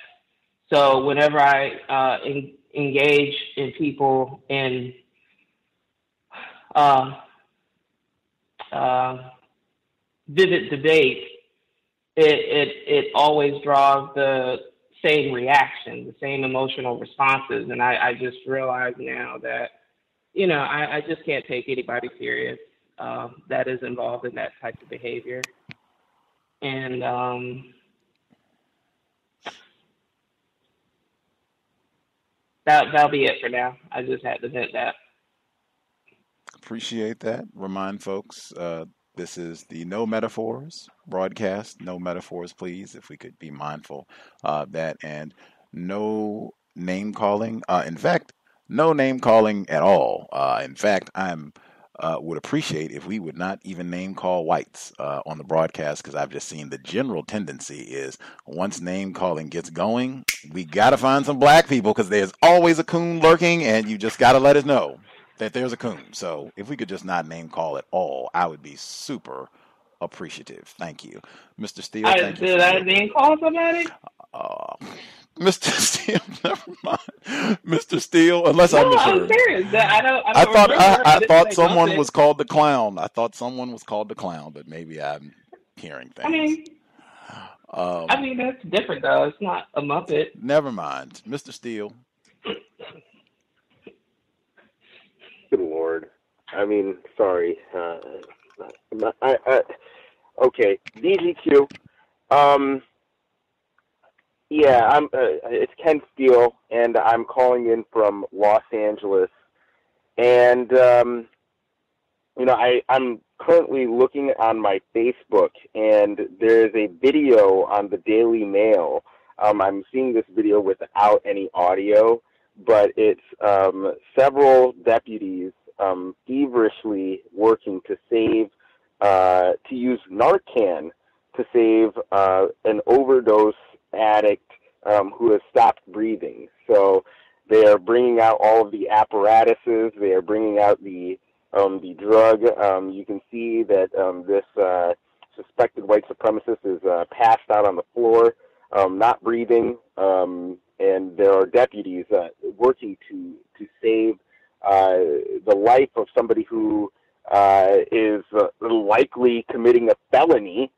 So whenever I engage in people in vivid debate, it always draws the same reaction, the same emotional responses. And I just realize now that, you know, I just can't take anybody serious that is involved in that type of behavior. And that'll be it for now. I just had to vent that. Appreciate that. Remind folks, this is the No Metaphors broadcast. No metaphors, please, if we could be mindful of that. And no name calling. In fact, no name calling at all. In fact, would appreciate if we would not even name call whites on the broadcast, because I've just seen the general tendency is once name calling gets going, we got to find some black people because there's always a coon lurking, and you just got to let us know that there's a coon. So if we could just not name call at all, I would be super appreciative. Thank you. Mr. Steele, thank you. Did I name call somebody? Mr. Steele, never mind. Mr. Steele, unless I misheard. I'm serious. I thought someone was called the clown. I thought someone was called the clown, but maybe I'm hearing things. I mean, that's different, though. It's not a Muppet. Never mind. Mr. Steele. Good Lord. I mean, sorry. Okay. DGQ. Yeah, it's Ken Steele, and I'm calling in from Los Angeles. And, you know, I'm currently looking on my Facebook, and there's a video on the Daily Mail. I'm seeing this video without any audio, but it's several deputies feverishly working to use Narcan to save an overdose addict who has stopped breathing. So They are bringing out all of the apparatuses. They are bringing out the drug. You can see that this suspected white supremacist is passed out on the floor, not breathing, and there are deputies working to save the life of somebody who is likely committing a felony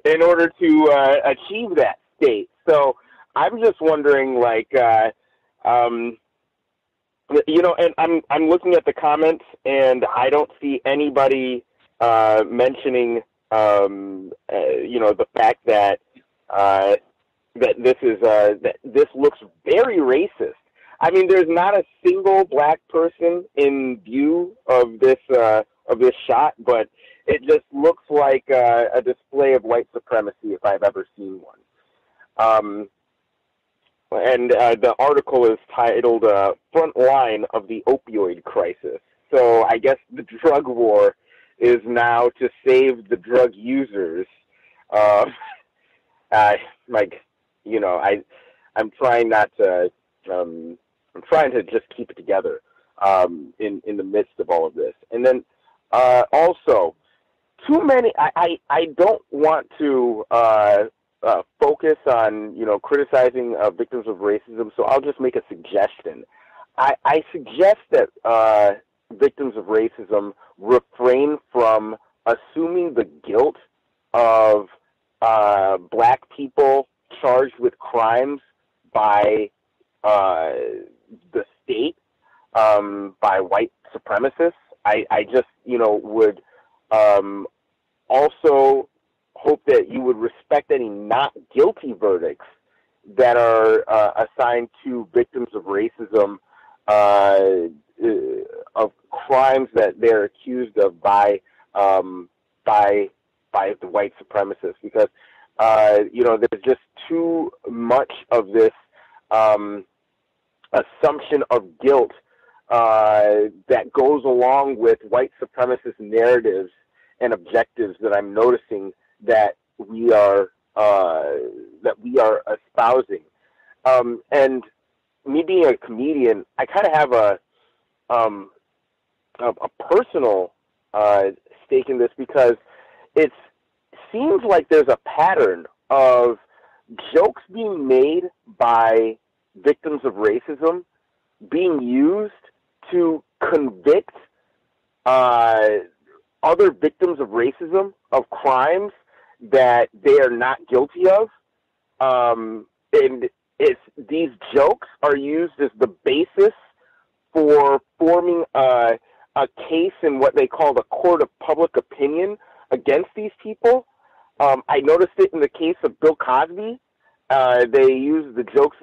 in order to achieve that state. So I'm just wondering, like, and I'm looking at the comments, and I don't see anybody mentioning, the fact that that this looks very racist. I mean, there's not a single black person in view of this shot, but it just looks like a display of white supremacy if I've ever seen one. And the article is titled "Front Line of the Opioid Crisis." So I guess the drug war is now to save the drug users. I'm trying not to. I'm trying to just keep it together in the midst of all of this. And then also, too many. I don't want to focus on criticizing victims of racism. So I'll just make a suggestion. I suggest that victims of racism refrain from assuming the guilt of black people charged with crimes by the state, by white supremacists. I just, would also hope that you would respect any not guilty verdicts that are assigned to victims of racism, of crimes that they're accused of by the white supremacists, because there's just too much of this assumption of guilt that goes along with white supremacist narratives and objectives that I'm noticing that we are espousing. And me being a comedian, I kind of have a personal stake in this, because it seems like there's a pattern of jokes being made by victims of racism being used to convict other victims of racism of crimes that they are not guilty of. And these jokes are used as the basis for forming a case in what they call the court of public opinion against these people. I noticed it in the case of Bill Cosby. They used the jokes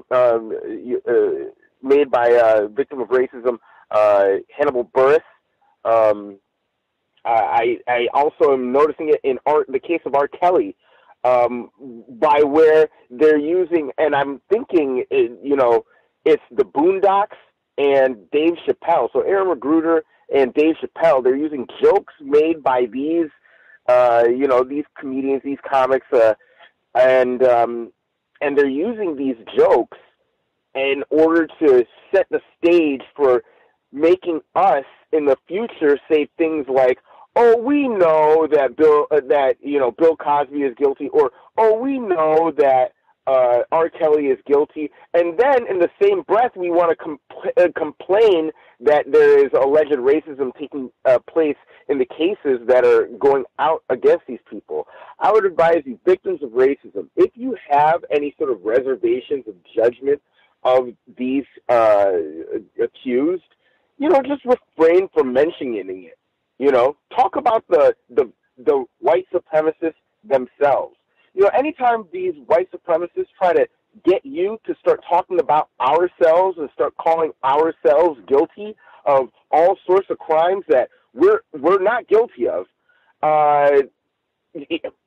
made by a victim of racism, Hannibal Buress. I also am noticing it in the case of R. Kelly, by where they're using, and I'm thinking, it's the Boondocks and Dave Chappelle. So Aaron Magruder and Dave Chappelle, they're using jokes made by these, these comedians, these comics, and they're using these jokes in order to set the stage for making us in the future say things like, "Oh, we know that Bill Cosby is guilty," or "Oh, we know that R. Kelly is guilty," and then in the same breath we want to complain that there is alleged racism taking place in the cases that are going out against these people. I would advise you, victims of racism, if you have any sort of reservations of judgment of these accused, just refrain from mentioning it. Talk about the white supremacists themselves. Anytime these white supremacists try to get you to start talking about ourselves and start calling ourselves guilty of all sorts of crimes that we're not guilty of,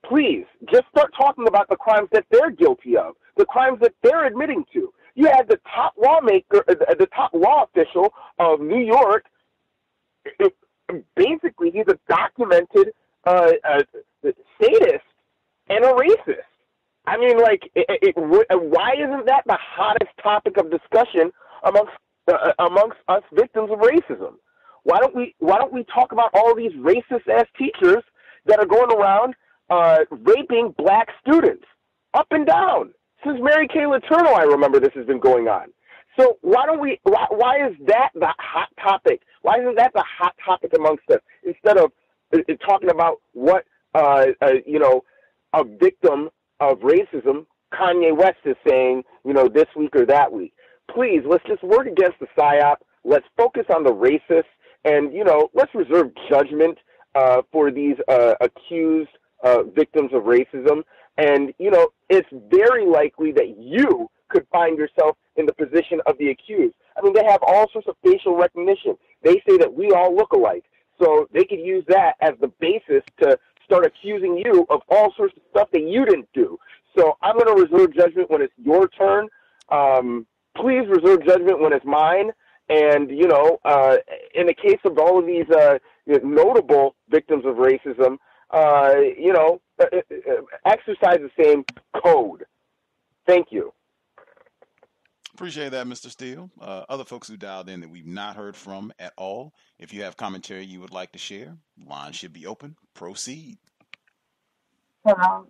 please just start talking about the crimes that they're guilty of, the crimes that they're admitting to. You had the top lawmaker, the top law official of New York. Basically, he's a documented sadist and a racist. I mean, like, why isn't that the hottest topic of discussion amongst us victims of racism? Why don't we talk about all these racist ass teachers that are going around raping black students up and down? Since Mary Kay Letourneau, I remember this has been going on. So why is that the hot topic? Why isn't that the hot topic amongst us instead of talking about what a victim of racism, Kanye West, is saying, this week or that week? Please, let's just work against the PSYOP. Let's focus on the racists, and let's reserve judgment for these accused victims of racism. And it's very likely that you could find yourself in the position of the accused. I mean, they have all sorts of facial recognition. They say that we all look alike, so they could use that as the basis to start accusing you of all sorts of stuff that you didn't do. So I'm going to reserve judgment when it's your turn. Please reserve judgment when it's mine. And, in the case of all of these notable victims of racism, exercise the same code. Thank you. Appreciate that, Mr. Steele. Other folks who dialed in that we've not heard from at all, if you have commentary you would like to share, line should be open. Proceed. Hello.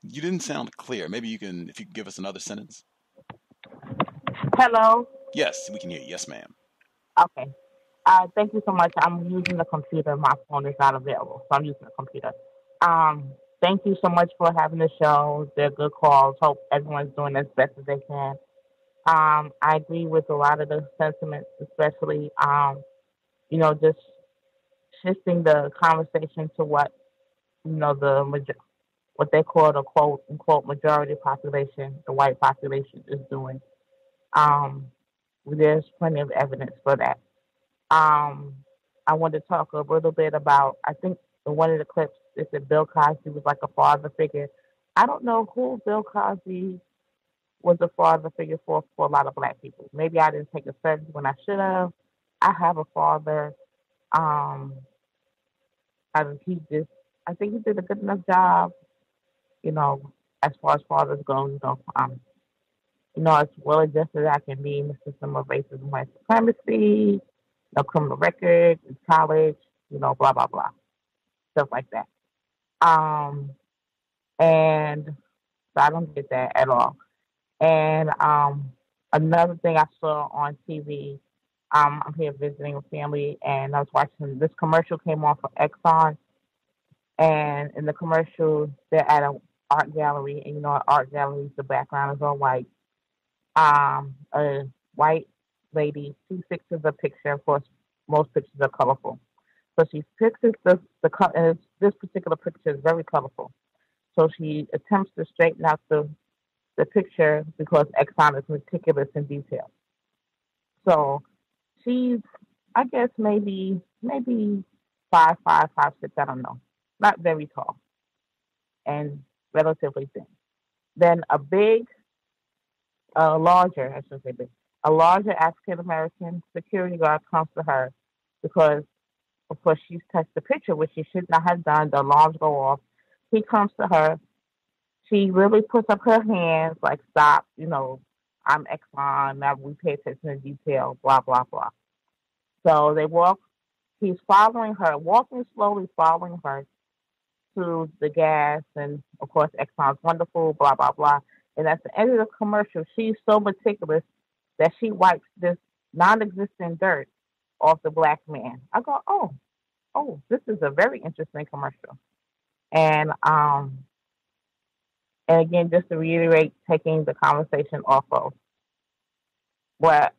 You didn't sound clear. Maybe if you could give us another sentence. Hello. Yes, we can hear you. Yes, ma'am. Okay. Thank you so much. I'm using the computer. My phone is not available, so I'm using the computer. Thank you so much for having the show. They're good calls. Hope everyone's doing as best as they can. I agree with a lot of the sentiments, especially, just shifting the conversation to what, what they call the quote unquote majority population, the white population, is doing. There's plenty of evidence for that. I want to talk a little bit about, I think in one of the clips, it said Bill Cosby was like a father figure. I don't know who Bill Cosby was a father figure for a lot of black people. Maybe I didn't take a survey when I should have. I have a father. I think he did a good enough job, as far as fathers go, as well adjusted as I can be in the system of racism, white supremacy, no criminal record, in college, blah, blah, blah. Stuff like that. And so I don't get that at all. And another thing I saw on TV, I'm here visiting with family, and I was watching, this commercial came on for Exxon, and in the commercial, they're at an art gallery, and at art galleries, the background is all white. A white lady, she fixes a picture. Of course, most pictures are colorful. So she fixes this particular picture is very colorful. So she attempts to straighten out the picture because Exxon is meticulous in detail. So she's, I guess, maybe 5'5", 5'6", I don't know. Not very tall and relatively thin. Then a larger African-American security guard comes to her because, of course, she's touched the picture, which she should not have done. The alarms go off. He comes to her. She really puts up her hands, like, stop, I'm Exxon, now we pay attention to detail, blah, blah, blah. So they walk. He's following her, walking slowly, following her to the gas, and, of course, Exxon's wonderful, blah, blah, blah. And at the end of the commercial, she's so meticulous that she wipes this non-existent dirt off the black man. I go, oh, this is a very interesting commercial. And again, just to reiterate, taking the conversation off of black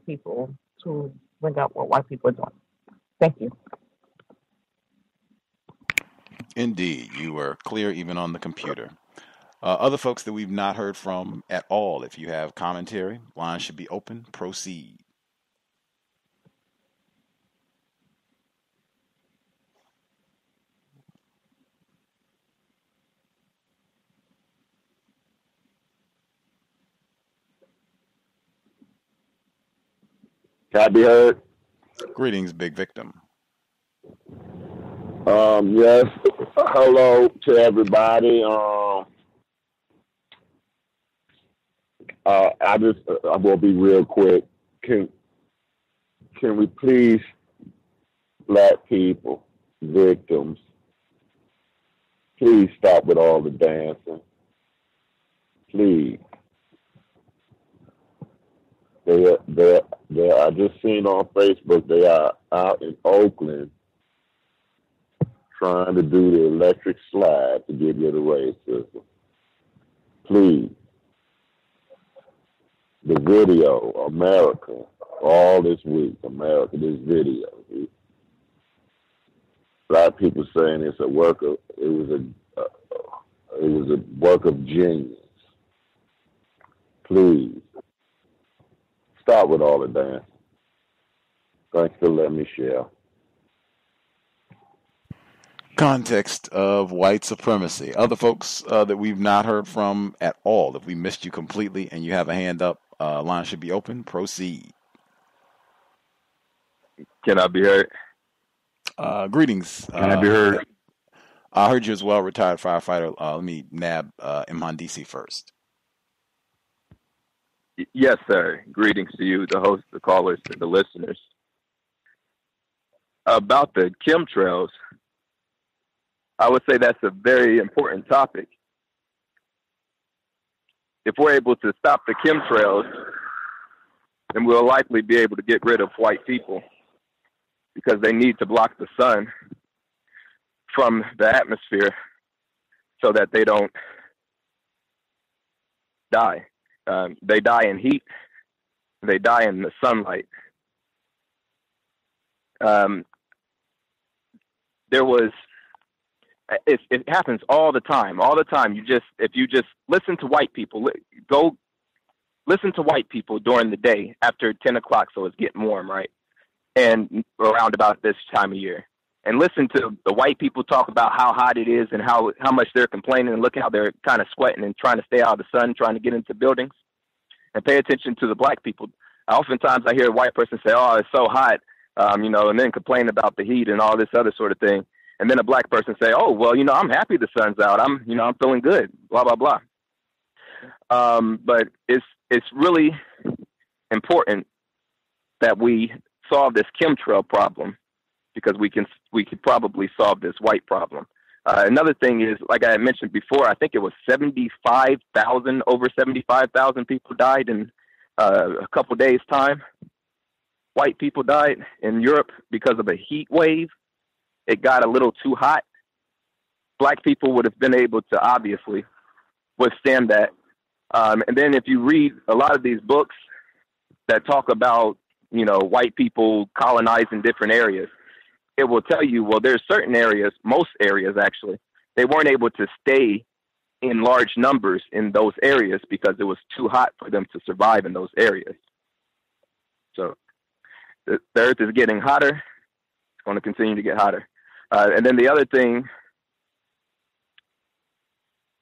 people to bring up what white people are doing. Thank you. Indeed, you were clear even on the computer. Other folks that we've not heard from at all, if you have commentary, line should be open. Proceed. Can I be heard? Greetings, big victim. Yes. Hello to everybody. I'm gonna be real quick. Can we please, black people, victims, please stop with all the dancing. Please. I just seen on Facebook they are out in Oakland trying to do the electric slide to get rid of racism. Please. The video, America, all this week, America, this video. A lot of people saying it's a work of, it was a work of genius. Please. Stop with all of that. Thanks for letting me share. Context of White Supremacy. Other folks that we've not heard from at all, if we missed you completely and you have a hand up, line should be open. Proceed. Can I be heard? Greetings. Can I be heard? I heard you as well, retired firefighter. Let me nab Mhandisi first. Yes, sir. Greetings to you, the host, the callers, and the listeners. About the chemtrails, I would say that's a very important topic. If we're able to stop the chemtrails, then we'll likely be able to get rid of white people because they need to block the sun from the atmosphere so that they don't die. They die in heat. They die in the sunlight. It happens all the time. All the time. If you just listen to white people, go listen to white people during the day after 10 o'clock, so it's getting warm, right? And around about this time of year. And listen to the white people talk about how hot it is and how much they're complaining, and look how they're kind of sweating and trying to stay out of the sun, trying to get into buildings. And pay attention to the black people. Oftentimes I hear a white person say, oh, it's so hot, and then complain about the heat and all this other sort of thing. And then a black person say, oh, well, I'm happy the sun's out. I'm feeling good, blah, blah, blah. But it's really important that we solve this chemtrail problem because we could probably solve this white problem. Another thing is, like I had mentioned before, I think it was over 75,000 people died in a couple days' time. White people died in Europe because of a heat wave. It got a little too hot. Black people would have been able to obviously withstand that. And then if you read a lot of these books that talk about, white people colonizing different areas, it will tell you, well, there's certain areas, most areas actually, they weren't able to stay in large numbers in those areas because it was too hot for them to survive in those areas. So the earth is getting hotter. It's going to continue to get hotter. And then the other thing,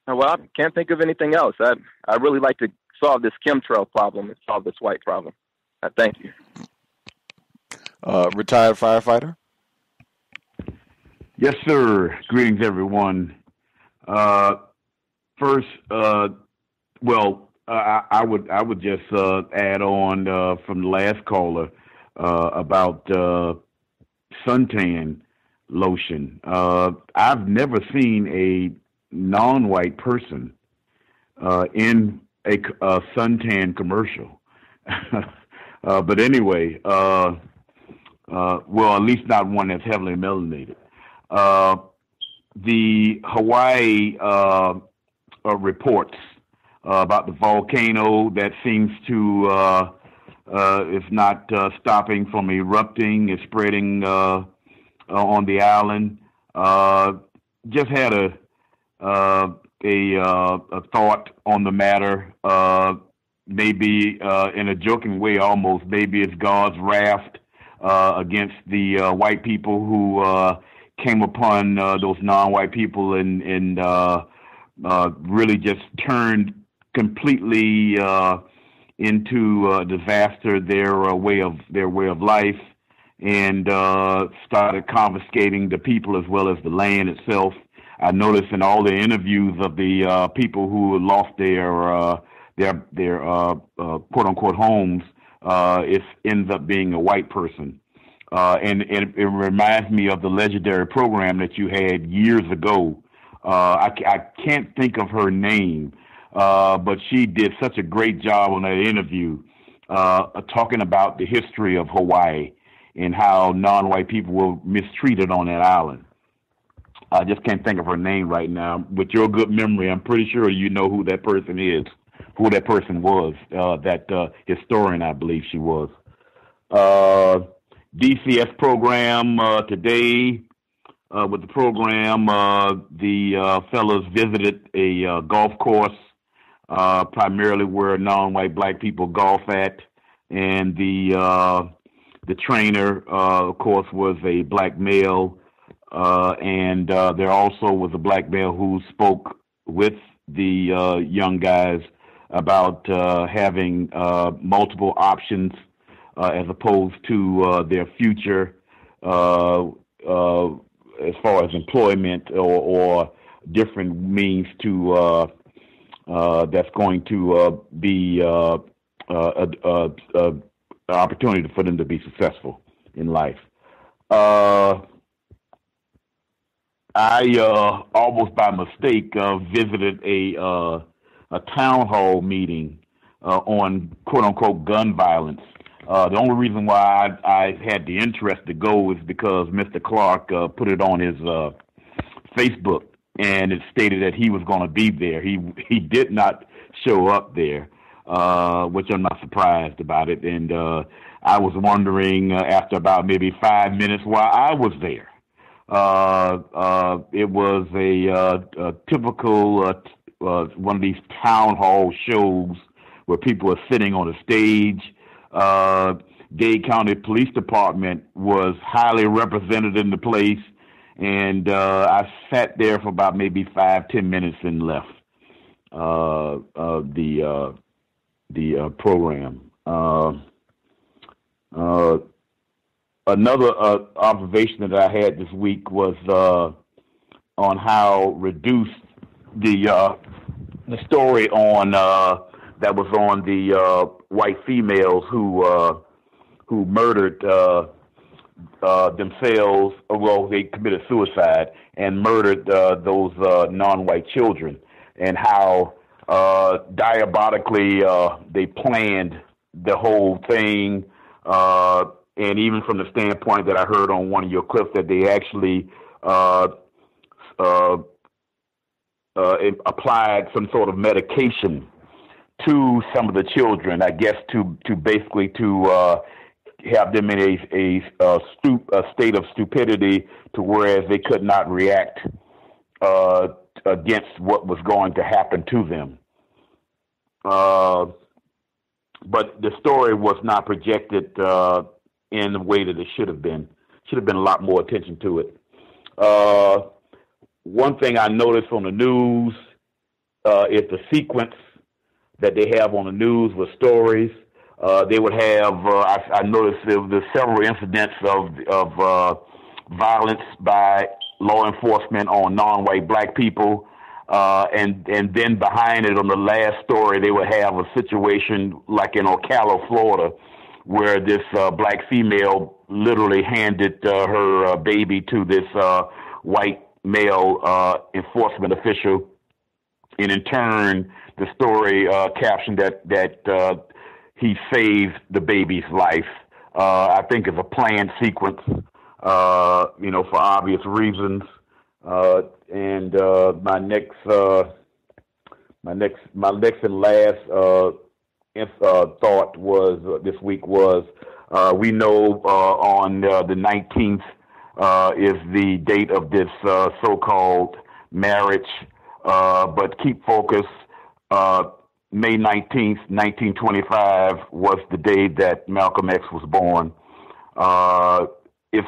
well, I can't think of anything else. I really like to solve this chemtrail problem and solve this white problem. Thank you. Retired firefighter? Yes, sir. Greetings, everyone. First, I would just add on from the last caller about suntan lotion. I've never seen a non-white person in a suntan commercial. But anyway, well, at least not one that's heavily melanated. The Hawaii reports about the volcano that seems to, if not stopping from erupting, is spreading on the island. Just had a thought on the matter. Maybe in a joking way, almost. Maybe it's God's wrath against the white people who came upon those non-white people and really just turned completely into a disaster their way of life, and started confiscating the people as well as the land itself. I noticed in all the interviews of the people who lost their quote unquote homes, it ends up being a white person. And it reminds me of the legendary program that you had years ago. I can't think of her name, but she did such a great job on that interview, talking about the history of Hawaii and how non-white people were mistreated on that island. I just can't think of her name right now. With your good memory, I'm pretty sure you know who that person is, who that person was, that historian, I believe she was. DCS program today. With the program, the fellows visited a golf course, primarily where non-white black people golf at, and the trainer, of course, was a black male, and there also was a black male who spoke with the young guys about having multiple options as opposed to their future as far as employment or different means to that's going to be an opportunity for them to be successful in life. I almost by mistake visited a town hall meeting on quote unquote gun violence. The only reason why I had the interest to go is because Mr. Clark put it on his Facebook, and it stated that he was going to be there. He did not show up there, which I'm not surprised about it. And I was wondering after about maybe 5 minutes why I was there. It was a typical one of these town hall shows where people are sitting on a stage. Dade County Police Department was highly represented in the place, and I sat there for about maybe 5-10 minutes and left the program. Another observation that I had this week was on how reduced the story on that was on the white females who murdered themselves. Well, they committed suicide and murdered those non-white children, and how diabolically they planned the whole thing. And even from the standpoint that I heard on one of your clips, that they actually applied some sort of medication to some of the children, I guess, to basically to have them in a state of stupidity, to whereas they could not react against what was going to happen to them. But the story was not projected in the way that it should have been. Should have been a lot more attention to it. One thing I noticed on the news is the sequence that they have on the news with stories. They would have, I noticed there were several incidents of violence by law enforcement on non-white black people. And then behind it on the last story, they would have a situation like in Ocala, Florida, where this black female literally handed her baby to this white male enforcement official. And in turn, the story captioned that he saved the baby's life. I think it's a planned sequence, for obvious reasons. And my next and last thought was this week was we know on the 19th is the date of this so-called marriage, but keep focus. May 19th, 1925 was the day that Malcolm X was born. If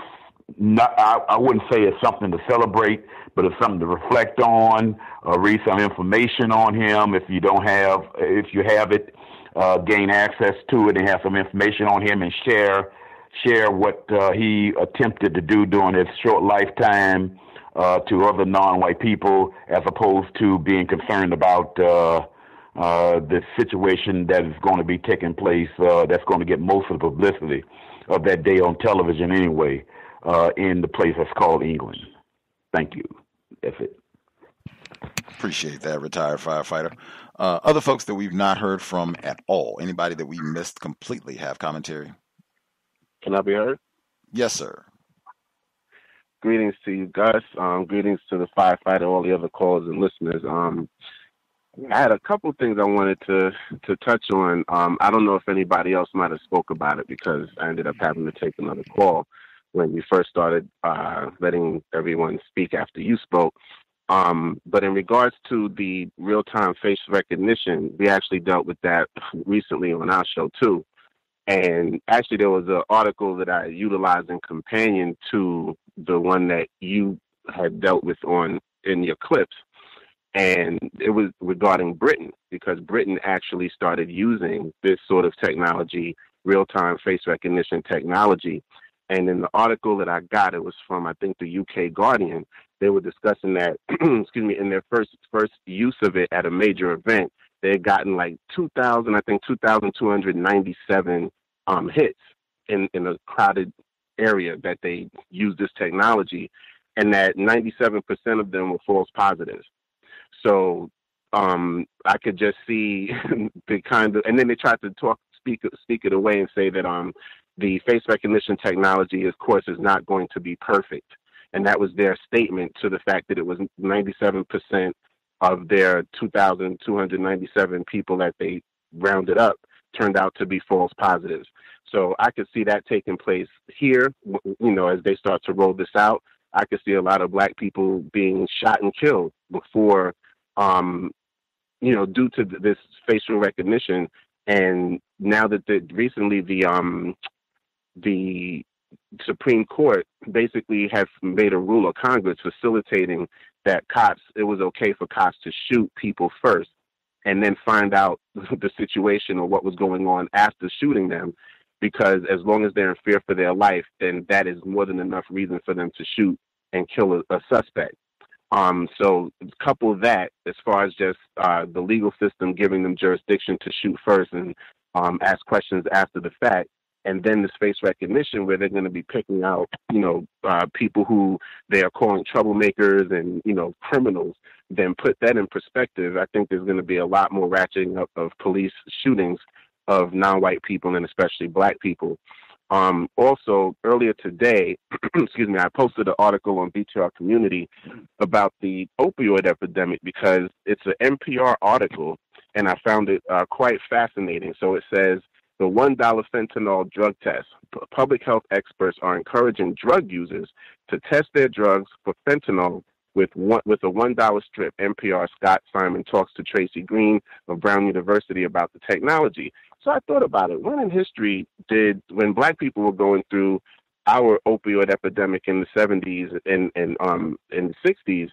not, I wouldn't say it's something to celebrate, but it's something to reflect on, read some information on him. If you have it, gain access to it and have some information on him, and share what he attempted to do during his short lifetime. to other non-white people, as opposed to being concerned about the situation that is going to be taking place, that's going to get most of the publicity of that day on television anyway, in the place that's called England. Thank you. That's it. Appreciate that, retired firefighter. Other folks that we've not heard from at all, anybody that we missed completely, have commentary? Can I be heard? Yes, sir. Greetings to you, Gus. Greetings to the firefighter, all the other callers and listeners. I had a couple things I wanted to touch on. I don't know if anybody else might have spoke about it because I ended up having to take another call when you first started letting everyone speak after you spoke. But in regards to the real-time face recognition, we actually dealt with that recently on our show too. And actually there was an article that I utilized in companion to the one that you had dealt with in your clips. And it was regarding Britain, because Britain actually started using this sort of technology, real-time face recognition technology. And in the article that I got, it was from, I think, the UK Guardian. They were discussing that, excuse me, in their first use of it at a major event, they had gotten like 2,297 hits in a crowded area that they used this technology, and that 97% of them were false positives. So I could just see the kind of, and then they tried to speak it away and say that the face recognition technology, of course, is not going to be perfect. And that was their statement to the fact that it was 97% of their 2,297 people that they rounded up turned out to be false positives. So I could see that taking place here, as they start to roll this out. I could see a lot of black people being shot and killed before, due to this facial recognition. And now that recently the Supreme Court basically has made a rule of Congress facilitating that it was okay for cops to shoot people first and then find out the situation or what was going on after shooting them, because as long as they're in fear for their life, then that is more than enough reason for them to shoot and kill a suspect. So couple that, as far as just the legal system giving them jurisdiction to shoot first and ask questions after the fact, and then this face recognition where they're going to be picking out, people who they are calling troublemakers and, criminals, then put that in perspective. I think there's going to be a lot more ratcheting up of police shootings of non-white people and especially black people. Also, earlier today, excuse me, I posted an article on BTR Community about the opioid epidemic because it's an NPR article, and I found it quite fascinating. So it says, the $1 fentanyl drug test. Public health experts are encouraging drug users to test their drugs for fentanyl with a $1 strip. NPR Scott Simon talks to Tracy Green of Brown University about the technology. So I thought about it. When in history when black people were going through our opioid epidemic in the 70s and in the 60s,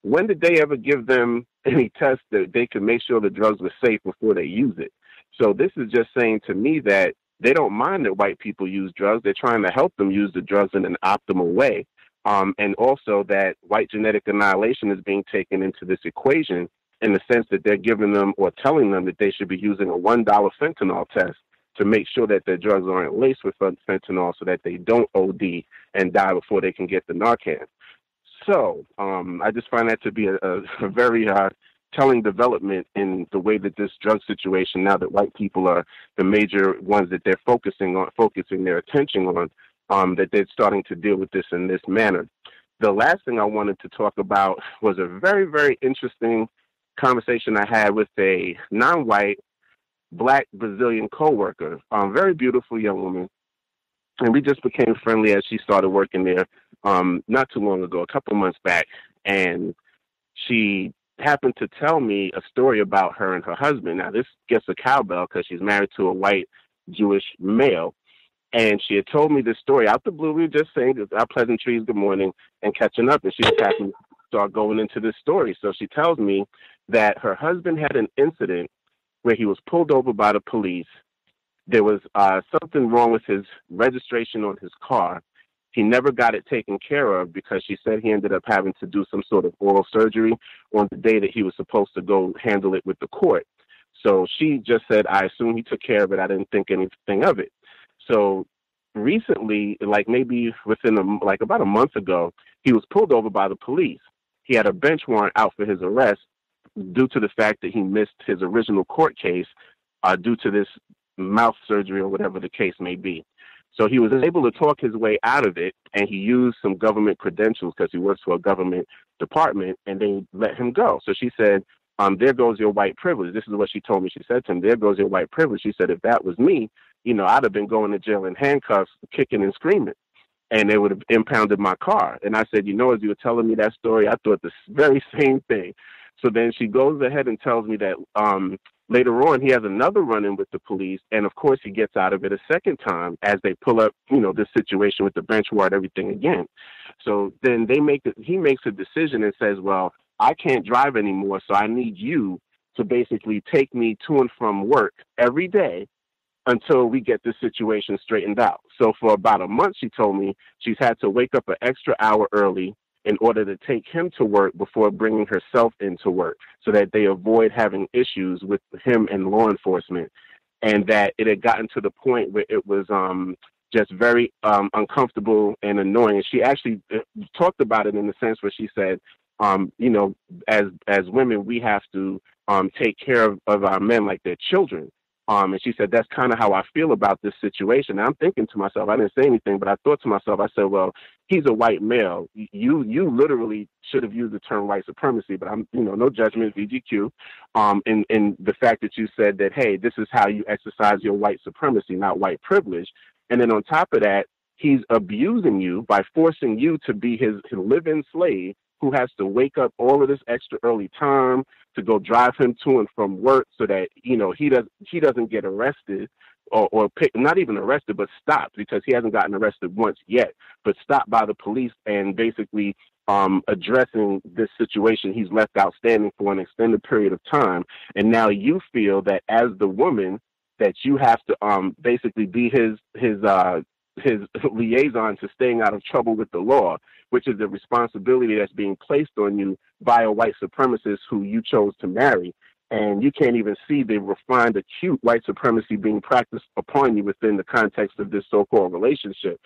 when did they ever give them any tests that they could make sure the drugs were safe before they use it? So this is just saying to me that they don't mind that white people use drugs. They're trying to help them use the drugs in an optimal way. And also that white genetic annihilation is being taken into this equation in the sense that they're giving them or telling them that they should be using a $1 fentanyl test to make sure that their drugs aren't laced with fentanyl so that they don't OD and die before they can get the Narcan. So I just find that to be a very telling development in the way that this drug situation, now that white people are the major ones that they're focusing their attention on, that they're starting to deal with this in this manner. The last thing I wanted to talk about was a very, very interesting conversation I had with a non-white black Brazilian coworker, very beautiful young woman. And we just became friendly as she started working there not too long ago, a couple months back. And she happened to tell me a story about her and her husband. Now, this gets a cowbell because she's married to a white Jewish male. And she had told me this story out the blue. We were just saying our pleasantries, good morning, and catching up. And she just happened to start going into this story. So she tells me that her husband had an incident where he was pulled over by the police. There was something wrong with his registration on his car. He never got it taken care of because she said he ended up having to do some sort of oral surgery on the day that he was supposed to go handle it with the court. So she just said, I assume he took care of it. I didn't think anything of it. So recently, like maybe within about a month ago, he was pulled over by the police. He had a bench warrant out for his arrest due to the fact that he missed his original court case due to this mouth surgery or whatever the case may be. So he was able to talk his way out of it, and he used some government credentials because he works for a government department, and they let him go. So she said, there goes your white privilege. This is what she told me. She said to him, there goes your white privilege. She said, if that was me, I'd have been going to jail in handcuffs, kicking and screaming, and they would have impounded my car. And I said, as you were telling me that story, I thought the very same thing. So then she goes ahead and tells me that later on he has another run-in with the police, and of course he gets out of it a second time as they pull up, this situation with the bench warrant, everything again. So then he makes a decision and says, well, I can't drive anymore, so I need you to basically take me to and from work every day until we get this situation straightened out. So for about a month, she told me she's had to wake up an extra hour early in order to take him to work before bringing herself into work so that they avoid having issues with him and law enforcement. And that it had gotten to the point where it was just very uncomfortable and annoying. She actually talked about it in the sense where she said, as women, we have to take care of our men like they're children. And she said, that's kind of how I feel about this situation. And I'm thinking to myself, I didn't say anything, but I thought to myself, I said, well, he's a white male. You literally should have used the term white supremacy, but I'm, no judgment, VGQ. And the fact that you said that, hey, this is how you exercise your white supremacy, not white privilege. And then on top of that, he's abusing you by forcing you to be his live-in slave who has to wake up all of this extra early time to go drive him to and from work so that, he doesn't get arrested or not even arrested, but stopped, because he hasn't gotten arrested once yet, but stopped by the police and basically addressing this situation he's left outstanding for an extended period of time. And now you feel that as the woman that you have to basically be his liaison to staying out of trouble with the law, which is the responsibility that's being placed on you by a white supremacist who you chose to marry. And you can't even see the refined, acute white supremacy being practiced upon you within the context of this so-called relationship.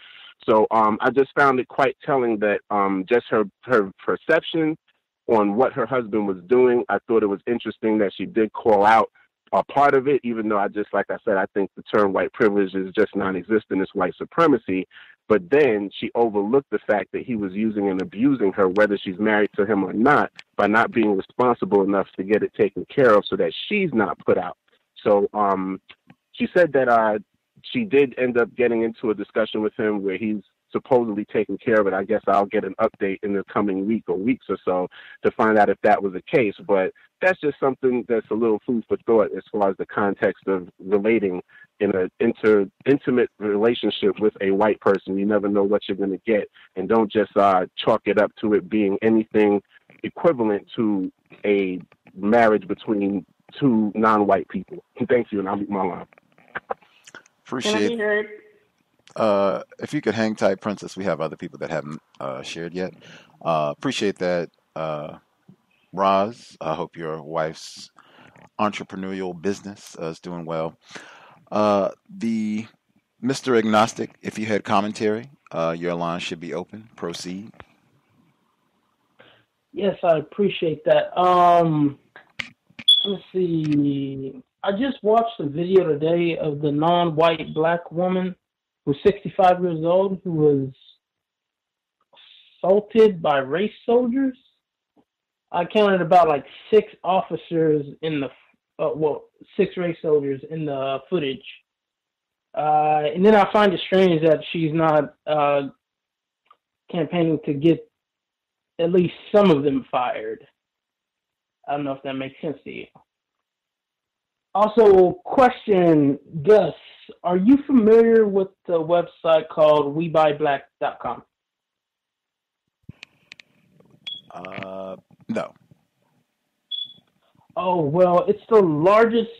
So I just found it quite telling that just her perception on what her husband was doing, I thought it was interesting that she did call out a part of it, even though like I said, I think the term white privilege is just non-existent as white supremacy. But then she overlooked the fact that he was using and abusing her, whether she's married to him or not, by not being responsible enough to get it taken care of so that she's not put out. So she said that she did end up getting into a discussion with him where he's supposedly taking care of it. I guess I'll get an update in the coming week or weeks or so to find out if that was the case. But that's just something that's a little food for thought as far as the context of relating in an intimate relationship with a white person. You never know what you're going to get, and don't just chalk it up to it being anything equivalent to a marriage between two non-white people. Thank you, and I'll mute my line. Appreciate it. If you could hang tight, Princess, we have other people that haven't shared yet. Appreciate that, Roz. I hope your wife's entrepreneurial business is doing well. The Mr. Agnostic, if you had commentary, your line should be open. Proceed. Yes, I appreciate that. Let's see. I just watched a video today of the non-white black woman who's 65 years old who was assaulted by race soldiers. I counted about like 6 officers in the, 6 race soldiers in the footage. And then I find it strange that she's not campaigning to get at least some of them fired. I don't know if that makes sense to you. Also, question, Gus, are you familiar with the website called WeBuyBlack.com? No. Oh, well, it's the largest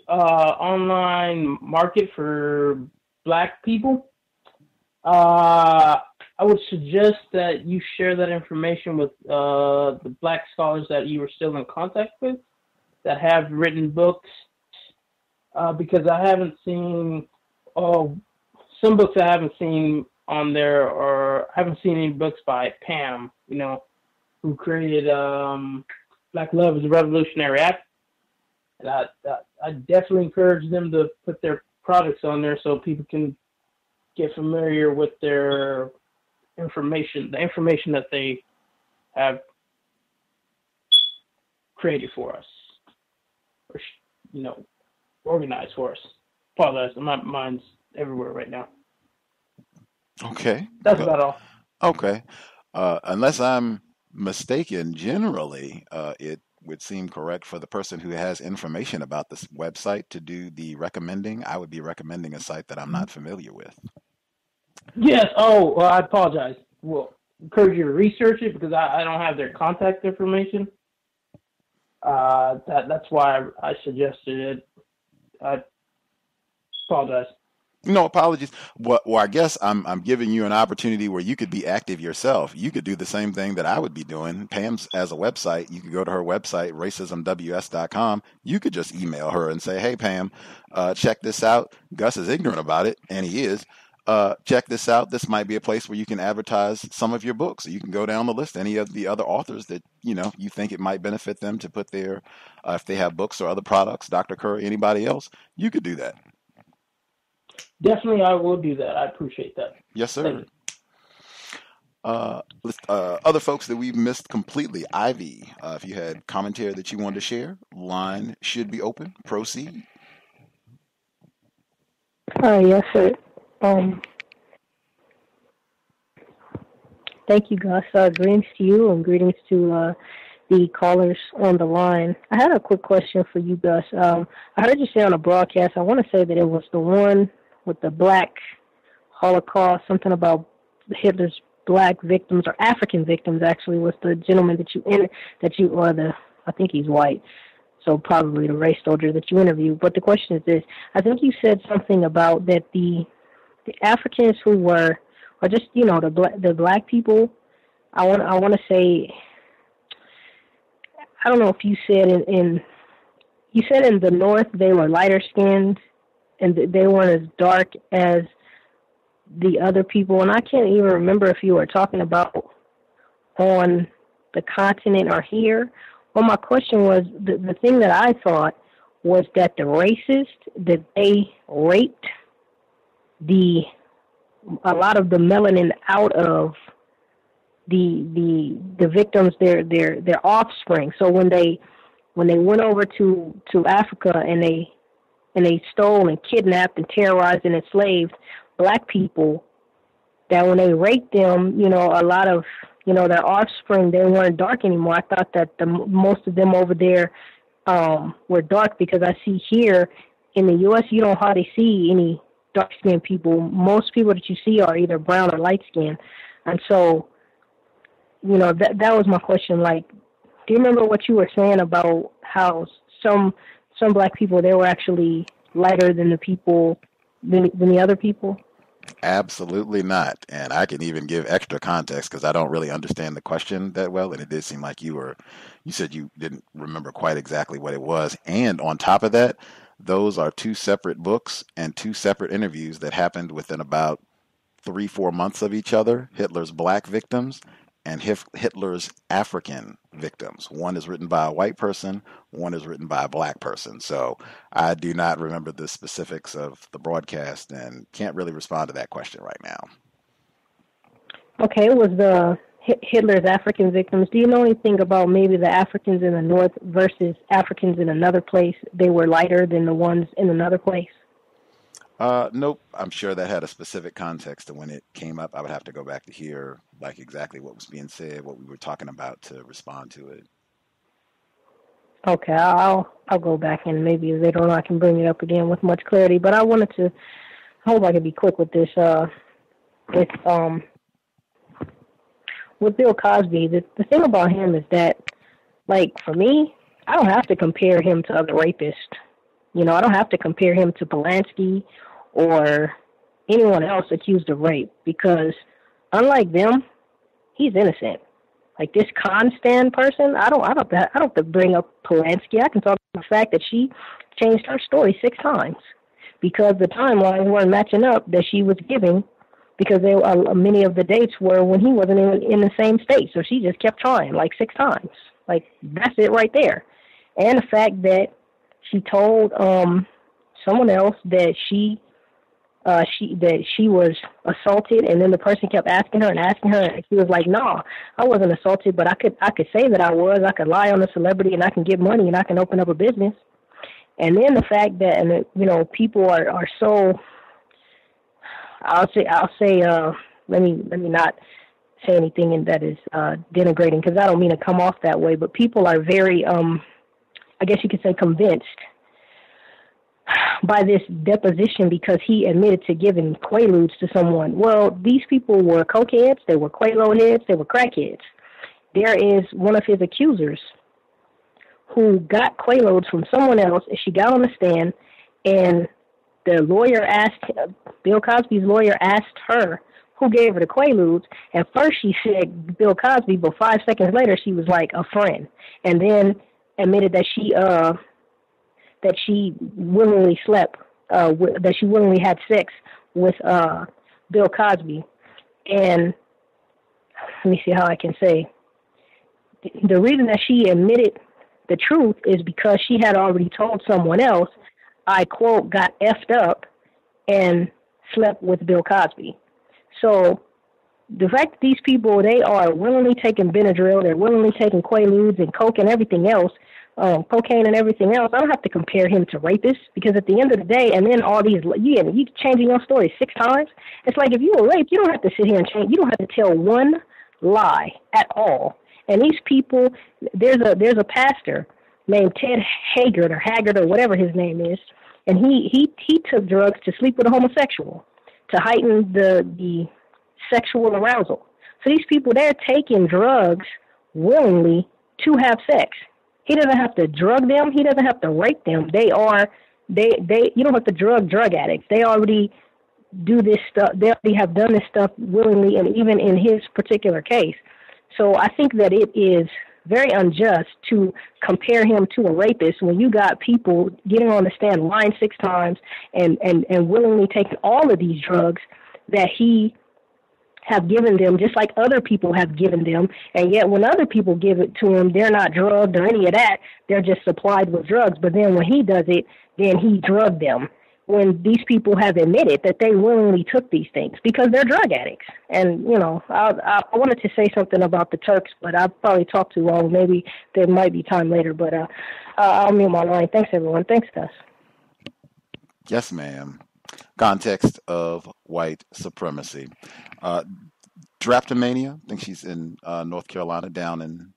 online market for black people. I would suggest that you share that information with the Black scholars that you were still in contact with that have written books, because I haven't seen some books I haven't seen on there, or I haven't seen any books by Pam, who created Black Love is a Revolutionary Act. And I definitely encourage them to put their products on there so people can get familiar with their information, the information that they have created for us, or organized for us. Apologize, my mind's everywhere right now. Okay. That's about all. Okay. Unless I'm mistaken, generally, it would seem correct for the person who has information about this website to do the recommending. I would be recommending a site that I'm not familiar with. Yes. Oh, well, I apologize. Well, encourage you to research it because I don't have their contact information. That's why I suggested it. I apologize. No apologies. Well, I guess I'm giving you an opportunity where you could be active yourself. You could do the same thing that I would be doing. Pam's as a website. You could go to her website, racismws.com. You could just email her and say, hey, Pam, check this out. Gus is ignorant about it, and he is. Check this out. This might be a place where you can advertise some of your books. You can go down the list, any of the other authors that, you think it might benefit them to put their, if they have books or other products, Dr. Curry, anybody else, you could do that. Definitely, I will do that. I appreciate that. Yes, sir. Other folks that we've missed completely. Ivy, if you had commentary that you wanted to share, line should be open. Proceed. Yes, sir. Thank you, Gus. Greetings to you and greetings to the callers on the line. I had a quick question for you, Gus. I heard you say on a broadcast, I want to say that it was the one with the Black Holocaust, something about Hitler's Black victims, or African victims, actually, was the gentleman I think he's white, so probably the race soldier that you interviewed. But the question is this: I think you said something about that the Africans who were, or just the black people. I want to say, I don't know if you said you said in the North they were lighter skinned and they weren't as dark as the other people, and I can't even remember if you were talking about on the continent or here. Well, my question was, the thing that I thought was that the racists, that they raped a lot of the melanin out of the victims, their offspring. So when they went over to Africa and they stole and kidnapped and terrorized and enslaved black people, that when they raped them, a lot of their offspring, they weren't dark anymore. I thought that most of them over there were dark, because I see here in the U.S. you don't hardly see any dark-skinned people. Most people that you see are either brown or light-skinned. And so, that was my question. Like, do you remember what you were saying about how some black people, they were actually lighter than the other people? Absolutely not. And I can even give extra context because I don't really understand the question that well. And it did seem like you said you didn't remember quite exactly what it was. And on top of that, those are two separate books and two separate interviews that happened within about 3-4 months of each other. Hitler's Black victims and Hitler's African victims. One is written by a white person, one is written by a black person. So I do not remember the specifics of the broadcast and can't really respond to that question right now. Okay, it was the Hitler's African victims. Do you know anything about maybe the Africans in the North versus Africans in another place? They were lighter than the ones in another place? Nope. I'm sure that had a specific context to when it came up. I would have to go back to hear like exactly what was being said, what we were talking about to respond to it. Okay, I'll go back and maybe later on I can bring it up again with much clarity. But I hope I can be quick with this. With Bill Cosby, the thing about him is that, like, for me, I don't have to compare him to other rapists. I don't have to compare him to Polanski or anyone else accused of rape, because unlike them, he's innocent. Like this Constant person, I don't have to bring up Polanski. I can talk about the fact that she changed her story 6 times because the timelines weren't matching up that she was giving, because many of the dates were when he wasn't in the same state. So she just kept trying like 6 times. Like, that's it right there. And the fact that she told someone else that she was assaulted, and then the person kept asking her, and she was like, "No, I wasn't assaulted, but I could say that I was. I could lie on a celebrity, and I can get money, and I can open up a business." And then the fact that, and you know, people are so, I'll say let me not say anything that is denigrating, because I don't mean to come off that way, but people are very I guess you could say convinced by this deposition because he admitted to giving Quaaludes to someone. Well, these people were cokeheads, they were Quaalude heads, they were crackheads. There is one of his accusers who got Quaaludes from someone else, and she got on the stand, and the lawyer asked, Bill Cosby's lawyer asked her who gave her the Quaaludes, and first she said Bill Cosby, but 5 seconds later she was like, a friend, and then admitted that she willingly slept, that she willingly had sex with Bill Cosby. And let me see how I can say. The reason that she admitted the truth is because she had already told someone else, I quote, got effed up and slept with Bill Cosby. So the fact that these people, they are willingly taking Benadryl, they're willingly taking Quaaludes and Coke and everything else, cocaine and everything else, I don't have to compare him to rapists, because at the end of the day, and then all these, you changing your story 6 times. It's like if you were raped, you don't have to sit here and change. You don't have to tell one lie at all. And these people, there's a pastor named Ted Haggard or whatever his name is, and he took drugs to sleep with a homosexual to heighten the sexual arousal. So these people, they're taking drugs willingly to have sex. He doesn't have to drug them. He doesn't have to rape them. You don't have to drug addicts. They already do this stuff. They already have done this stuff willingly, and even in his particular case. So I think that it is very unjust to compare him to a rapist when you got people getting on the stand lying 6 times and willingly taking all of these drugs that he have given them, just like other people have given them. And yet when other people give it to him, they're not drugged or any of that. They're just supplied with drugs. But then when he does it, then he drugged them. When these people have admitted that they willingly took these things because they're drug addicts. And, you know, I wanted to say something about the Turks, but I've probably talked too long. Maybe there might be time later, but I'll mute my line. Thanks, everyone. Thanks, Gus. Yes, ma'am. Context of White Supremacy. Draftomania, I think she's in North Carolina, down in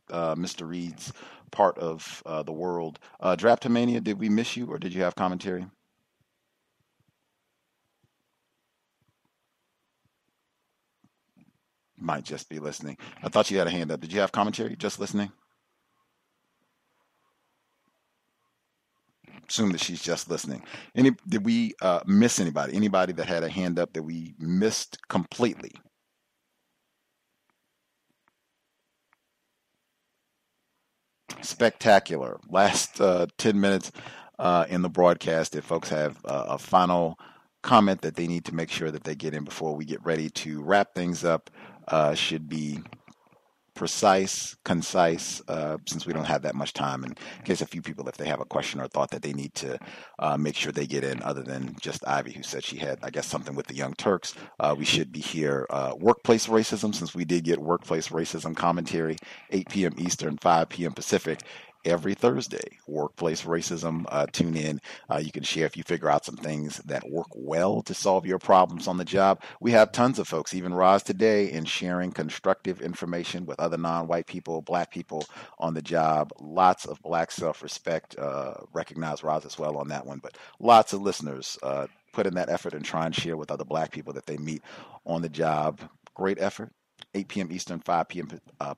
Mr. Reed's part of the world. Draftomania, did we miss you, or did you have commentary? Might just be listening. I thought you had a hand up. Did you have commentary? Just listening? Assume that she's just listening. Did we miss anybody? Anybody that had a hand up that we missed completely? Spectacular. Last 10 minutes in the broadcast. If folks have a final comment that they need to make sure that they get in before we get ready to wrap things up, should be precise, concise, since we don't have that much time, and in case a few people, if they have a question or thought that they need to make sure they get in, other than just Ivy, who said she had, I guess, something with the Young Turks. We should be here. Workplace racism, since we did get workplace racism commentary, 8 p.m. Eastern, 5 p.m. Pacific. Every Thursday, workplace racism. Tune in. You can share if you figure out some things that work well to solve your problems on the job. We have tons of folks, even Roz today, in sharing constructive information with other non-white people, black people on the job. Lots of black self-respect. Recognize Roz as well on that one, but lots of listeners put in that effort and try and share with other black people that they meet on the job. Great effort. 8 p.m. Eastern, 5 p.m.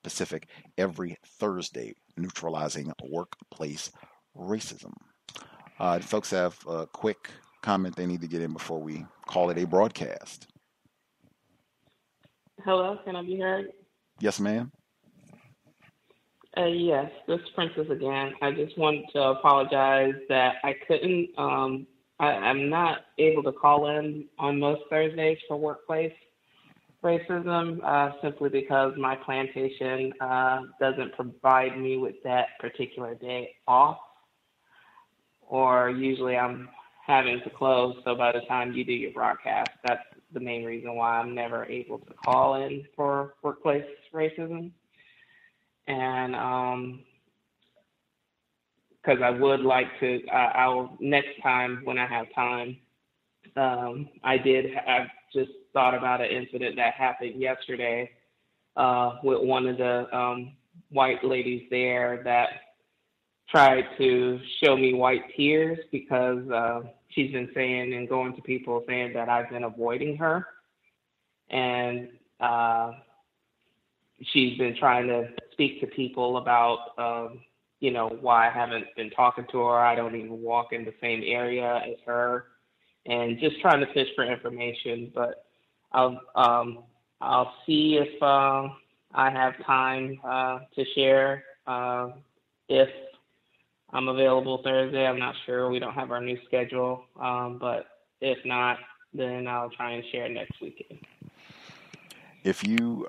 Pacific, every Thursday, neutralizing workplace racism. Folks have a quick comment they need to get in before we call it a broadcast. Hello, can I be heard? Yes, ma'am. Yes, this is Princess again. I just wanted to apologize that I couldn't. I'm not able to call in on most Thursdays for workplace racism simply because my plantation doesn't provide me with that particular day off, or usually I'm having to close. So by the time you do your broadcast, that's the main reason why I'm never able to call in for workplace racism. And because I would like to, I'll next time when I have time. I've just thought about an incident that happened yesterday with one of the white ladies there that tried to show me white tears because she's been saying and going to people saying that I've been avoiding her. And she's been trying to speak to people about, why I haven't been talking to her. I don't even walk in the same area as her, and just trying to fish for information. But I'll see if I have time to share if I'm available Thursday. I'm not sure. We don't have our new schedule, but if not, then I'll try and share next weekend. If you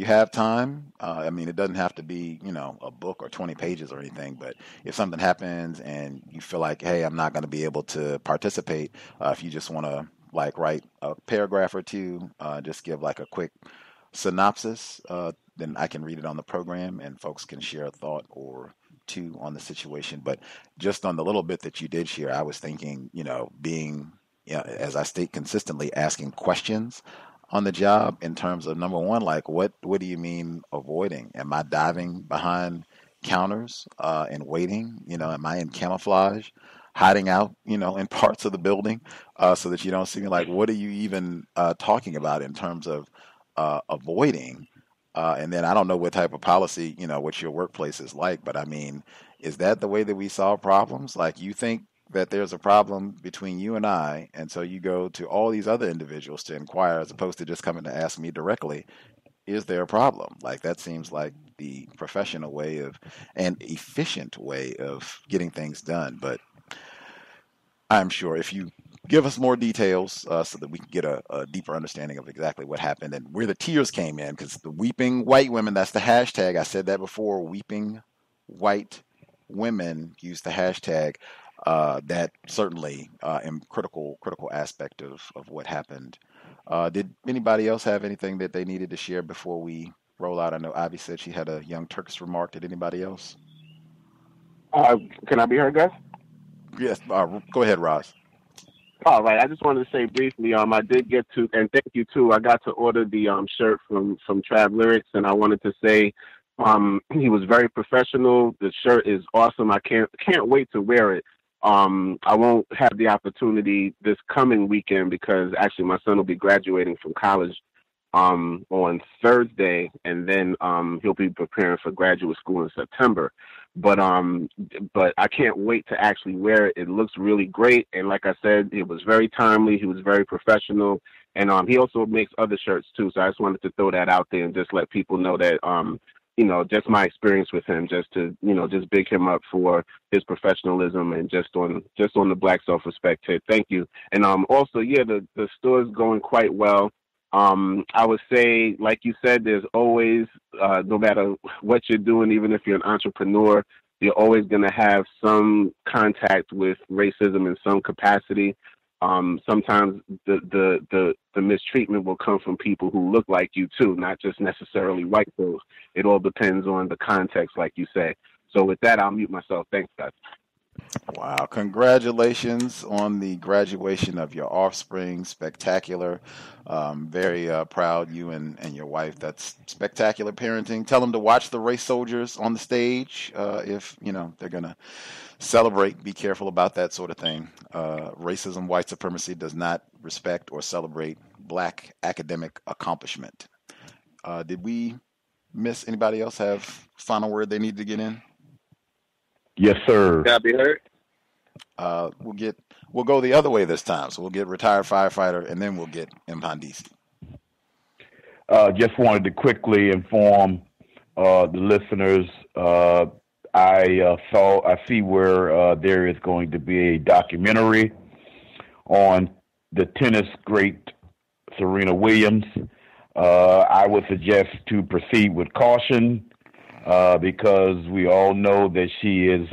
have time, it doesn't have to be, a book or 20 pages or anything, but if something happens and you feel like, hey, I'm not going to be able to participate, if you just want to write a paragraph or two, just give a quick synopsis, then I can read it on the program and folks can share a thought or two on the situation. But just on the little bit that you did share, I was thinking, being, as I state consistently, asking questions on the job in terms of, number one, what do you mean avoiding? Am I diving behind counters and waiting? Am I in camouflage, hiding out, in parts of the building so that you don't see me? What are you even talking about in terms of avoiding? And then I don't know what type of policy, what your workplace is like, but is that the way that we solve problems? You think that there's a problem between you and I, and so you go to all these other individuals to inquire as opposed to just coming to ask me directly, is there a problem? That seems like the professional way of and efficient way of getting things done. But I'm sure if you give us more details so that we can get a deeper understanding of exactly what happened and where the tears came in, because the weeping white women, that's the hashtag. I said that before, weeping white women use the hashtag. That certainly critical aspect of what happened. Did anybody else have anything that they needed to share before we roll out? I know Ivy said she had a Young Turkish remark. Did anybody else? Can I be heard, guys? Yes. Go ahead, Roz. All right. I just wanted to say briefly, I did get to, and thank you too. I got to order the shirt from Trav Lyrics, and I wanted to say he was very professional. The shirt is awesome. I can't wait to wear it. I won't have the opportunity this coming weekend because actually my son will be graduating from college on Thursday, and then he'll be preparing for graduate school in September. But I can't wait to actually wear it. It looks really great, and like I said, it was very timely. He was very professional, and he also makes other shirts too. So I just wanted to throw that out there and just let people know that just my experience with him, just to, just big him up for his professionalism and just on the Black self-respect tip. Thank you. And also, the store's going quite well. I would say, like you said, there's always, no matter what you're doing, even if you're an entrepreneur, you're always going to have some contact with racism in some capacity. Sometimes the mistreatment will come from people who look like you too, not just necessarily white folks. It all depends on the context, like you say. So with that, I'll mute myself. Thanks, guys. Wow. Congratulations on the graduation of your offspring. Spectacular. Very proud, you and your wife. That's spectacular parenting. Tell them to watch the race soldiers on the stage if, they're going to celebrate. Be careful about that sort of thing. Racism, white supremacy does not respect or celebrate Black academic accomplishment. Did we miss anybody else have final word they need to get in? Yes, sir. Can I be heard? We'll go the other way this time. So we'll get retired firefighter and then we'll get Mpandisi. Just wanted to quickly inform the listeners. I see where there is going to be a documentary on the tennis great Serena Williams. I would suggest to proceed with caution because we all know that she is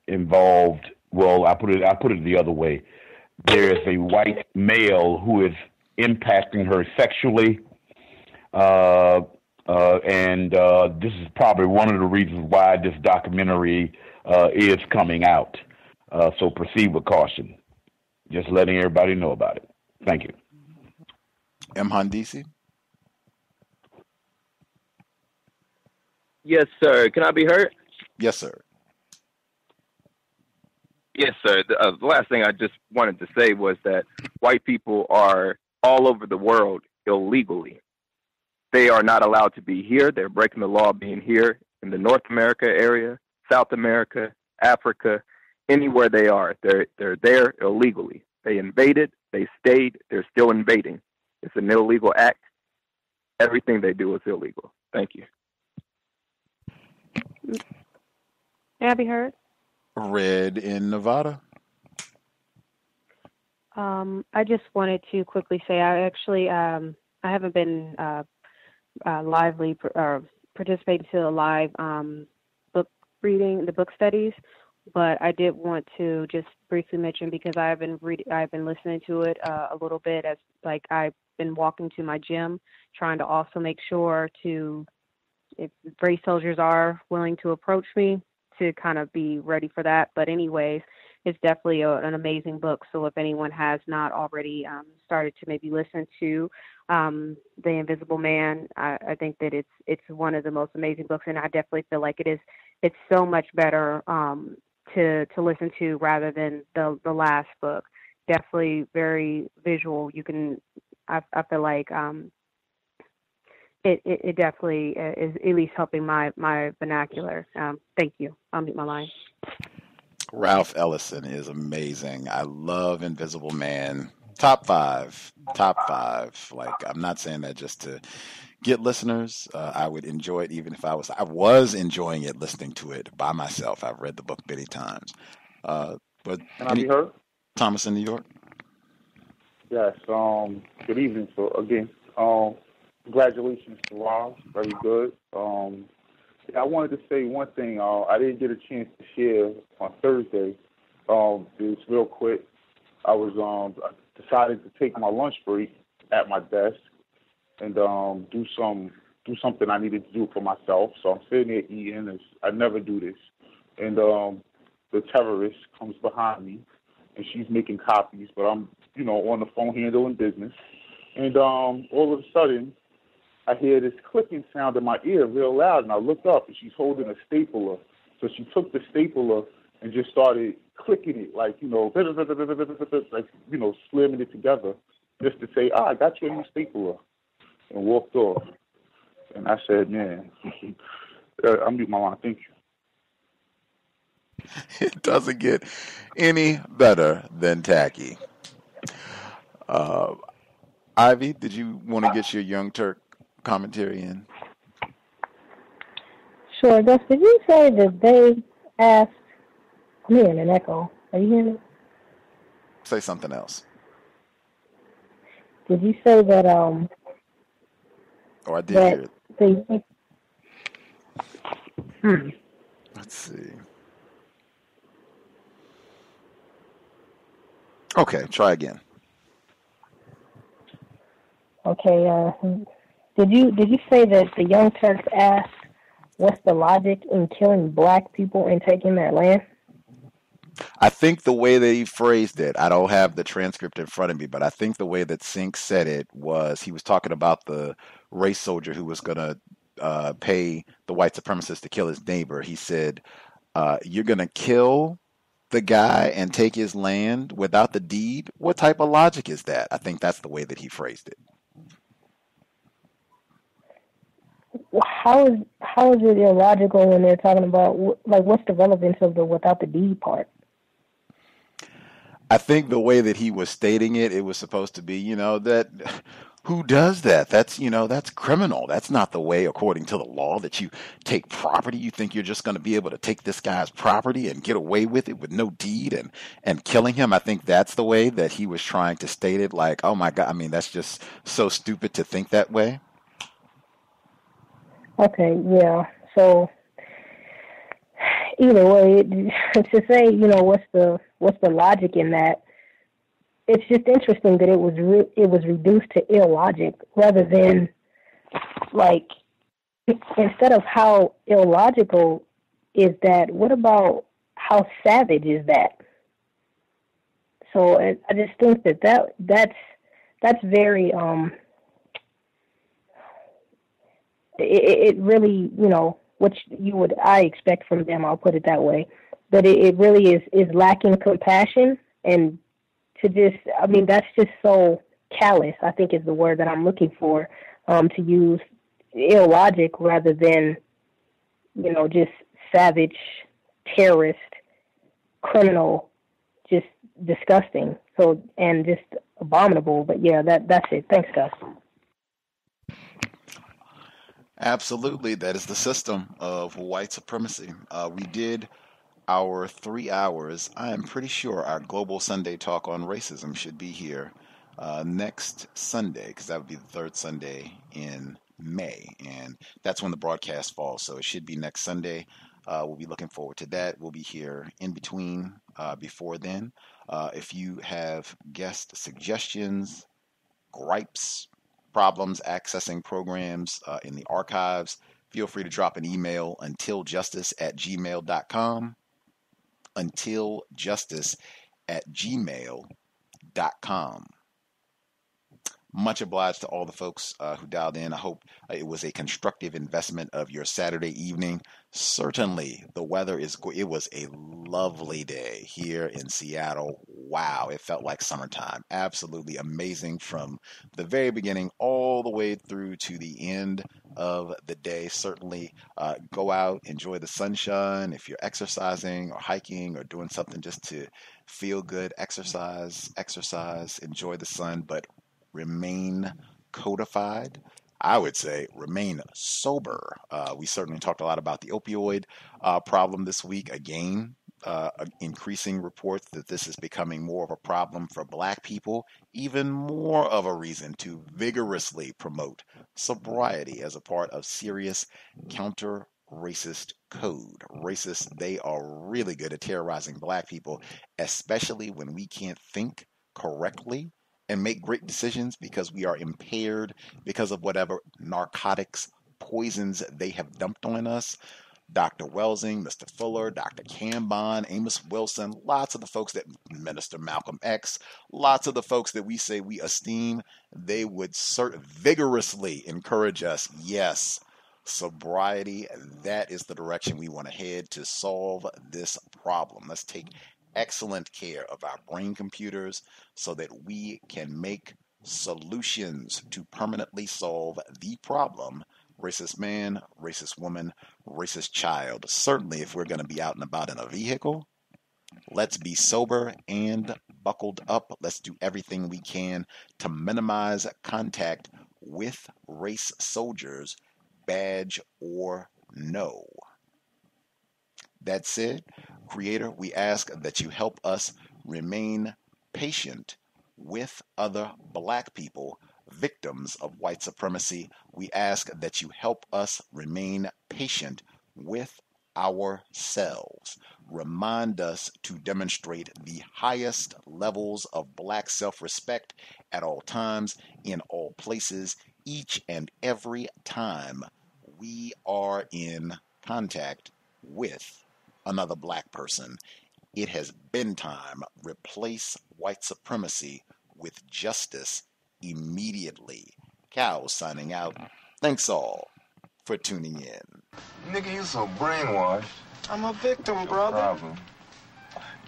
involved. Well, I put it the other way. There is a white male who is impacting her sexually, and this is probably one of the reasons why this documentary is coming out. So proceed with caution. Just letting everybody know about it. Thank you. M. Handisi? Yes, sir. Can I be heard? Yes, sir. Yes, sir. The last thing I just wanted to say was that white people are all over the world illegally. They are not allowed to be here. They're breaking the law being here in the North America area, South America, Africa, anywhere they are. They're there illegally. They invaded. They stayed. They're still invading. It's an illegal act. Everything they do is illegal. Thank you. May I be heard? Red in Nevada. I just wanted to quickly say I actually I haven't been lively participating to the live book reading, the book studies, but I did want to just briefly mention because I've been listening to it a little bit as like I've been walking to my gym, trying to also make sure to if brave soldiers are willing to approach me to kind of be ready for that. But anyways, it's definitely an amazing book. So if anyone has not already started to maybe listen to The Invisible Man, I think that it's one of the most amazing books, and I definitely feel like it's so much better to listen to rather than the last book. Definitely very visual. I feel like it definitely is at least helping my vernacular. Thank you. I'll mute my line. Ralph Ellison is amazing. I love Invisible Man. Top five. Like, I'm not saying that just to get listeners. I would enjoy it even if I was enjoying it listening to it by myself. I've read the book many times. But can I be heard? Thomas in New York. Yes. Good evening. So again, congratulations to Rob. Very good. I wanted to say one thing. I didn't get a chance to share on Thursday. It's real quick. I decided to take my lunch break at my desk and do something I needed to do for myself. So I'm sitting there eating. I never do this. And the terrorist comes behind me, and she's making copies, but I'm on the phone handling business. And all of a sudden, I hear this clicking sound in my ear real loud, and I look up, and she's holding a stapler. So she took the stapler and just started clicking it, like, slamming it together, just to say, I got you a new stapler, and walked off. And I said, man, I'll mute my line. Thank you. It doesn't get any better than tacky. Ivy, did you want to get your Young Turk commentary in? Sure. Gus, did you say that they asked? I'm hearing an echo. Are you hearing me? Say something else. Did you say that? Oh, I did hear it. Let's see. Okay, try again. Okay. Did you say that the Young Turks asked, "What's the logic in killing black people and taking their land?" I think the way that he phrased it, I don't have the transcript in front of me, but I think the way that Sink said it was he was talking about the race soldier who was going to pay the white supremacist to kill his neighbor. He said, "You're going to kill the guy and take his land without the deed? What type of logic is that?" I think that's the way that he phrased it. How is it illogical when they're talking about, like, what's the relevance of the without the deed part? I think the way that he was stating it, it was supposed to be, that Who does that? That's criminal. That's not the way, according to the law, that you take property. You think you're just going to be able to take this guy's property and get away with it with no deed and killing him? I think that's the way that he was trying to state it. Like, oh my God, I mean, that's just so stupid to think that way. Okay, yeah. So either way, to say, what's the logic in that? It's just interesting that it was reduced to illogic rather than, like, instead of how illogical is that, what about how savage is that? So I just think that's very it really, what I expect from them, I'll put it that way, but it really is lacking compassion, and to just, I mean, that's just so callous, I think is the word that I'm looking for, to use, illogic rather than, just savage, terrorist, criminal, just disgusting. So, and just abominable. But yeah, that's it. Thanks, Gus. Absolutely. That is the system of white supremacy. We did our 3 hours. I am pretty sure our Global Sunday Talk on Racism should be here next Sunday, because that would be the third Sunday in May, and that's when the broadcast falls, so it should be next Sunday. We'll be looking forward to that. We'll be here in between before then. If you have guest suggestions, gripes, problems accessing programs in the archives, feel free to drop an email untiljustice@gmail.com. untiljustice@gmail.com. Much obliged to all the folks who dialed in. I hope it was a constructive investment of your Saturday evening. Certainly, the weather it was a lovely day here in Seattle. Wow, it felt like summertime. Absolutely amazing from the very beginning all the way through to the end of the day. Certainly, go out, enjoy the sunshine. If you're exercising or hiking or doing something just to feel good, exercise, enjoy the sun, but remain codified. I would say remain sober. We certainly talked a lot about the opioid problem this week. Again, increasing reports that this is becoming more of a problem for Black people. Even more of a reason to vigorously promote sobriety as a part of serious counter-racist code. Racists, they are really good at terrorizing Black people, especially when we can't think correctly and make great decisions because we are impaired because of whatever narcotics, poisons they have dumped on us. Dr. Welsing, Mr. Fuller, Dr. Cambon, Amos Wilson, lots of the folks that Minister Malcolm X, lots of the folks that we say we esteem, they would vigorously encourage us, yes, sobriety, that is the direction we want to head to solve this problem. Let's take excellent care of our brain computers so that we can make solutions to permanently solve the problem. Racist man, racist woman, racist child. Certainly, if we're going to be out and about in a vehicle, let's be sober and buckled up. Let's do everything we can to minimize contact with race soldiers, badge or no. That said, Creator, we ask that you help us remain patient with other Black people, victims of white supremacy. We ask that you help us remain patient with ourselves. Remind us to demonstrate the highest levels of Black self-respect at all times, in all places, each and every time we are in contact with another Black person. It has been time. Replace white supremacy with justice immediately. Cow signing out. Thanks all for tuning in. Nigga, you so brainwashed. I'm a victim, brother. Problem.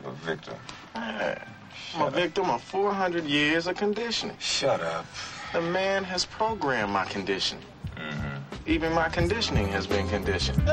You're a victim. I'm a victim of 400 years of conditioning. Shut up. The man has programmed my conditioning. Even my conditioning has been conditioned.